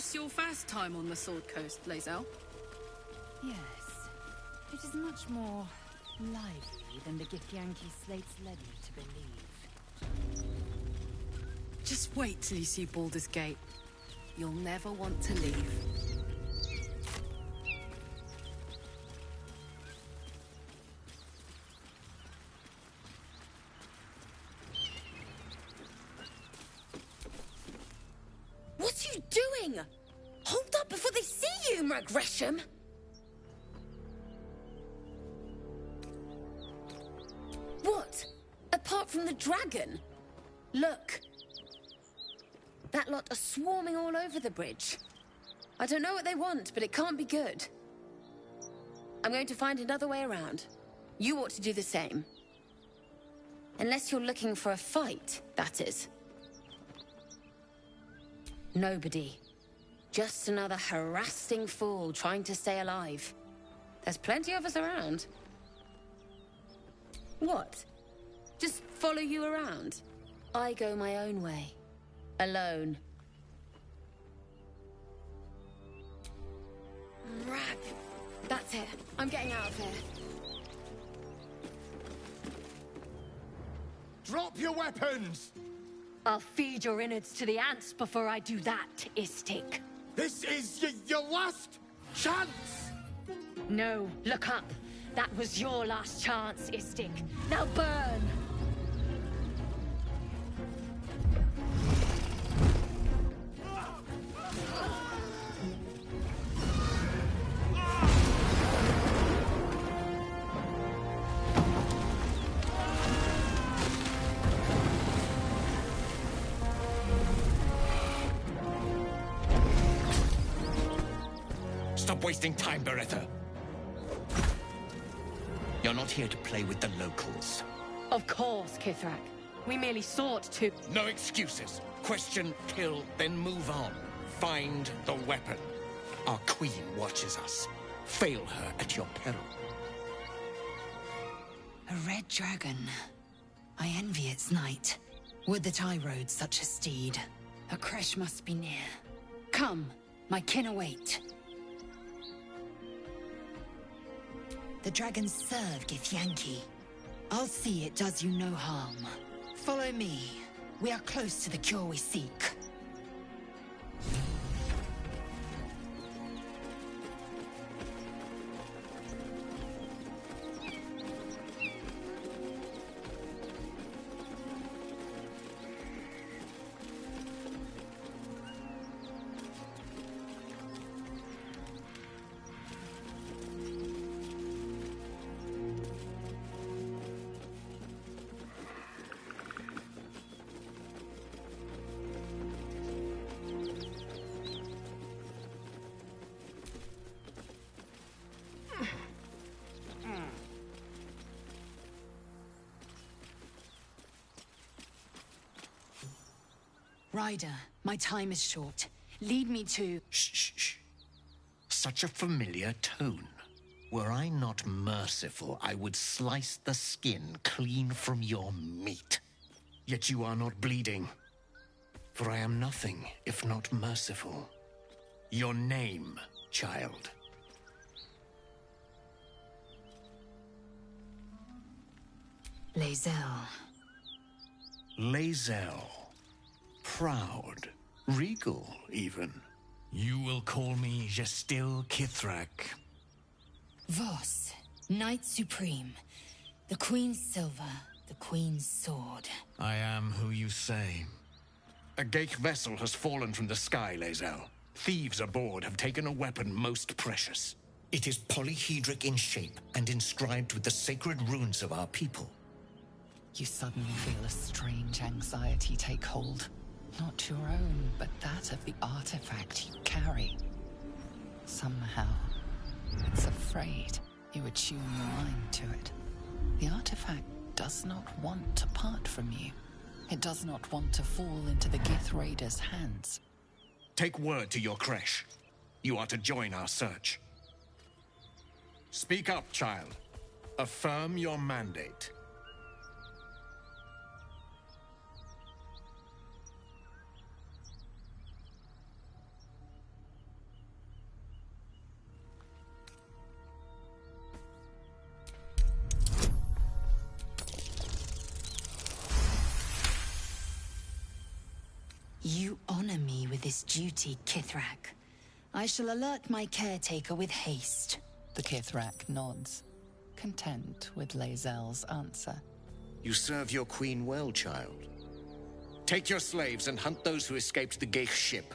this your first time on the Sword Coast, Lae'zel? Yes. It is much more lively than the Githyanki slates led you to believe. Just wait till you see Baldur's Gate. You'll never want to leave. What are you doing? Hold up before they see you, Gresham. What? Apart from the dragon? Look. That lot are swarming all over the bridge. I don't know what they want, but it can't be good. I'm going to find another way around. You ought to do the same. Unless you're looking for a fight, that is. Nobody. Just another harassing fool trying to stay alive. There's plenty of us around. What? Just follow you around? I go my own way. Alone. Rap. That's it. I'm getting out of here. Drop your weapons! I'll feed your innards to the ants before I do that, Istik. This is your last chance! No, look up. That was your last chance, Istik. Now burn! Stop wasting time, Beretta. You're not here to play with the locals. Of course, Kithrak. We merely sought to... No excuses. Question, kill, then move on. Find the weapon. Our queen watches us. Fail her at your peril. A red dragon. I envy its knight. Would that I rode such a steed. A crash must be near. Come, my kin await. The dragons serve Githyanki. I'll see it does you no harm. Follow me. We are close to the cure we seek. Ryder, my time is short. Lead me to... Shh. Such a familiar tone. Were I not merciful, I would slice the skin clean from your meat. Yet you are not bleeding. For I am nothing if not merciful. Your name, child. Lae'zel. Lae'zel. Proud. Regal, even. You will call me Gestil Kithrak. Voss, Knight Supreme. The Queen's silver, the Queen's sword. I am who you say. A Geich vessel has fallen from the sky, Lae'zel. Thieves aboard have taken a weapon most precious. It is polyhedric in shape and inscribed with the sacred runes of our people. You suddenly feel a strange anxiety take hold. Not your own, but that of the artifact you carry. Somehow, it's afraid you attune your mind to it. The artifact does not want to part from you. It does not want to fall into the Gith Raiders' hands. Take word to your creche. You are to join our search. Speak up, child. Affirm your mandate. this duty, Kithrak. I shall alert my caretaker with haste. The Kithrak nods, content with Lae'zel's answer. You serve your queen well, child. Take your slaves and hunt those who escaped the Geich ship.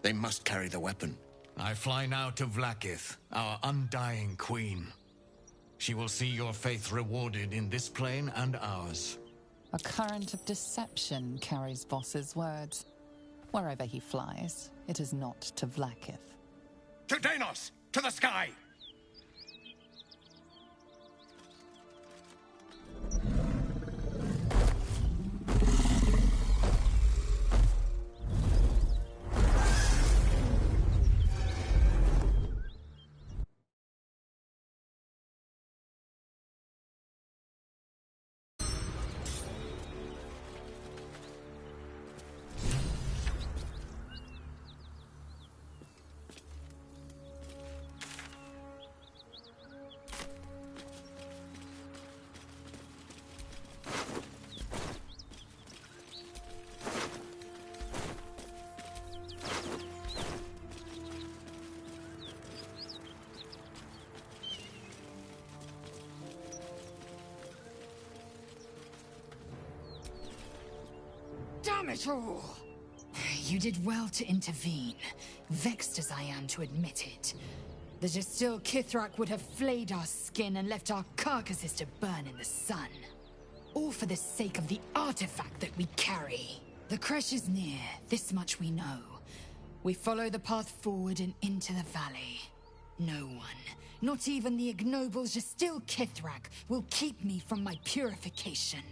They must carry the weapon. I fly now to Vlaakith, our undying queen. She will see your faith rewarded in this plane and ours. A current of deception carries Voss's words. Wherever he flies, it is not to Vlaakith. To Danos! To the sky! Damn it all! You did well to intervene, vexed as I am to admit it. The Distil Kithrak would have flayed our skin and left our carcasses to burn in the sun. All for the sake of the artifact that we carry. The crash is near, this much we know. We follow the path forward and into the valley. No one, not even the ignoble Distil Kithrak, will keep me from my purification.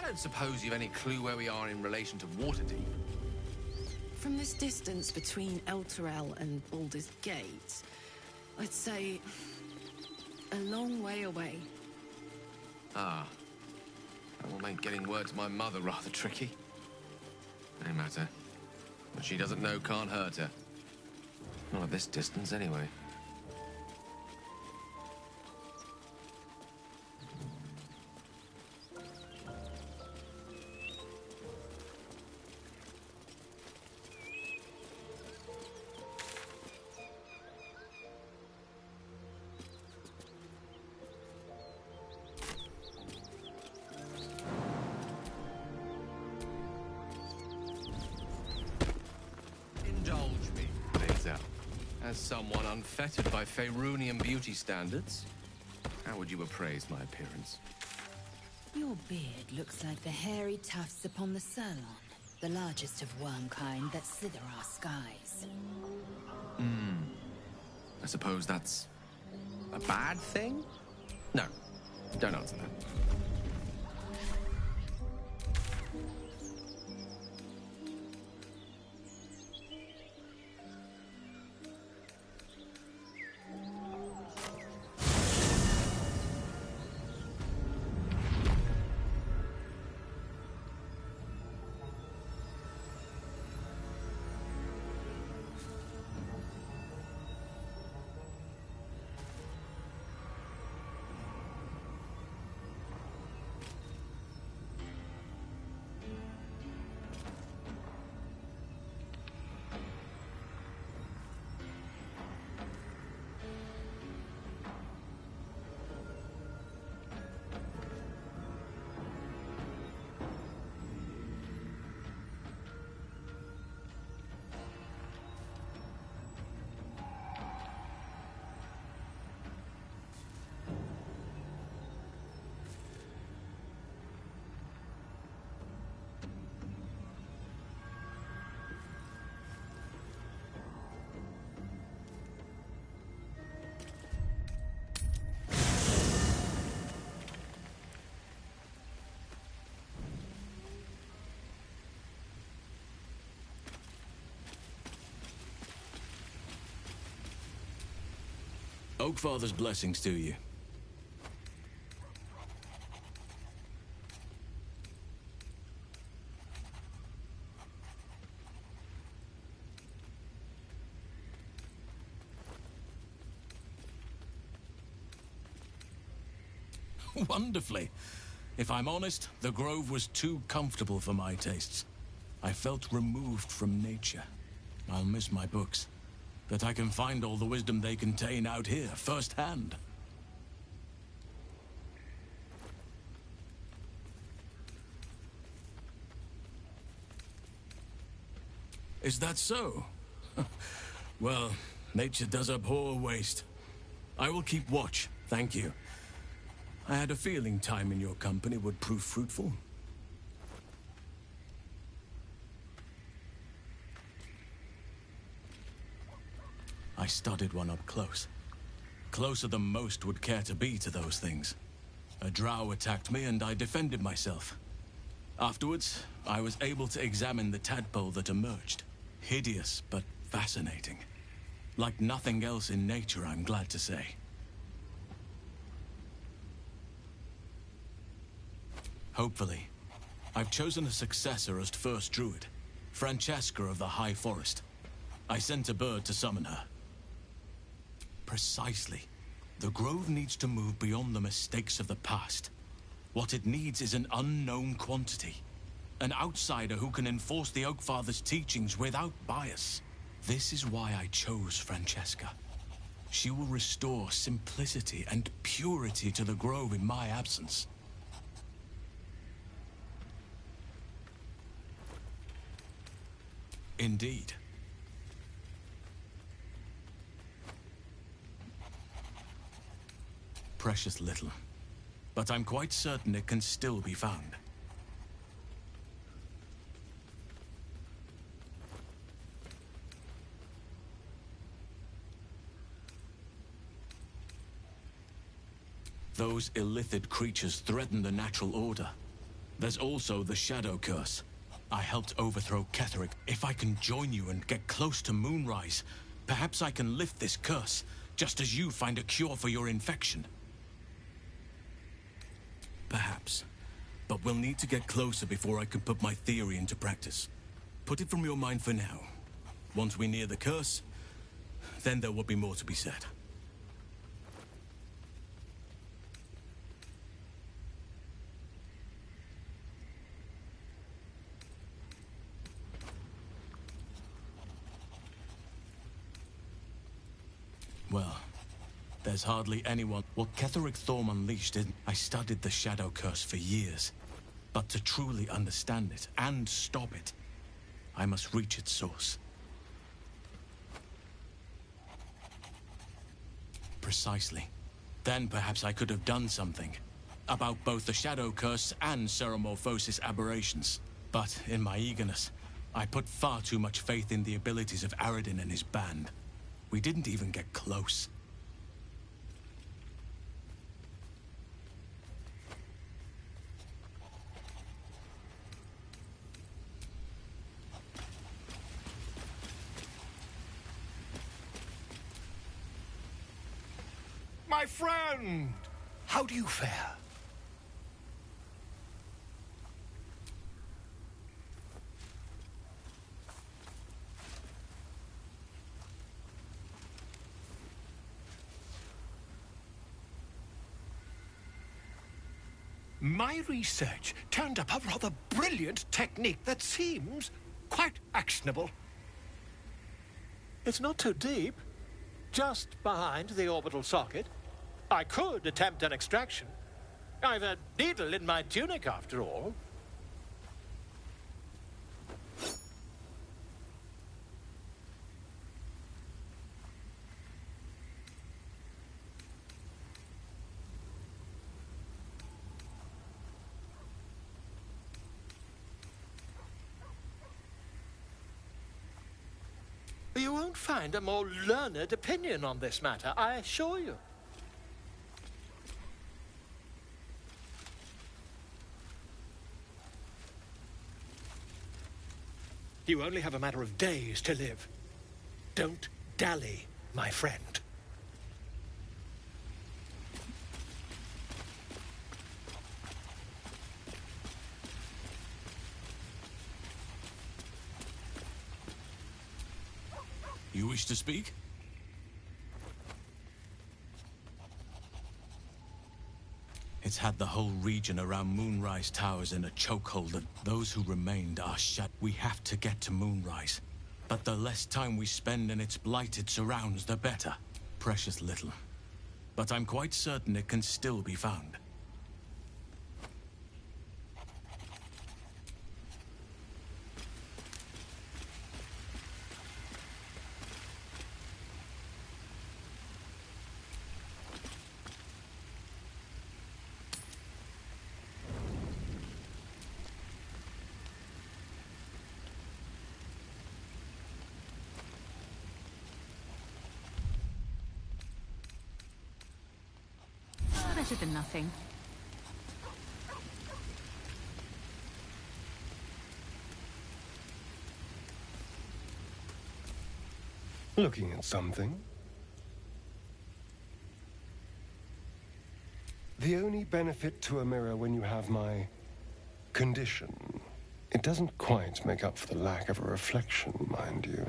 don't suppose you've any clue where we are in relation to Waterdeep. From this distance between Elturel and Baldur's Gate, I'd say a long way away. Ah. That will make getting word to my mother rather tricky. No matter. What she doesn't know can't hurt her. Not at this distance, anyway. As someone unfettered by Faerunian beauty standards, how would you appraise my appearance? Your beard looks like the hairy tufts upon the Sirloin, the largest of wormkind that slither our skies. I suppose that's a bad thing? No, don't answer that. Oakfather's blessings to you. Wonderfully. If I'm honest, the grove was too comfortable for my tastes. I felt removed from nature. I'll miss my books. But I can find all the wisdom they contain out here, firsthand. Is that so? Well, nature does abhor waste. I will keep watch, thank you. I had a feeling time in your company would prove fruitful. I studied one up close. Closer than most would care to be to those things. A drow attacked me and I defended myself. Afterwards, I was able to examine the tadpole that emerged. Hideous, but fascinating. Like nothing else in nature, I'm glad to say. Hopefully. I've chosen a successor as first Druid, Francesca of the High Forest. I sent a bird to summon her. Precisely. The Grove needs to move beyond the mistakes of the past. What it needs is an unknown quantity. An outsider who can enforce the Oakfather's teachings without bias. This is why I chose Francesca. She will restore simplicity and purity to the Grove in my absence. Indeed. Precious little. But I'm quite certain it can still be found. Those illithid creatures threaten the natural order. There's also the Shadow Curse. I helped overthrow Ketheric. If I can join you and get close to Moonrise, perhaps I can lift this curse, just as you find a cure for your infection. Perhaps. But we'll need to get closer before I can put my theory into practice. Put it from your mind for now. Once we near the curse, then there will be more to be said. Well, there's hardly anyone. What Ketheric Thorm unleashed didn't. I studied the Shadow Curse for years. But to truly understand it and stop it, I must reach its source. Precisely. Then perhaps I could have done something about both the Shadow Curse and Ceremorphosis aberrations. But in my eagerness, I put far too much faith in the abilities of Aradin and his band. We didn't even get close. My friend! How do you fare? My research turned up a rather brilliant technique that seems quite actionable. It's not too deep, just behind the orbital socket. I could attempt an extraction. I've a needle in my tunic, after all. You won't find a more learned opinion on this matter, I assure you. You only have a matter of days to live. Don't dally, my friend. You wish to speak? It's had the whole region around Moonrise Towers in a chokehold, and those who remained are shut. We have to get to Moonrise. But the less time we spend in its blighted surrounds, the better. Precious little. But I'm quite certain it can still be found. Better than nothing. Looking at something? The only benefit to a mirror when you have my condition, it doesn't quite make up for the lack of a reflection, mind you.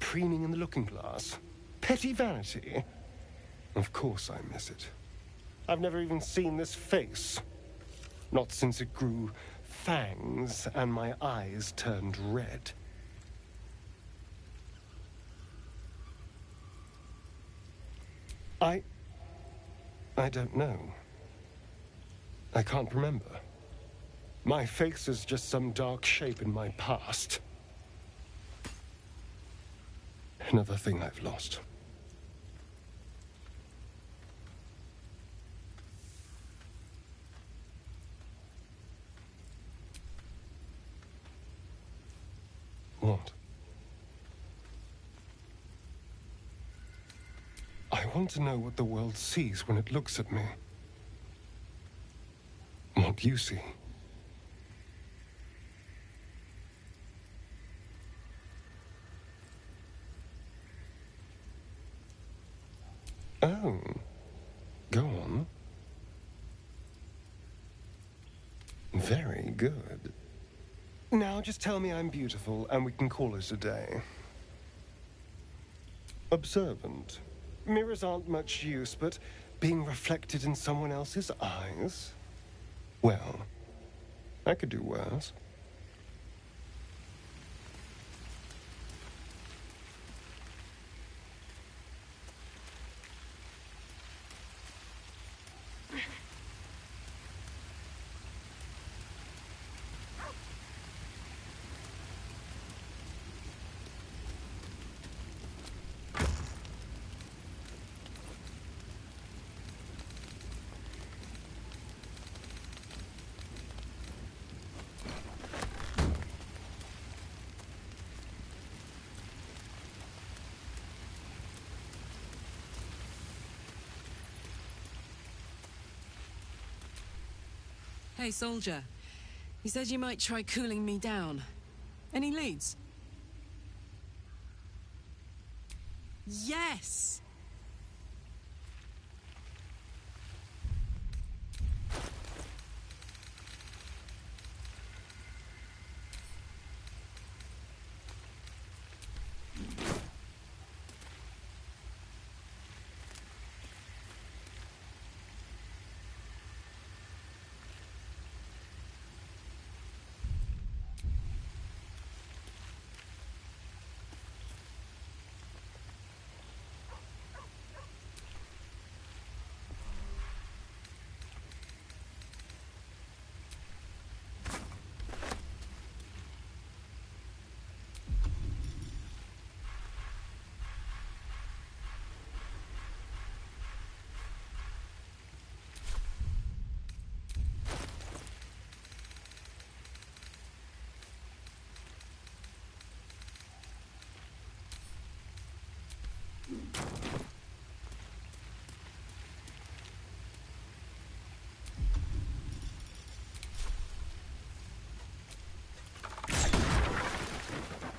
Preening in the looking glass? Petty vanity? Of course I miss it. I've never even seen this face. Not since it grew fangs and my eyes turned red. I don't know. I can't remember. My face is just some dark shape in my past. Another thing I've lost. What? I want to know what the world sees when it looks at me. What you see. Oh. Go on. Very good. Now just tell me I'm beautiful and we can call it a day. Observant. Mirrors aren't much use, but being reflected in someone else's eyes? Well, I could do worse. Hey, soldier. You said you might try cooling me down. Any leads? Yes!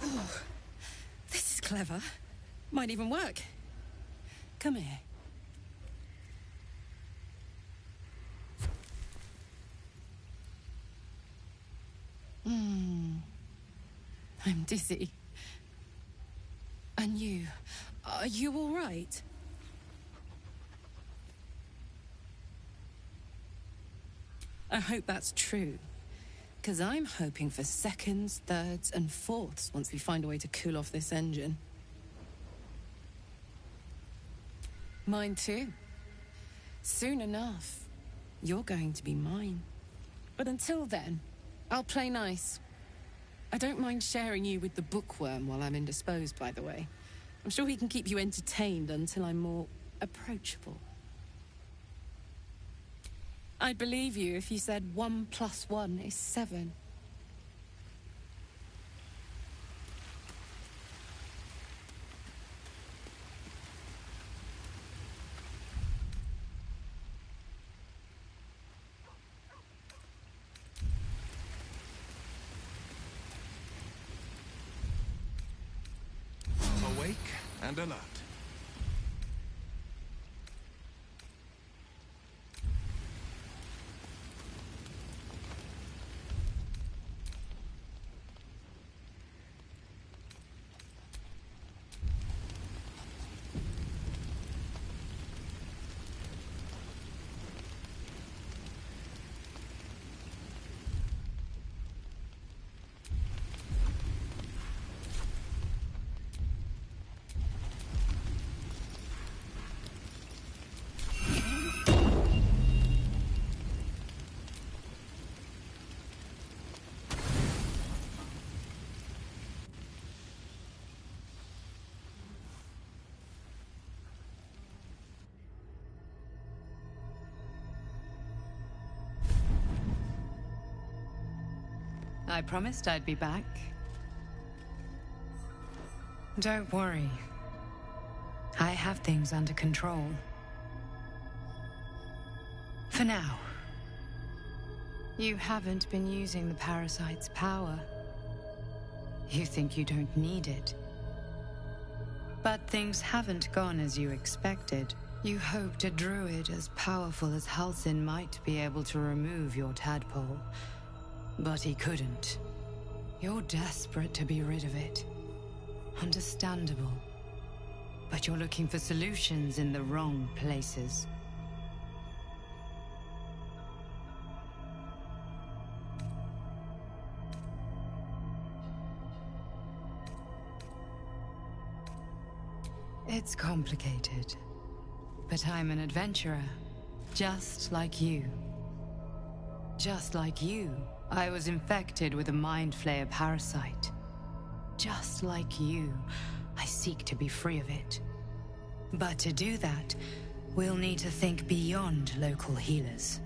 Oh, this is clever. Might even work. Come here. I'm dizzy. And you? Are you all right? I hope that's true. Because I'm hoping for seconds, thirds, and fourths once we find a way to cool off this engine. Mine too. Soon enough, you're going to be mine. But until then, I'll play nice. I don't mind sharing you with the bookworm while I'm indisposed, by the way. I'm sure he can keep you entertained until I'm more approachable. I'd believe you if you said 1 + 1 is 7. Awake and alert. I promised I'd be back. Don't worry. I have things under control. For now. You haven't been using the parasite's power. You think you don't need it. But things haven't gone as you expected. You hoped a druid as powerful as Halsin might be able to remove your tadpole. But he couldn't. You're desperate to be rid of it. Understandable. But you're looking for solutions in the wrong places. It's complicated. But I'm an adventurer, just like you. Just like you, I was infected with a Mind Flayer parasite. Just like you, I seek to be free of it. But to do that, we'll need to think beyond local healers.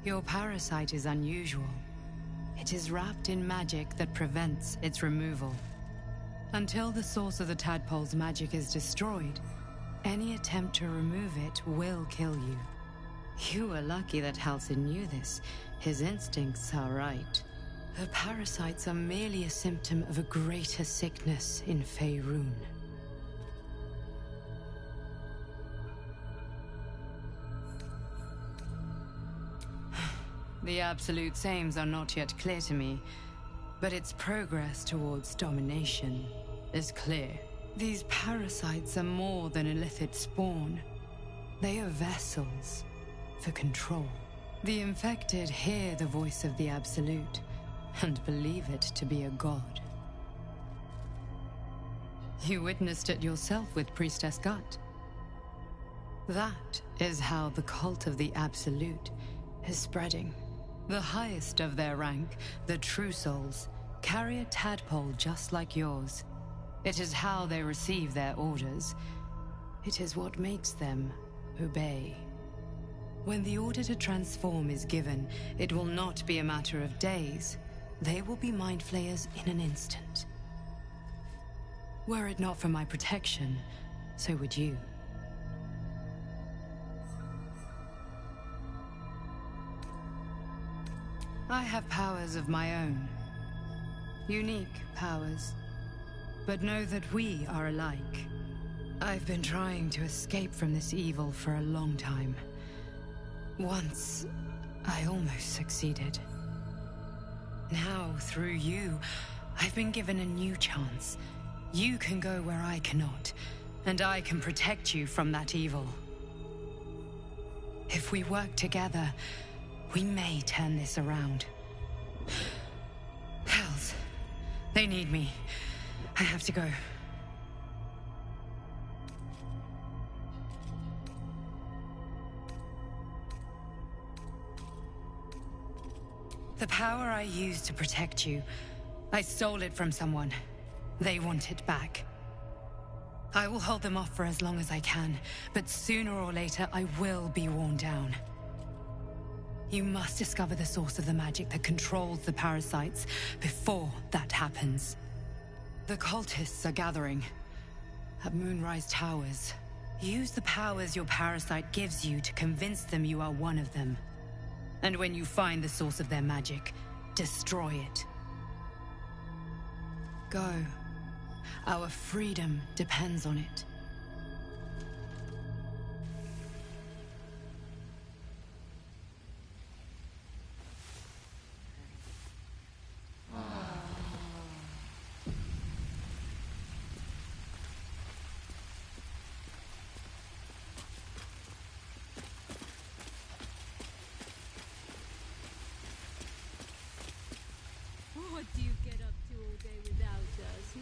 Your parasite is unusual. It is wrapped in magic that prevents its removal. Until the source of the tadpole's magic is destroyed, any attempt to remove it will kill you. You were lucky that Halsin knew this. His instincts are right. The parasites are merely a symptom of a greater sickness in Faerun. The absolute sames are not yet clear to me, but its progress towards domination is clear. These parasites are more than illithid spawn. They are vessels for control. The infected hear the voice of the Absolute and believe it to be a god. You witnessed it yourself with Priestess Gut. That is how the cult of the Absolute is spreading. The highest of their rank, the True Souls, carry a tadpole just like yours. It is how they receive their orders. It is what makes them obey. When the order to transform is given, it will not be a matter of days. They will be Mind Flayers in an instant. Were it not for my protection, so would you. I have powers of my own. Unique powers. But know that we are alike. I've been trying to escape from this evil for a long time. Once, I almost succeeded. Now, through you, I've been given a new chance. You can go where I cannot, and I can protect you from that evil. If we work together, we may turn this around. Hells, they need me. I have to go. The power I used to protect you, I stole it from someone. They want it back. I will hold them off for as long as I can, but sooner or later I will be worn down. You must discover the source of the magic that controls the parasites before that happens. The cultists are gathering at Moonrise Towers. Use the powers your parasite gives you to convince them you are one of them. And when you find the source of their magic, destroy it. Go. Our freedom depends on it. What do you get up to all day without us,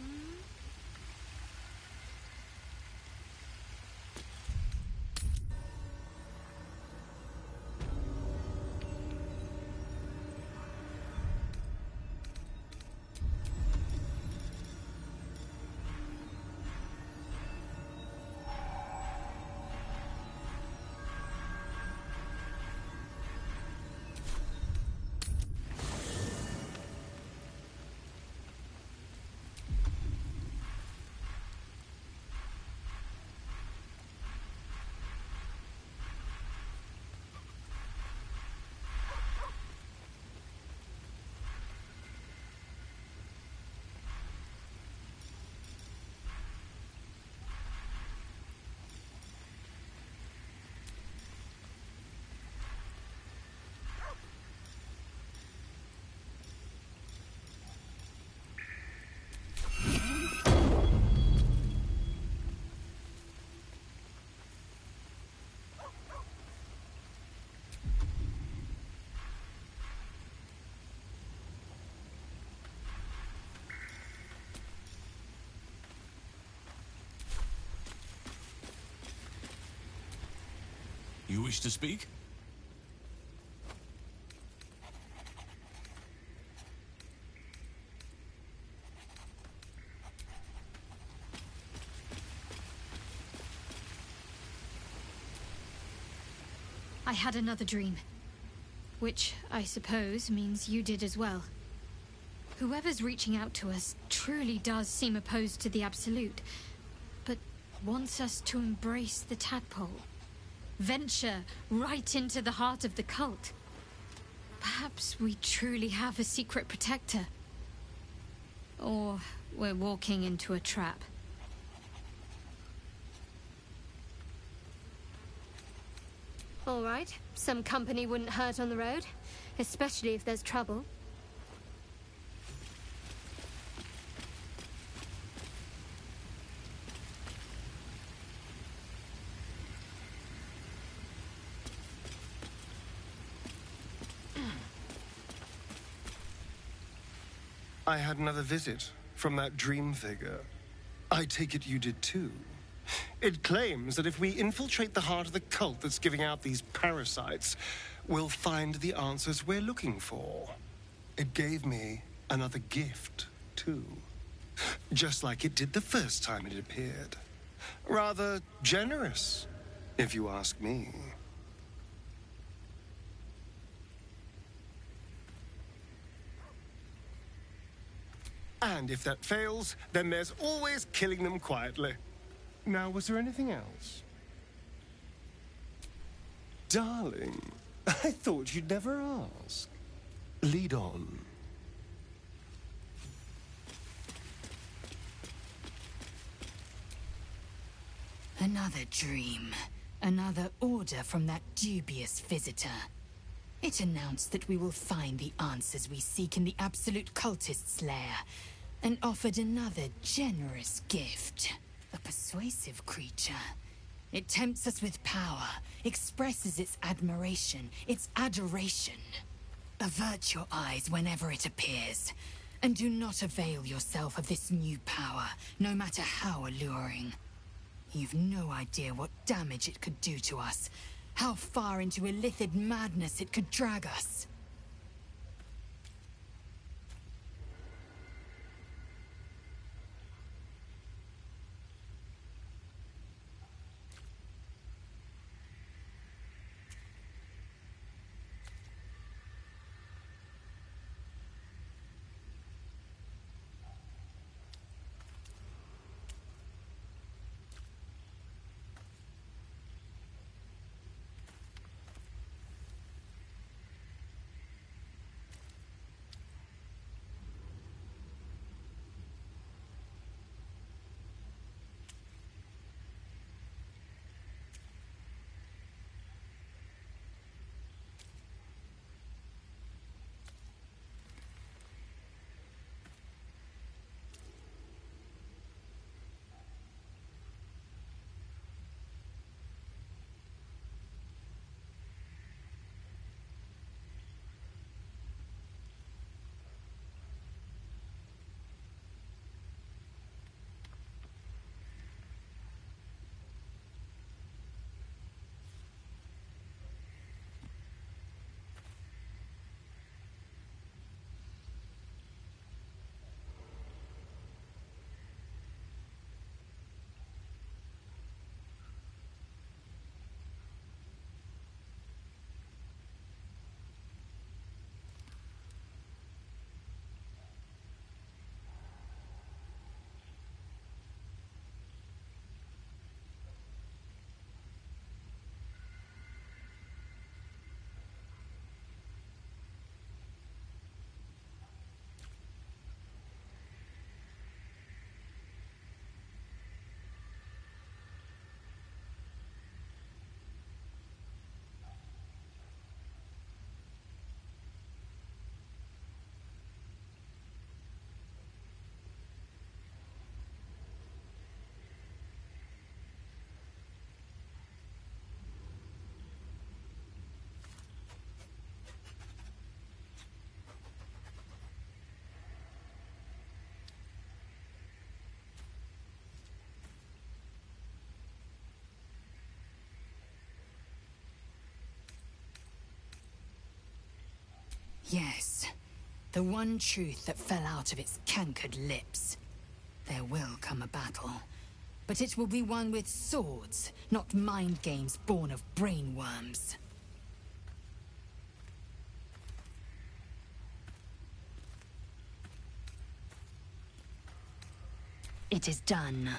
You wish to speak? I had another dream. Which, I suppose, means you did as well. Whoever's reaching out to us truly does seem opposed to the Absolute, but wants us to embrace the tadpole. Venture right into the heart of the cult. Perhaps we truly have a secret protector. Or we're walking into a trap. All right, some company wouldn't hurt on the road, especially if there's trouble. I had another visit from that dream figure. I take it you did too. It claims that if we infiltrate the heart of the cult that's giving out these parasites, we'll find the answers we're looking for. It gave me another gift, too. Just like it did the first time it appeared. Rather generous, if you ask me. And if that fails, then there's always killing them quietly. Now, was there anything else? Darling, I thought you'd never ask. Lead on. Another dream. Another order from that dubious visitor. It announced that we will find the answers we seek in the Absolute Cultist's lair, and offered another generous gift. A persuasive creature. It tempts us with power, expresses its admiration, its adoration. Avert your eyes whenever it appears, and do not avail yourself of this new power, no matter how alluring. You've no idea what damage it could do to us, how far into illithid madness it could drag us. Yes. The one truth that fell out of its cankered lips. There will come a battle. But it will be won with swords, not mind games born of brainworms. It is done.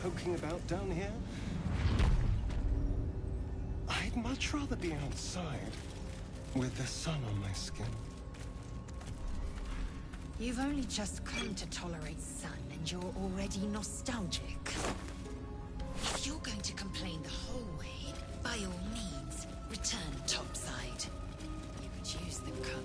poking about down here? I'd much rather be outside, with the sun on my skin. You've only just come to tolerate sun, and you're already nostalgic. If you're going to complain the whole way, by all means, return topside. You could use the cover.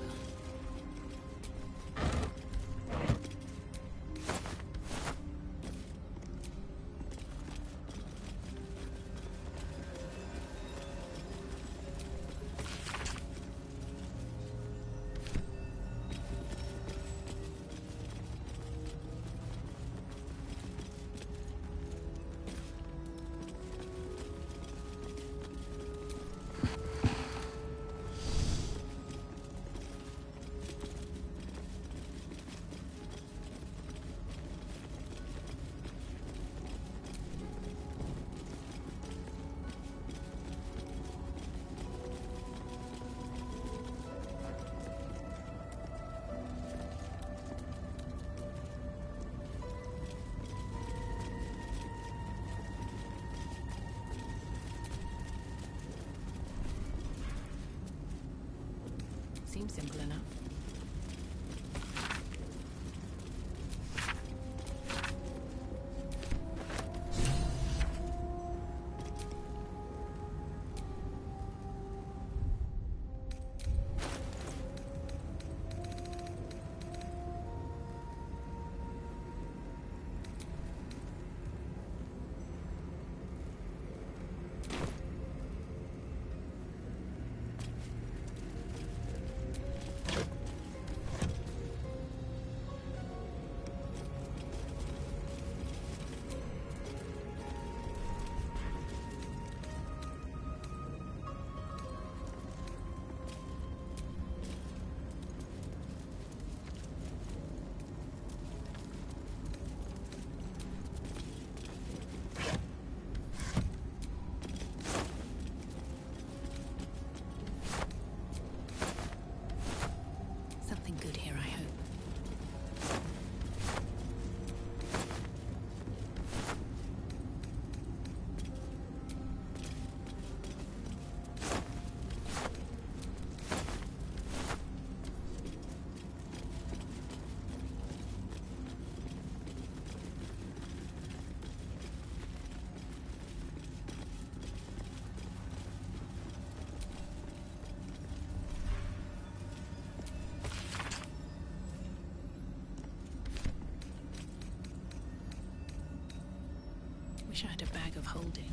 Seems simple enough. Something good here, I hope. Wish I had a bag of holding.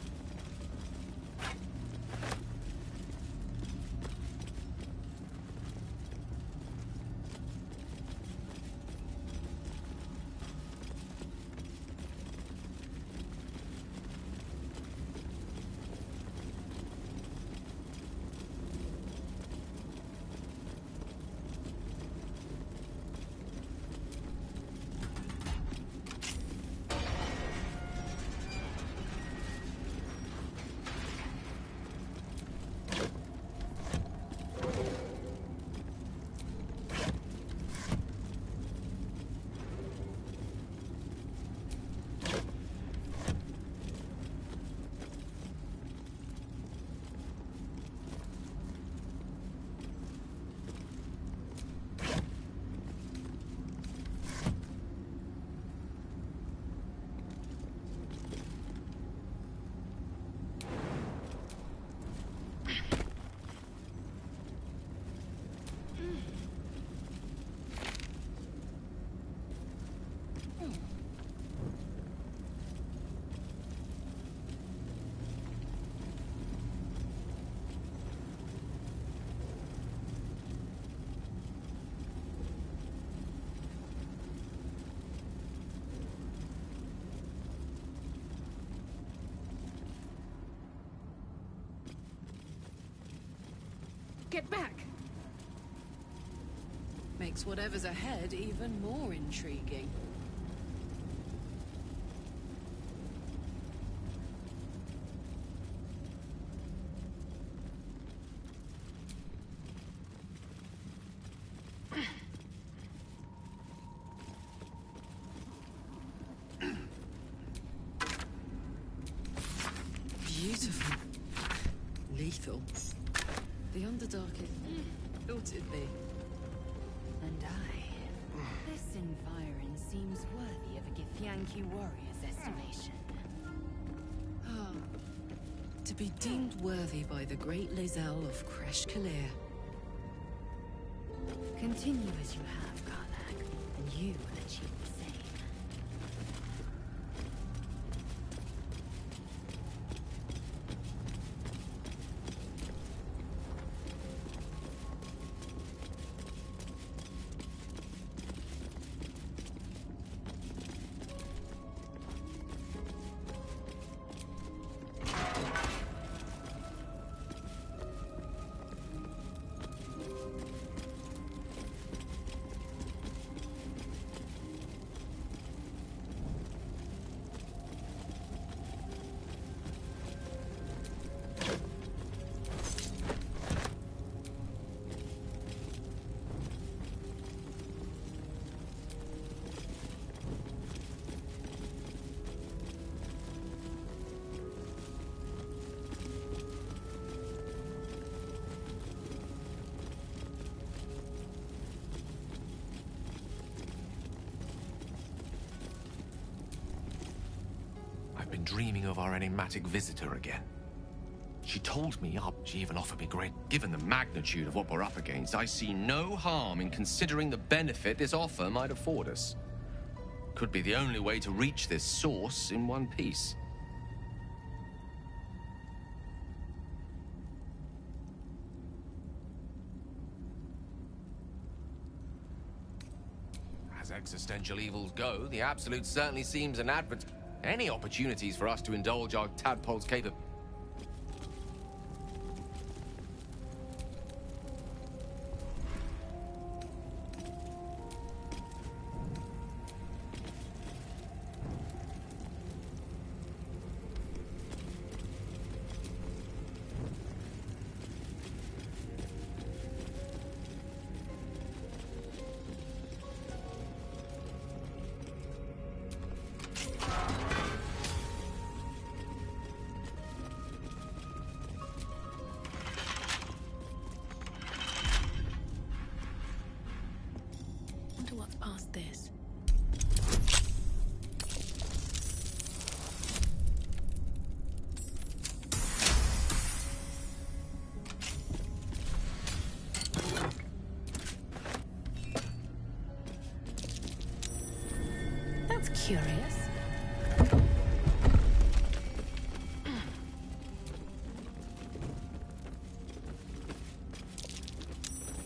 Get back! Makes whatever's ahead even more intriguing. Beautiful. Lethal. The Underdark is... thought it'd be. And this environ seems worthy of a Githyanki warrior's estimation. Ah. To be deemed worthy by the great Lizelle of Kresh Kalir. Continue as you have, Karlak, and you will achieve the same. Been dreaming of our enigmatic visitor again. She told me up, she even offered me great. Given the magnitude of what we're up against, I see no harm in considering the benefit this offer might afford us. Could be the only way to reach this source in one piece. As existential evils go, the Absolute certainly seems an advert. Any opportunities for us to indulge our tadpole's capability? Past this. That's curious.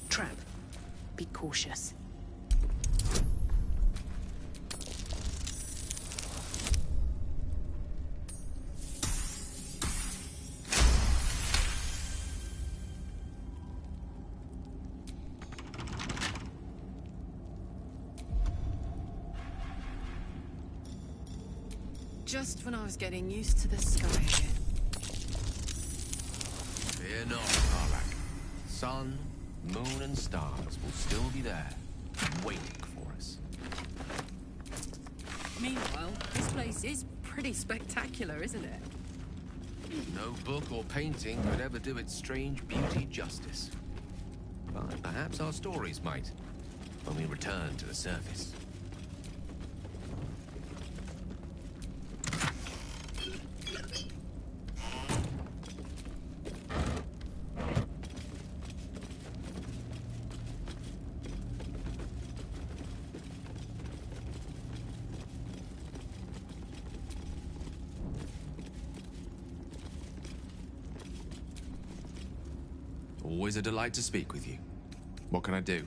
Trap. Be cautious. Just when I was getting used to the sky again. Fear not, Karlak. Sun, moon, and stars will still be there, waiting for us. Meanwhile, this place is pretty spectacular, isn't it? No book or painting could ever do its strange beauty justice. But perhaps our stories might, when we return to the surface. Always a delight to speak with you. What can I do?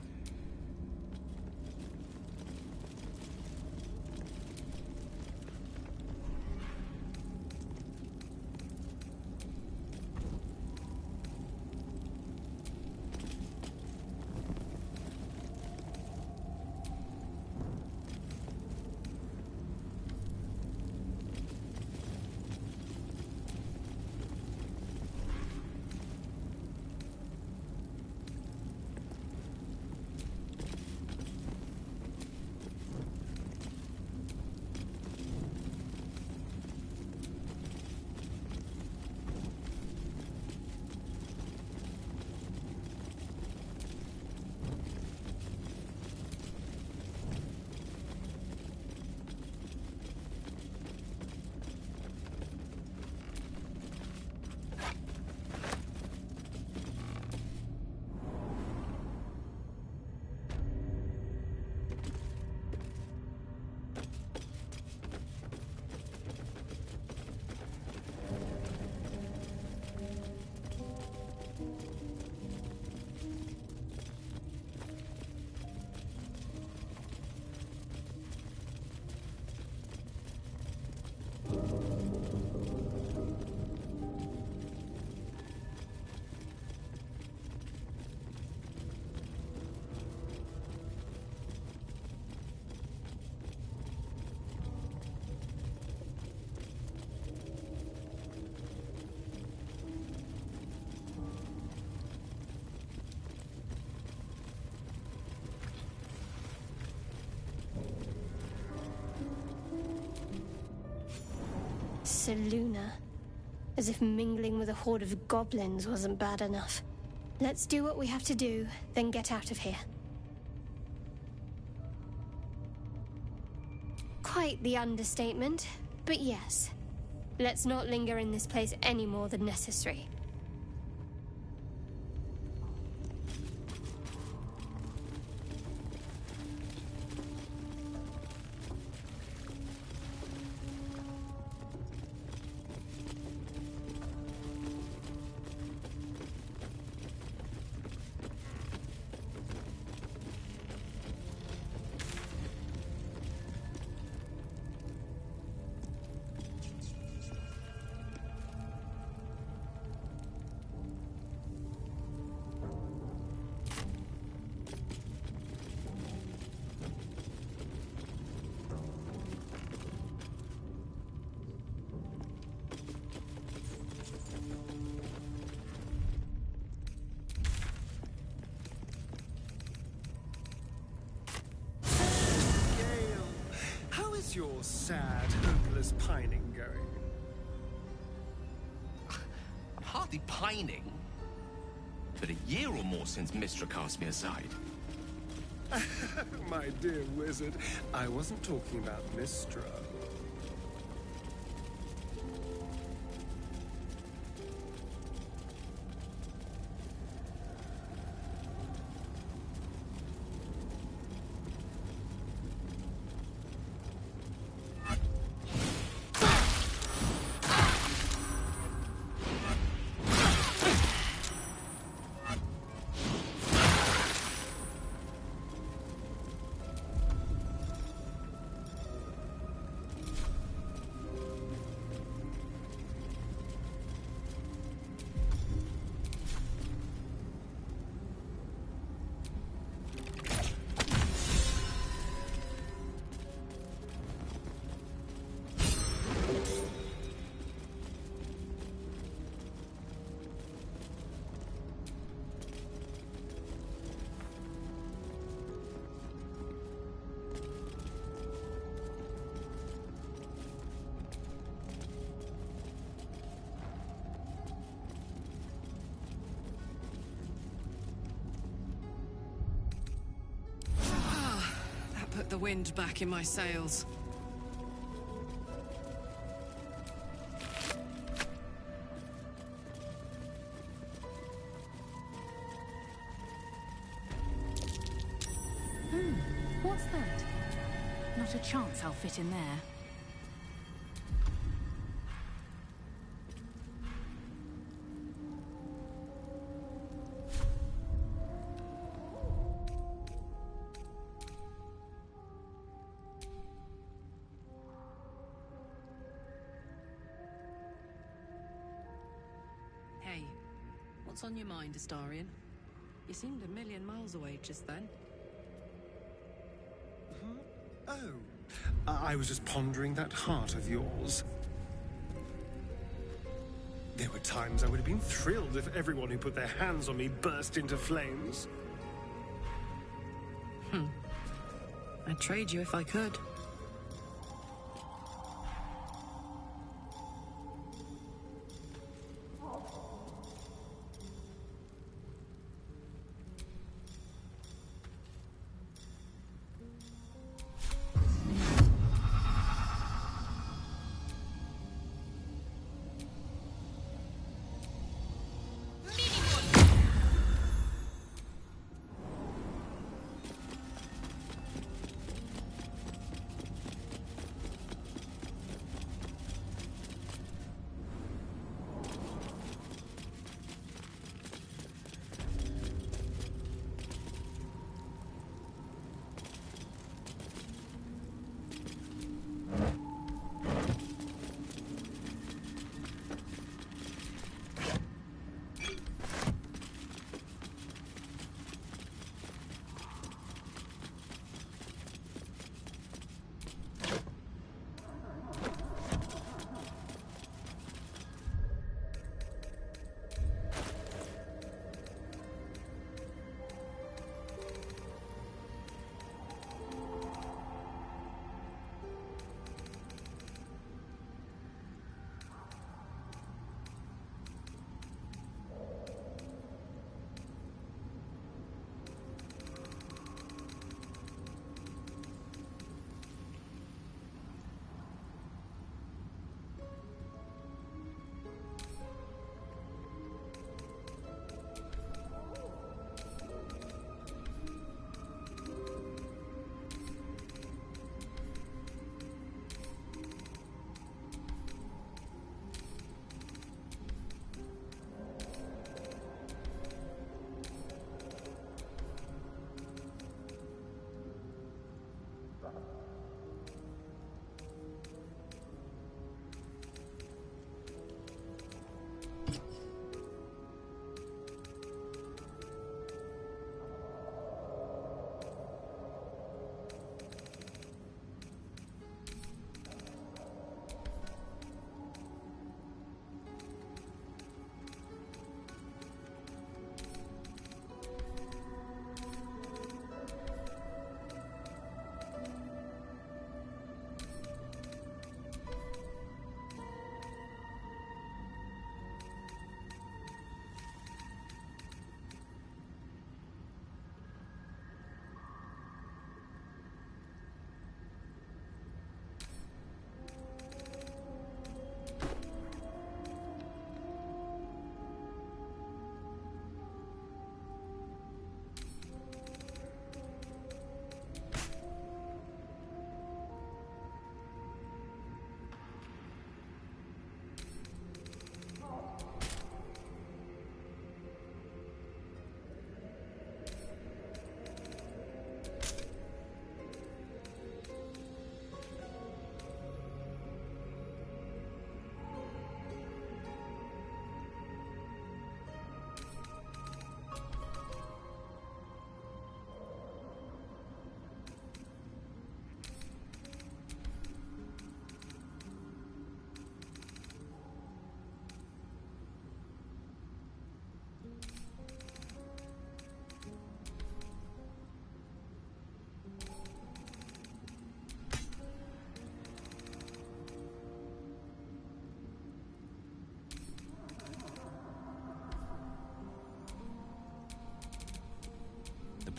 to Luna. As if mingling with a horde of goblins wasn't bad enough. Let's do what we have to do, then get out of here. Quite the understatement, but yes. Let's not linger in this place any more than necessary. How's your sad, hopeless pining going? I'm hardly pining. But a year or more since Mystra cast me aside. My dear wizard, I wasn't talking about Mystra. Put the wind back in my sails. What's that? Not a chance I'll fit in there. Hey, what's on your mind, Astarion? You seemed a million miles away just then. Oh, I was just pondering that heart of yours. There were times I would have been thrilled if everyone who put their hands on me burst into flames. I'd trade you if I could.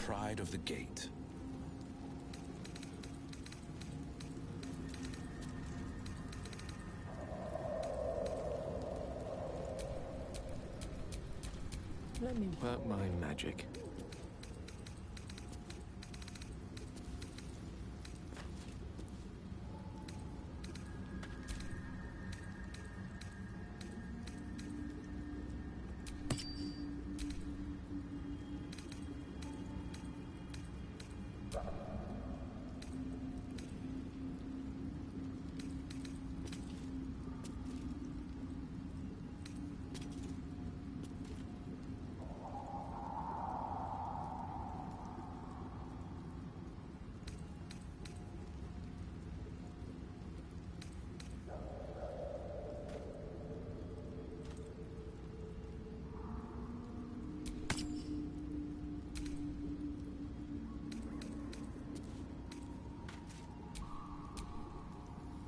pride of the gate. Let me work my magic.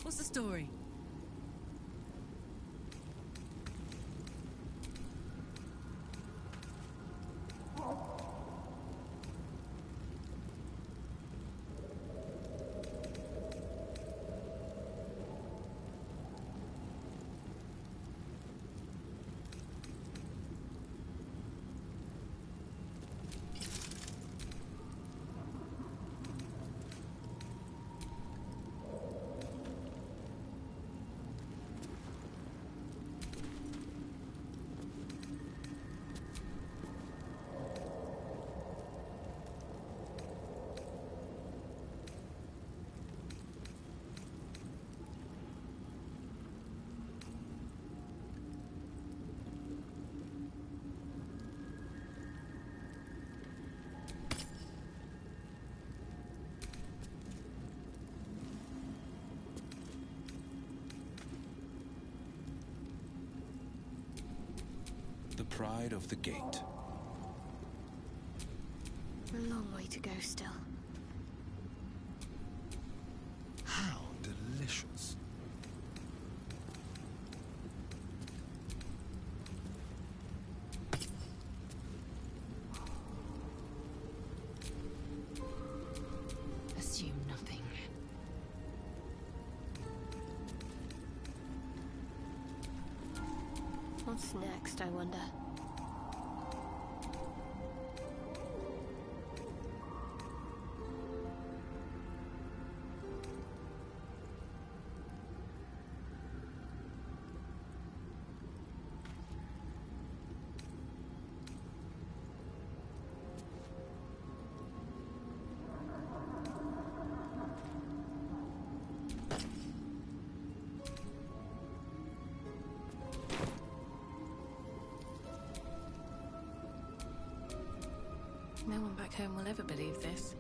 What's the story? The pride of the gate. A long way to go still. How delicious. Assume nothing. What's next, I wonder? No one back home will ever believe this.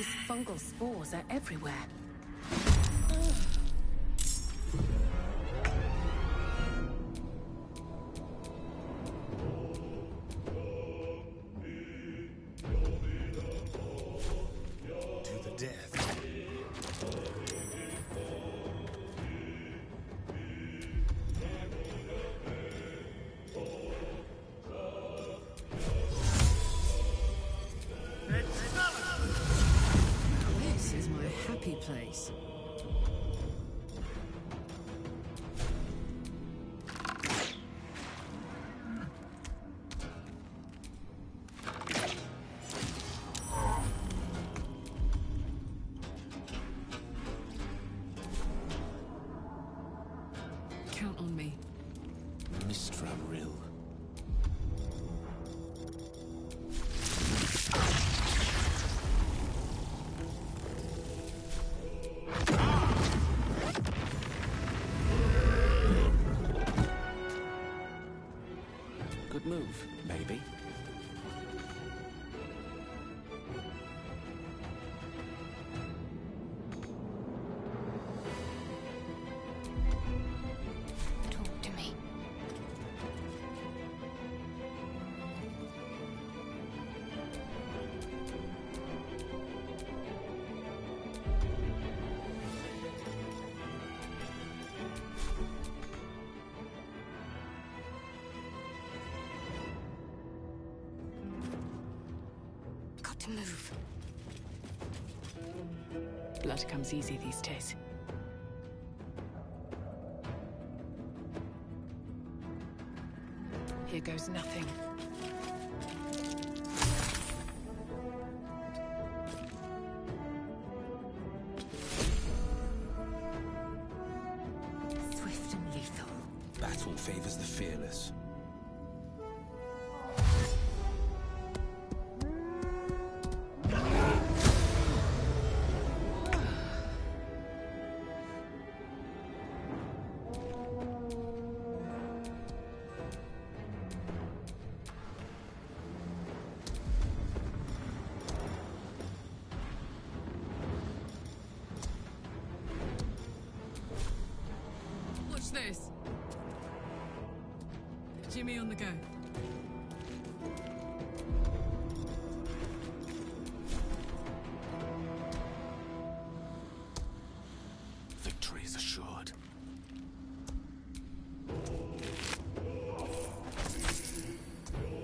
These fungal spores are everywhere. To the death. This is my happy place. Count on me. Mistra Rill. Good move, maybe. Talk to me. Got to move. Blood comes easy these days. Here goes nothing. Swift and lethal. Battle favors the fearless. Watch this. Jimmy on the go. Victory is assured.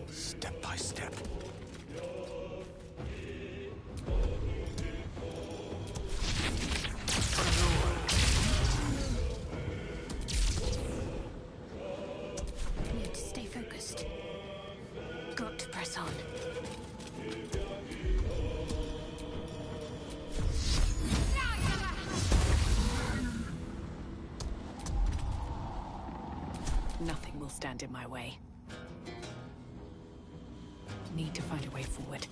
Step by step. We have to stay focused. Got to press on. Nothing will stand in my way. Need to find a way forward.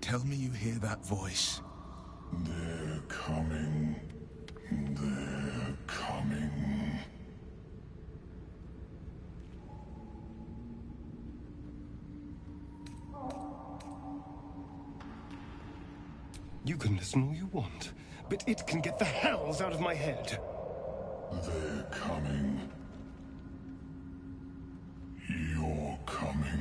Tell me you hear that voice. They're coming. They're coming. You can listen all you want, but it can get the hells out of my head. They're coming. You're coming.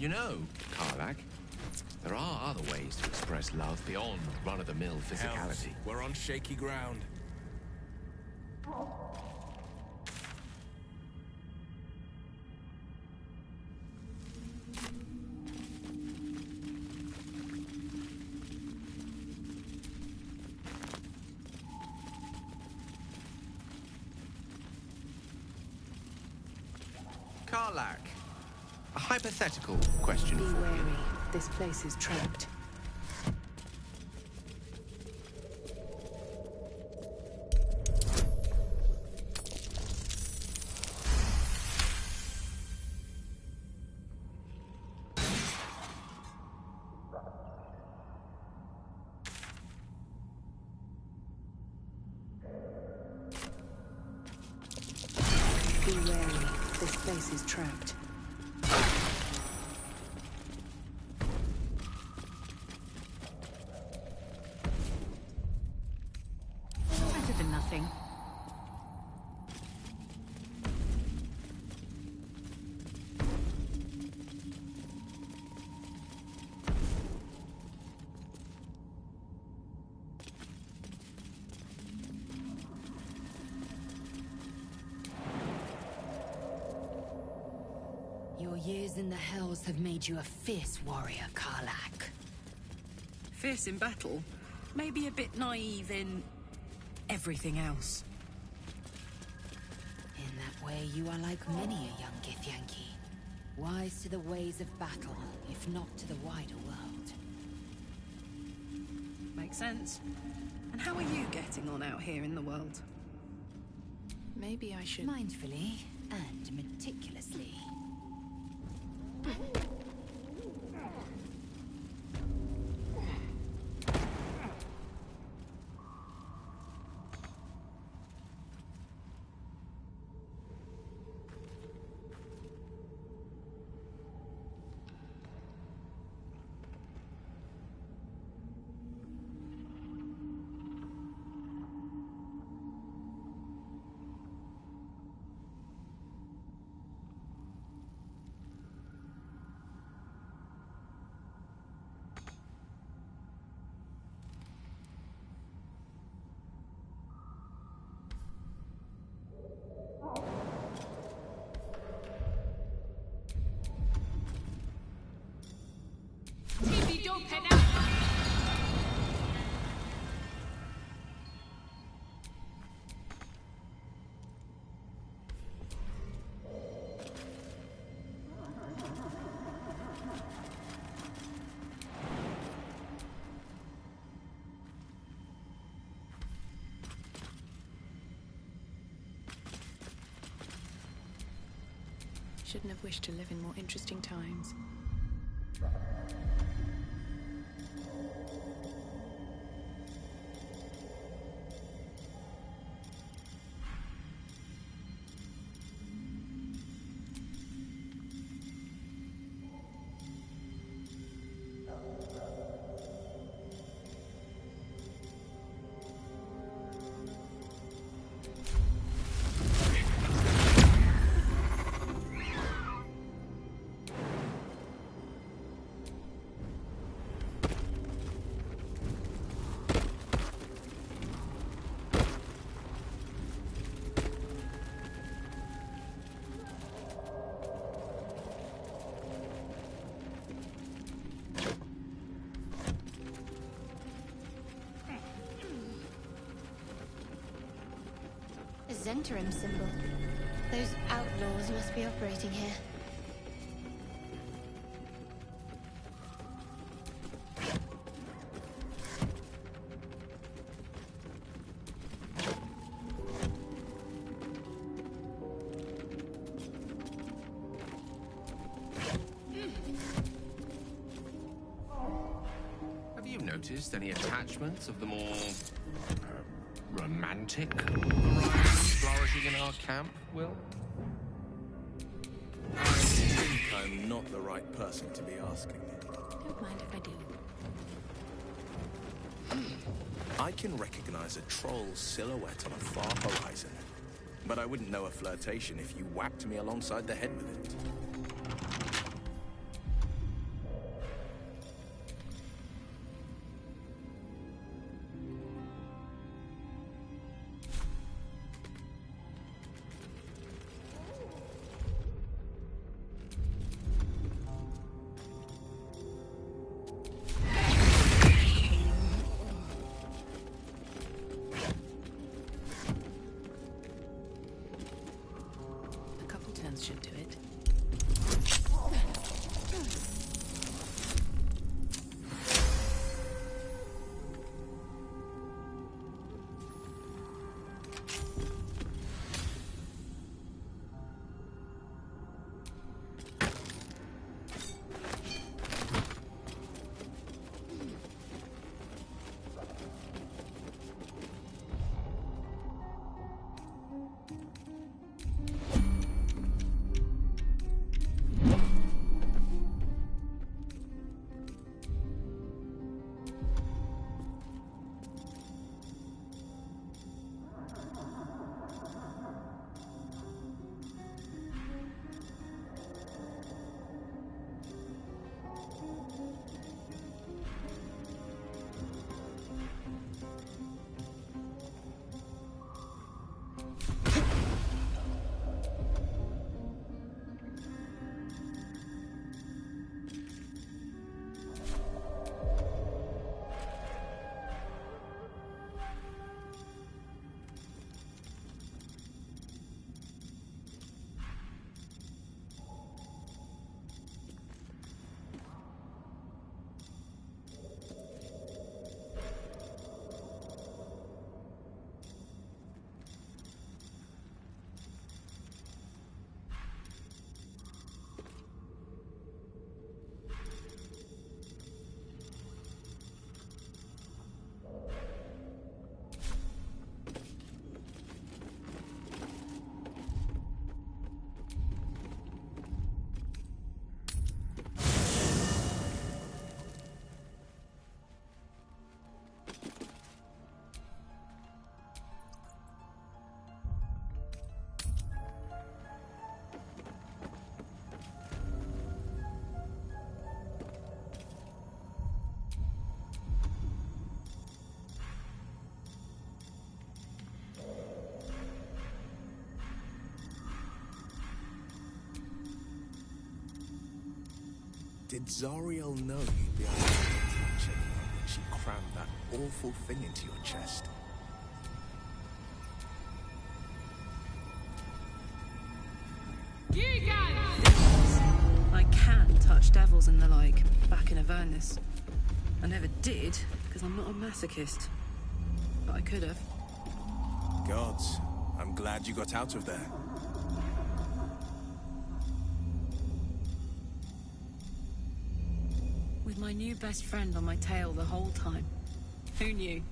You know, Karlak, there are other ways to express love beyond run-of-the-mill physicality. We're on shaky ground. Karlak, a hypothetical question Be for wary. you. This place is trapped. Be wary. This place is trapped. Better than nothing. Your years in the Hells have made you a fierce warrior, Karlak. Fierce in battle, maybe a bit naive in everything else. In that way, you are like many a young Githyanki. Wise to the ways of battle, if not to the wider world. Makes sense. And how are you getting on out here in the world? Maybe I should... Mindfully and meticulously. Shouldn't have wished to live in more interesting times. A Zentarim symbol. Those outlaws must be operating here. Have you noticed any attachments of the more romantic variety flourishing in our camp, Will? I think I'm not the right person to be asking. Don't mind if I do. I can recognize a troll's silhouette on a far horizon, but I wouldn't know a flirtation if you whacked me alongside the head with it. Did Zariel know you'd be able to touch anyone when she crammed that awful thing into your chest? I can touch devils and the like, back in Avernus. I never did, because I'm not a masochist. But I could have. Gods, I'm glad you got out of there. With my new best friend on my tail the whole time. Who knew?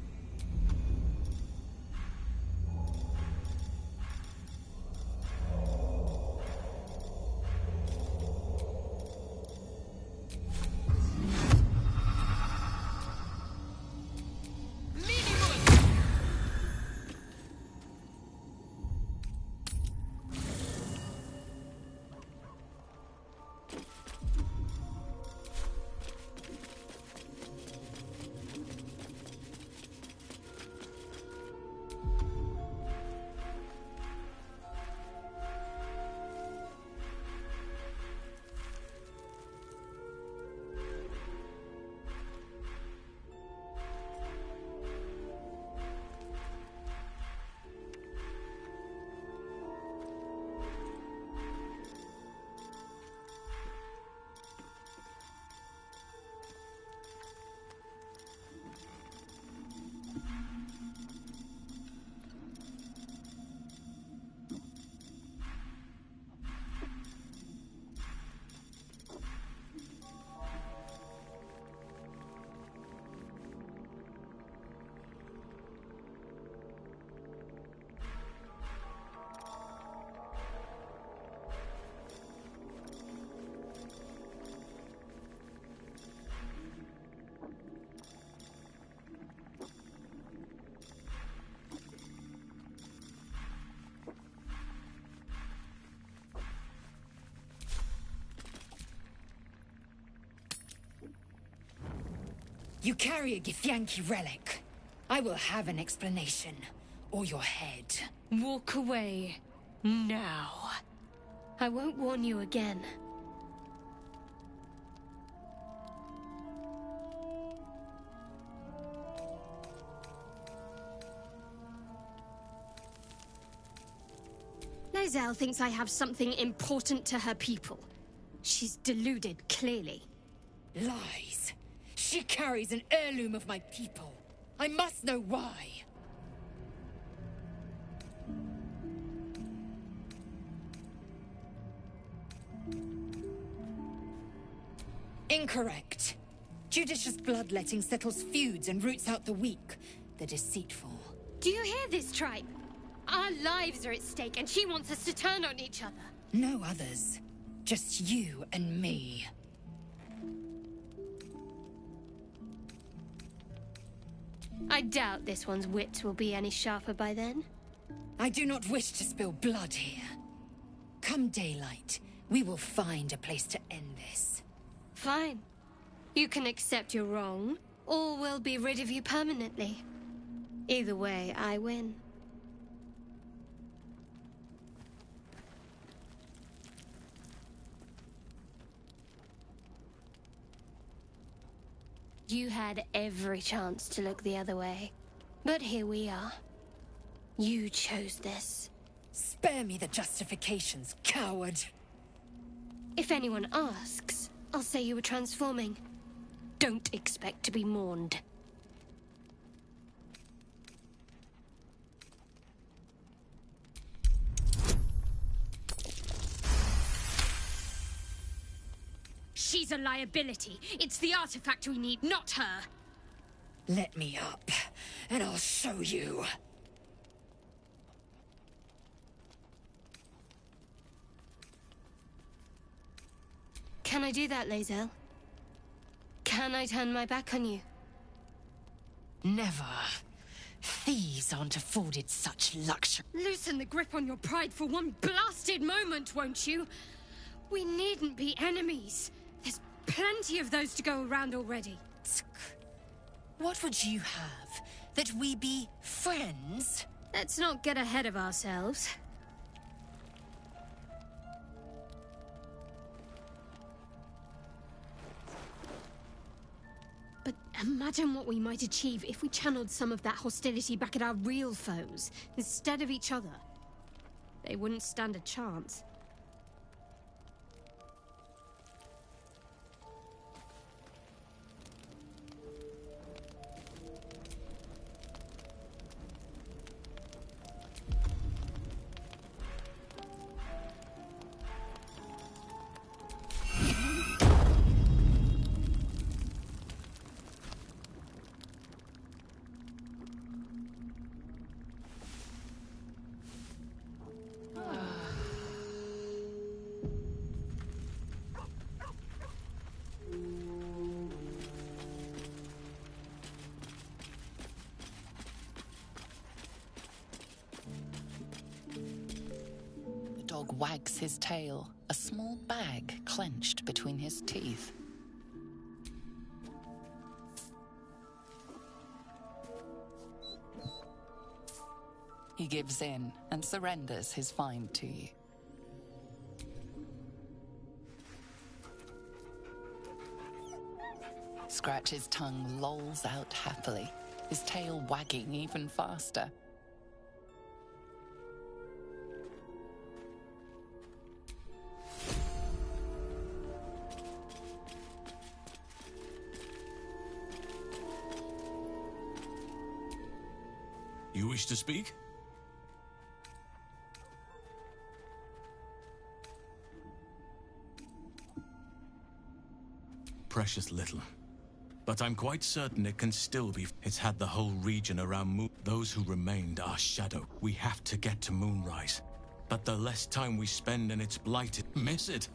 You carry a Githyanki relic. I will have an explanation. Or your head. Walk away. Now. I won't warn you again. Lae'zel thinks I have something important to her people. She's deluded, clearly. Lies. She carries an heirloom of my people. I must know why. Incorrect. Judicious bloodletting settles feuds and roots out the weak, the deceitful. Do you hear this, tribe? Our lives are at stake, and she wants us to turn on each other. No others. Just you and me. I doubt this one's wits will be any sharper by then. I do not wish to spill blood here. Come daylight, we will find a place to end this. Fine. You can accept you're wrong, or we'll be rid of you permanently. Either way, I win. You had every chance to look the other way. But here we are. You chose this. Spare me the justifications, coward. If anyone asks, I'll say you were transforming. Don't expect to be mourned. She's a liability. It's the artifact we need, not her. Let me up, and I'll show you. Can I do that, Lae'zel? Can I turn my back on you? Never. Thieves aren't afforded such luxury. Loosen the grip on your pride for one blasted moment, won't you? We needn't be enemies. There's plenty of those to go around already. What would you have? That we be friends? Let's not get ahead of ourselves. Imagine what we might achieve if we channeled some of that hostility back at our real foes, instead of each other. They wouldn't stand a chance. The dog wags his tail, a small bag clenched between his teeth. He gives in and surrenders his find to you. Scratch's tongue lolls out happily, his tail wagging even faster. You wish to speak? Precious little. But I'm quite certain it can still be. It's had the whole region around Moon. Those who remained are shadow. We have to get to Moonrise. But the less time we spend in its blighted, miss it.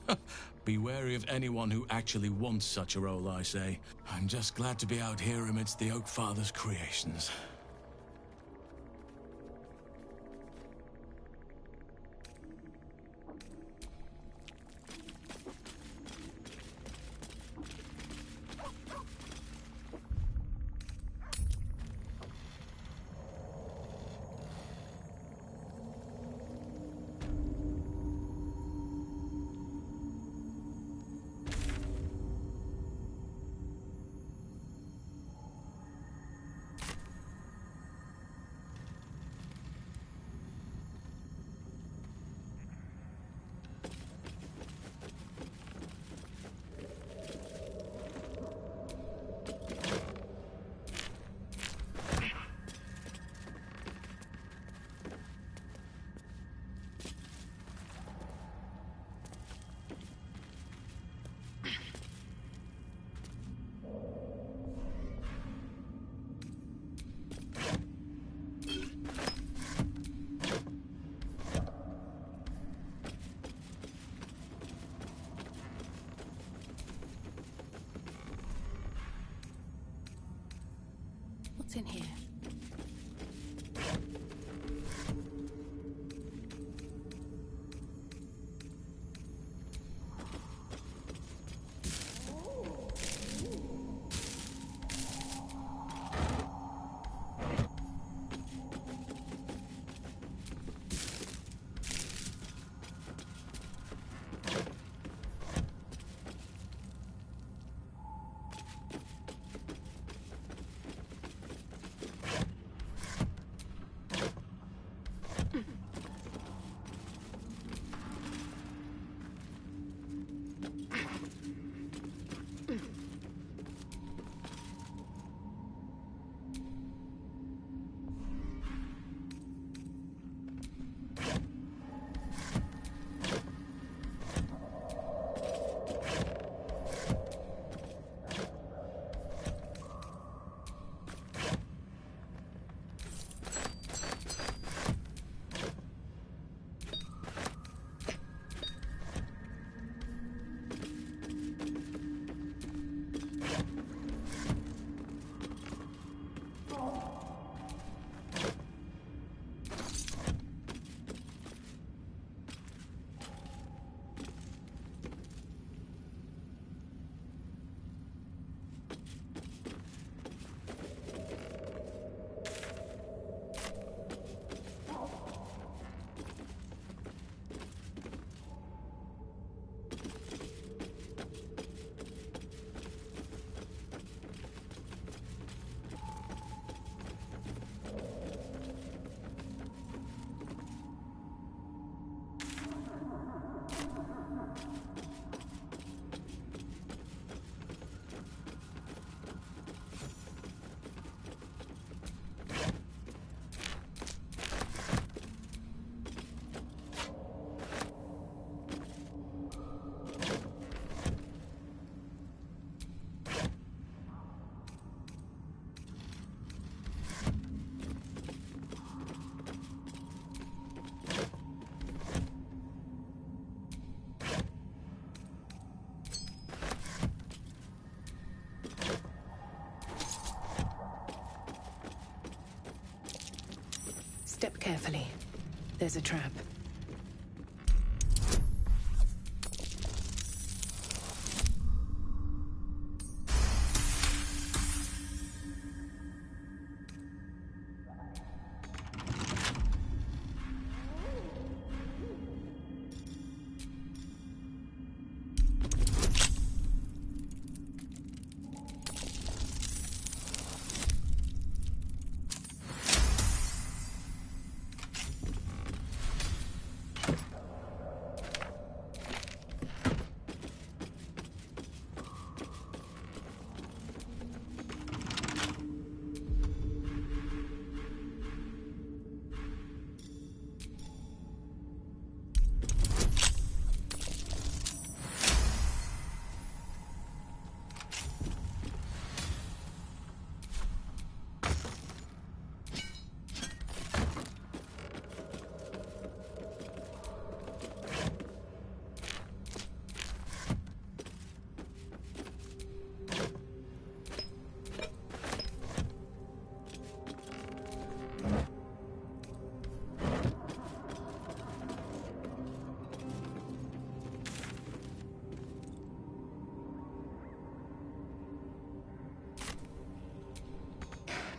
Be wary of anyone who actually wants such a role, I say. I'm just glad to be out here amidst the Oak Father's creations. What's in here? Step carefully. There's a trap.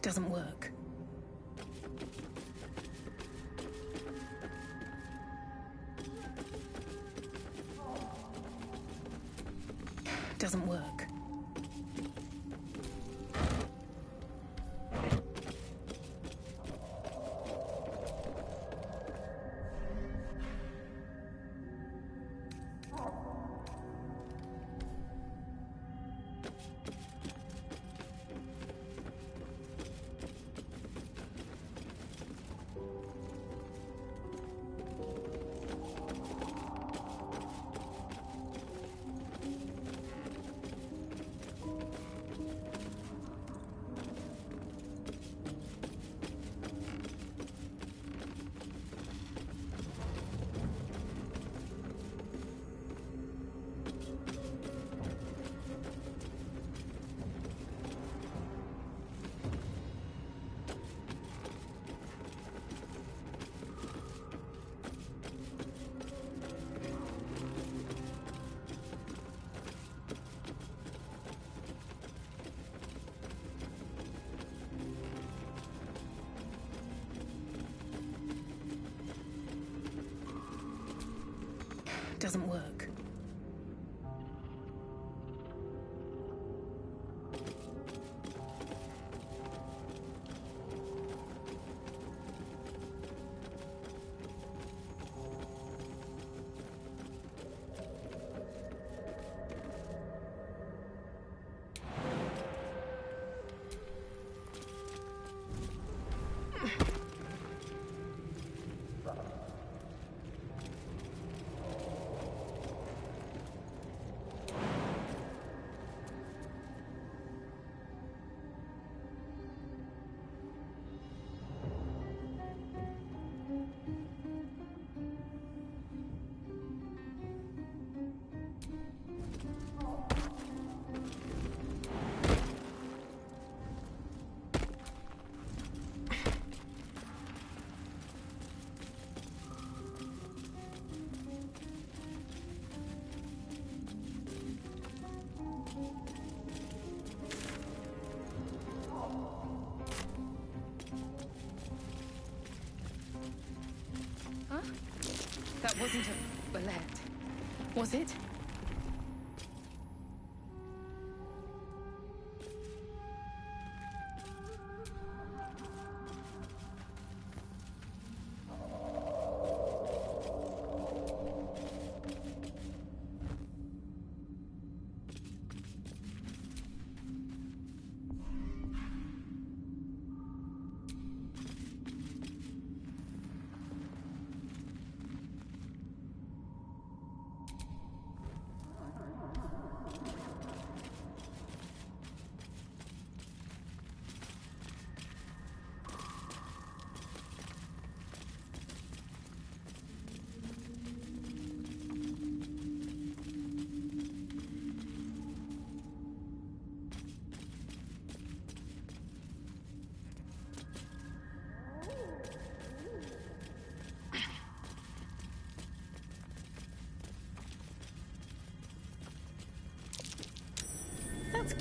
Doesn't work. Doesn't work. Doesn't work. Huh? That wasn't a bullet, was it?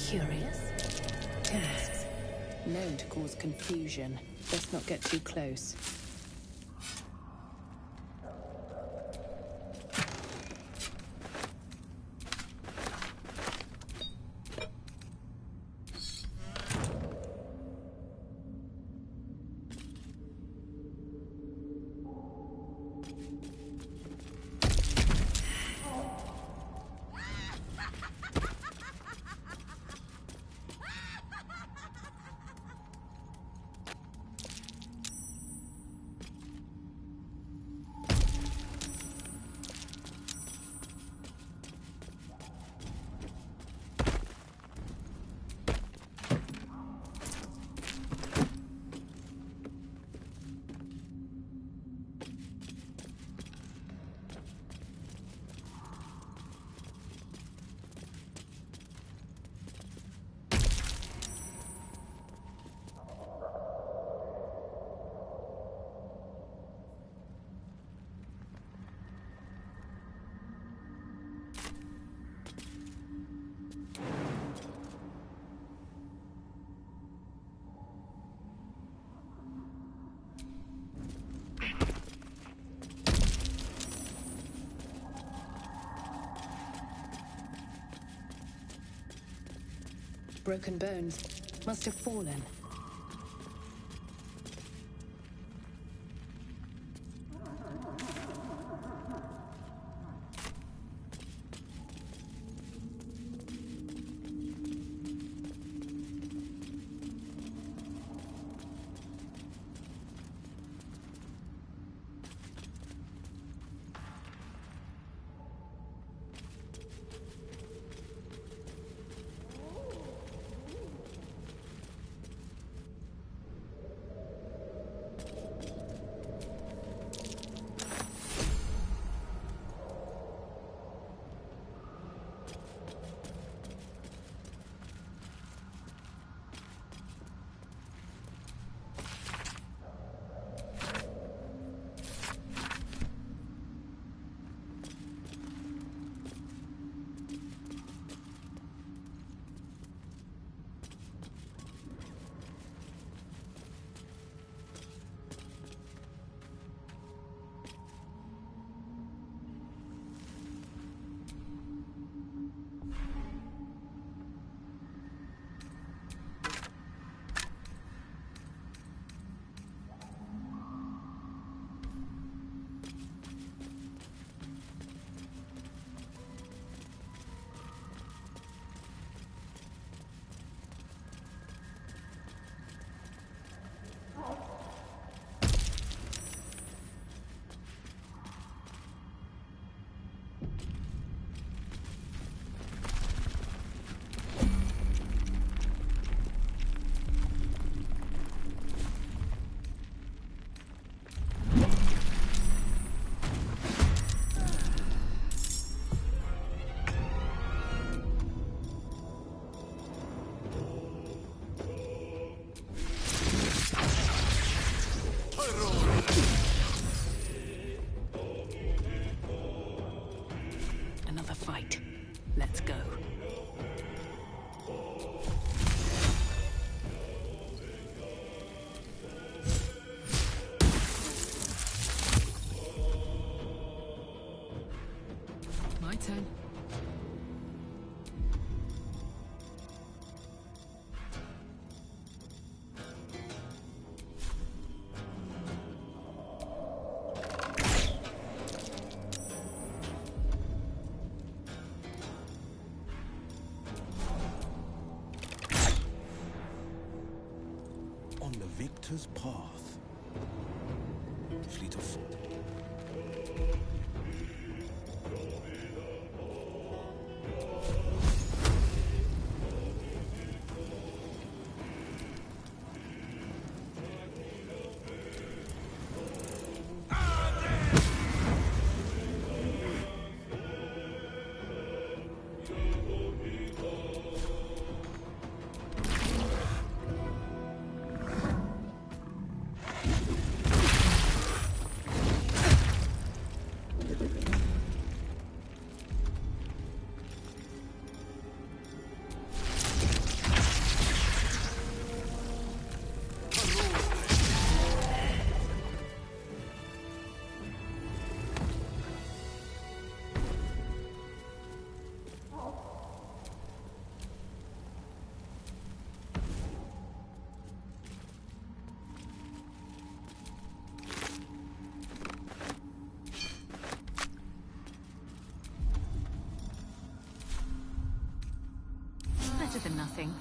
Curious? Chemists. Known to cause confusion. Best not get too close. Broken bones. Must have fallen. turn. On the victor's path. Fleet of foot. nothing.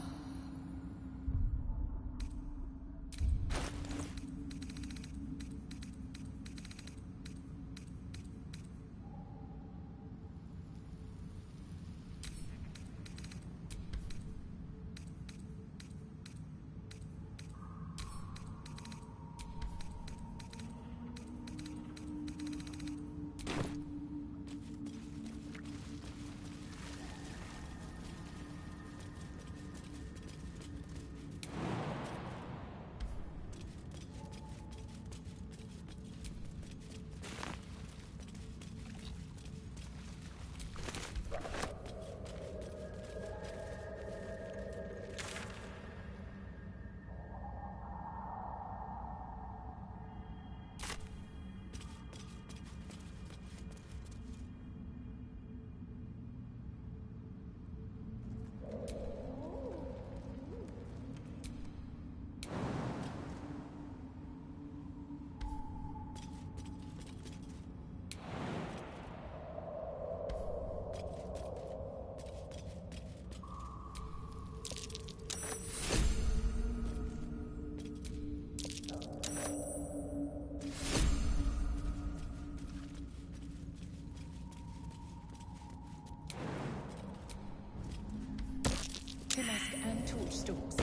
Husk and torch stalks.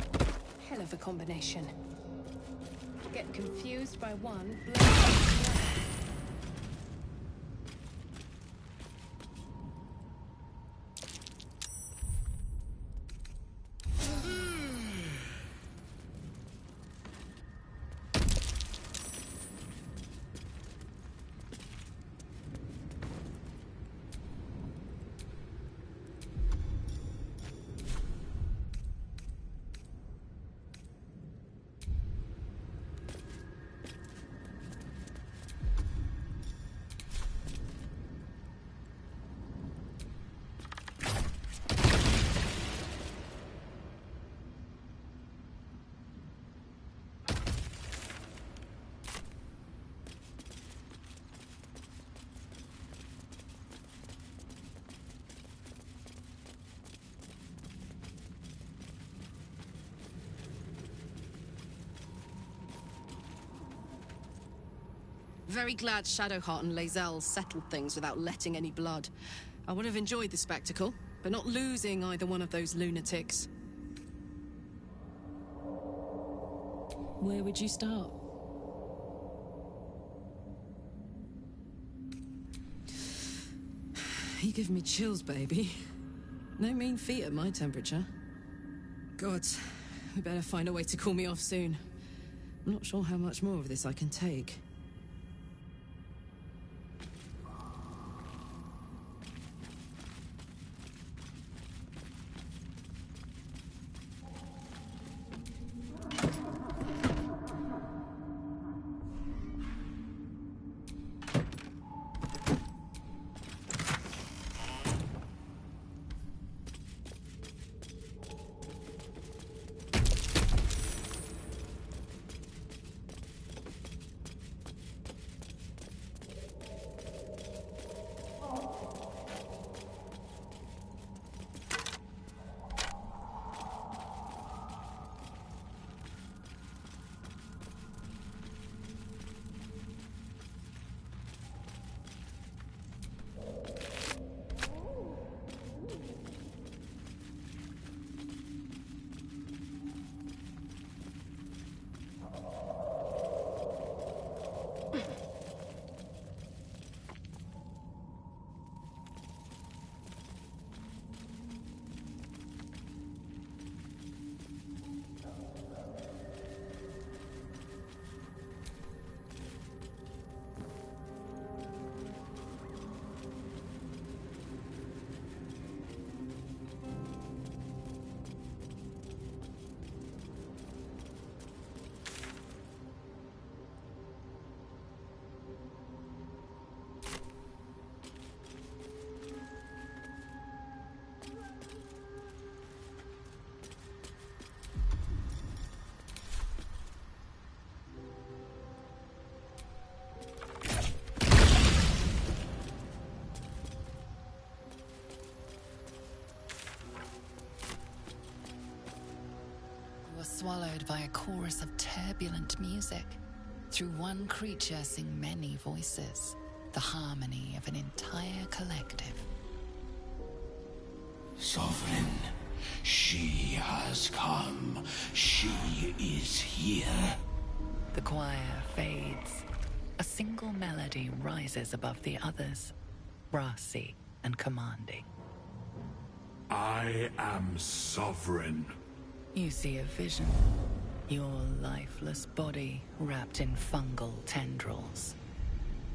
Hell of a combination. Get confused by one, blow by the other. Very glad Shadowheart and Lae'zel settled things without letting any blood. I would have enjoyed the spectacle, but not losing either one of those lunatics. Where would you start? You give me chills, baby. No mean feat at my temperature. God, we better find a way to cool me off soon. I'm not sure how much more of this I can take. are swallowed by a chorus of turbulent music. Through one creature sing many voices, the harmony of an entire collective. Sovereign, she has come. She is here. The choir fades. A single melody rises above the others, brassy and commanding. I am sovereign. You see a vision. Your lifeless body wrapped in fungal tendrils.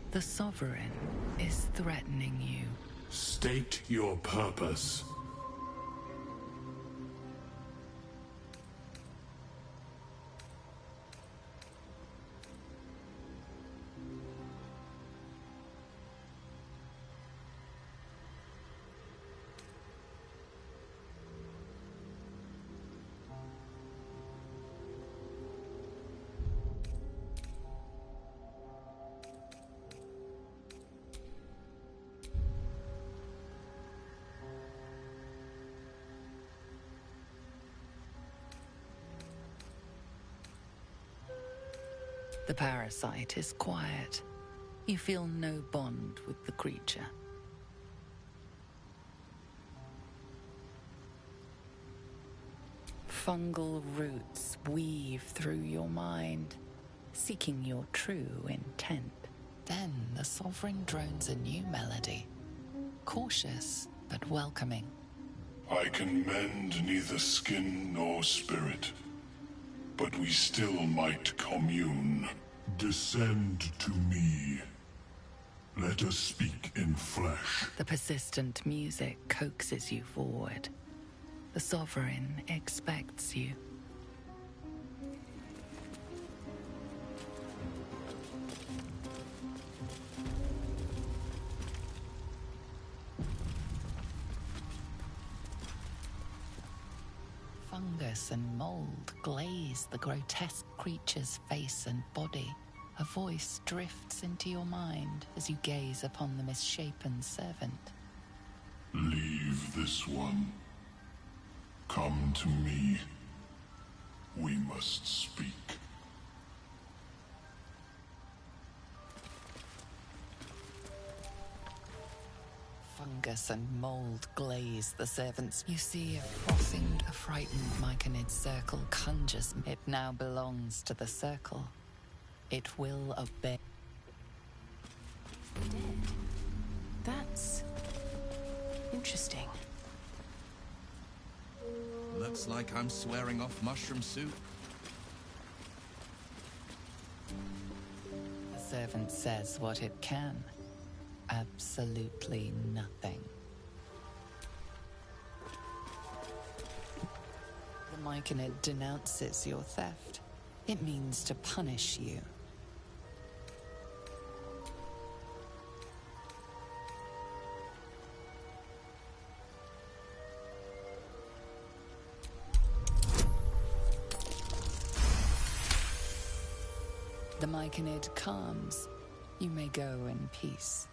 The Sovereign is threatening you. State your purpose. The parasite is quiet. You feel no bond with the creature. Fungal roots weave through your mind, seeking your true intent. Then the Sovereign drones a new melody, cautious but welcoming. I can mend neither skin nor spirit, but we still might commune. Descend to me. Let us speak in flesh. The persistent music coaxes you forward. The Sovereign expects you. Fungus and mold glaze the grotesque creature's face and body. A voice drifts into your mind as you gaze upon the misshapen servant. Leave this one. Come to me. We must speak. Fungus and mold glaze the servants. You see a frothing, a frightened Myconid circle conjures. It now belongs to the circle. It will obey. Dead. That's interesting. Looks like I'm swearing off mushroom soup. The servant says what it can. Absolutely nothing. The Myconid denounces your theft. It means to punish you. The Myconid calms. You may go in peace.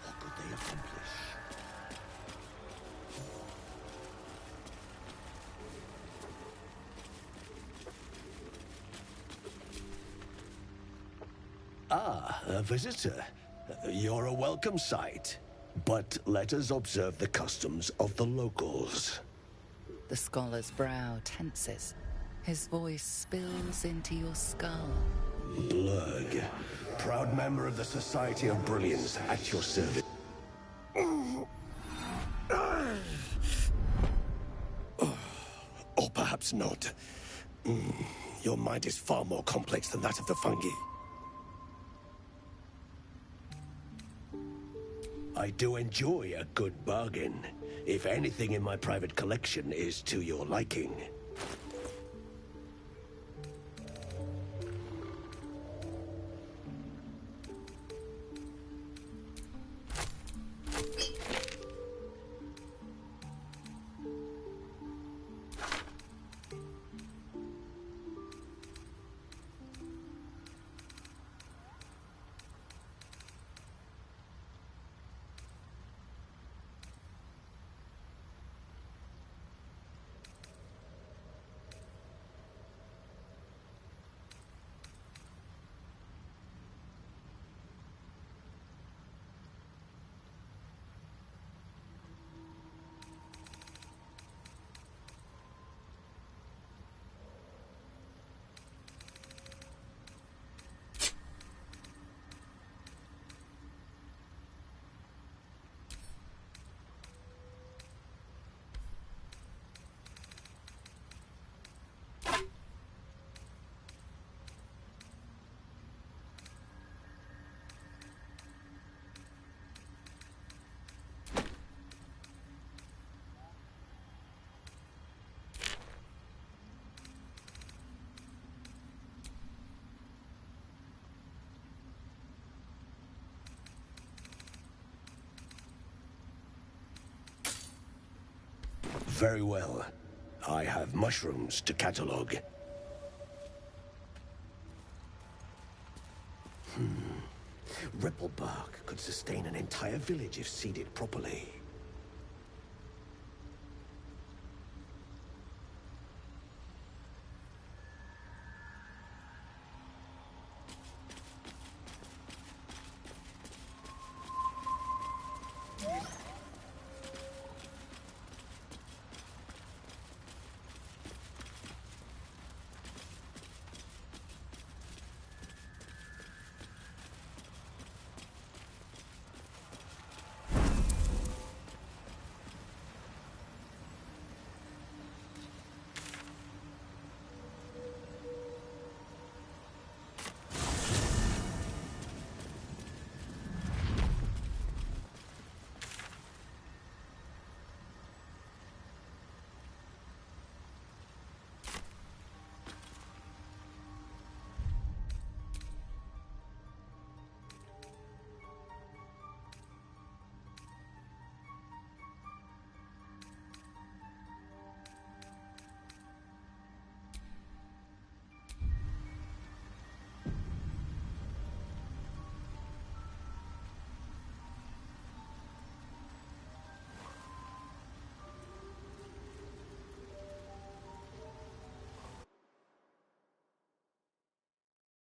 What could they accomplish? Ah, a visitor. You're a welcome sight. But let us observe the customs of the locals. The scholar's brow tenses. His voice spills into your skull. Blurg, proud member of the Society of Brilliance, at your service. Or perhaps not. Your mind is far more complex than that of the fungi. I do enjoy a good bargain, if anything in my private collection is to your liking. Very well. I have mushrooms to catalogue. Ripple bark could sustain an entire village if seeded properly.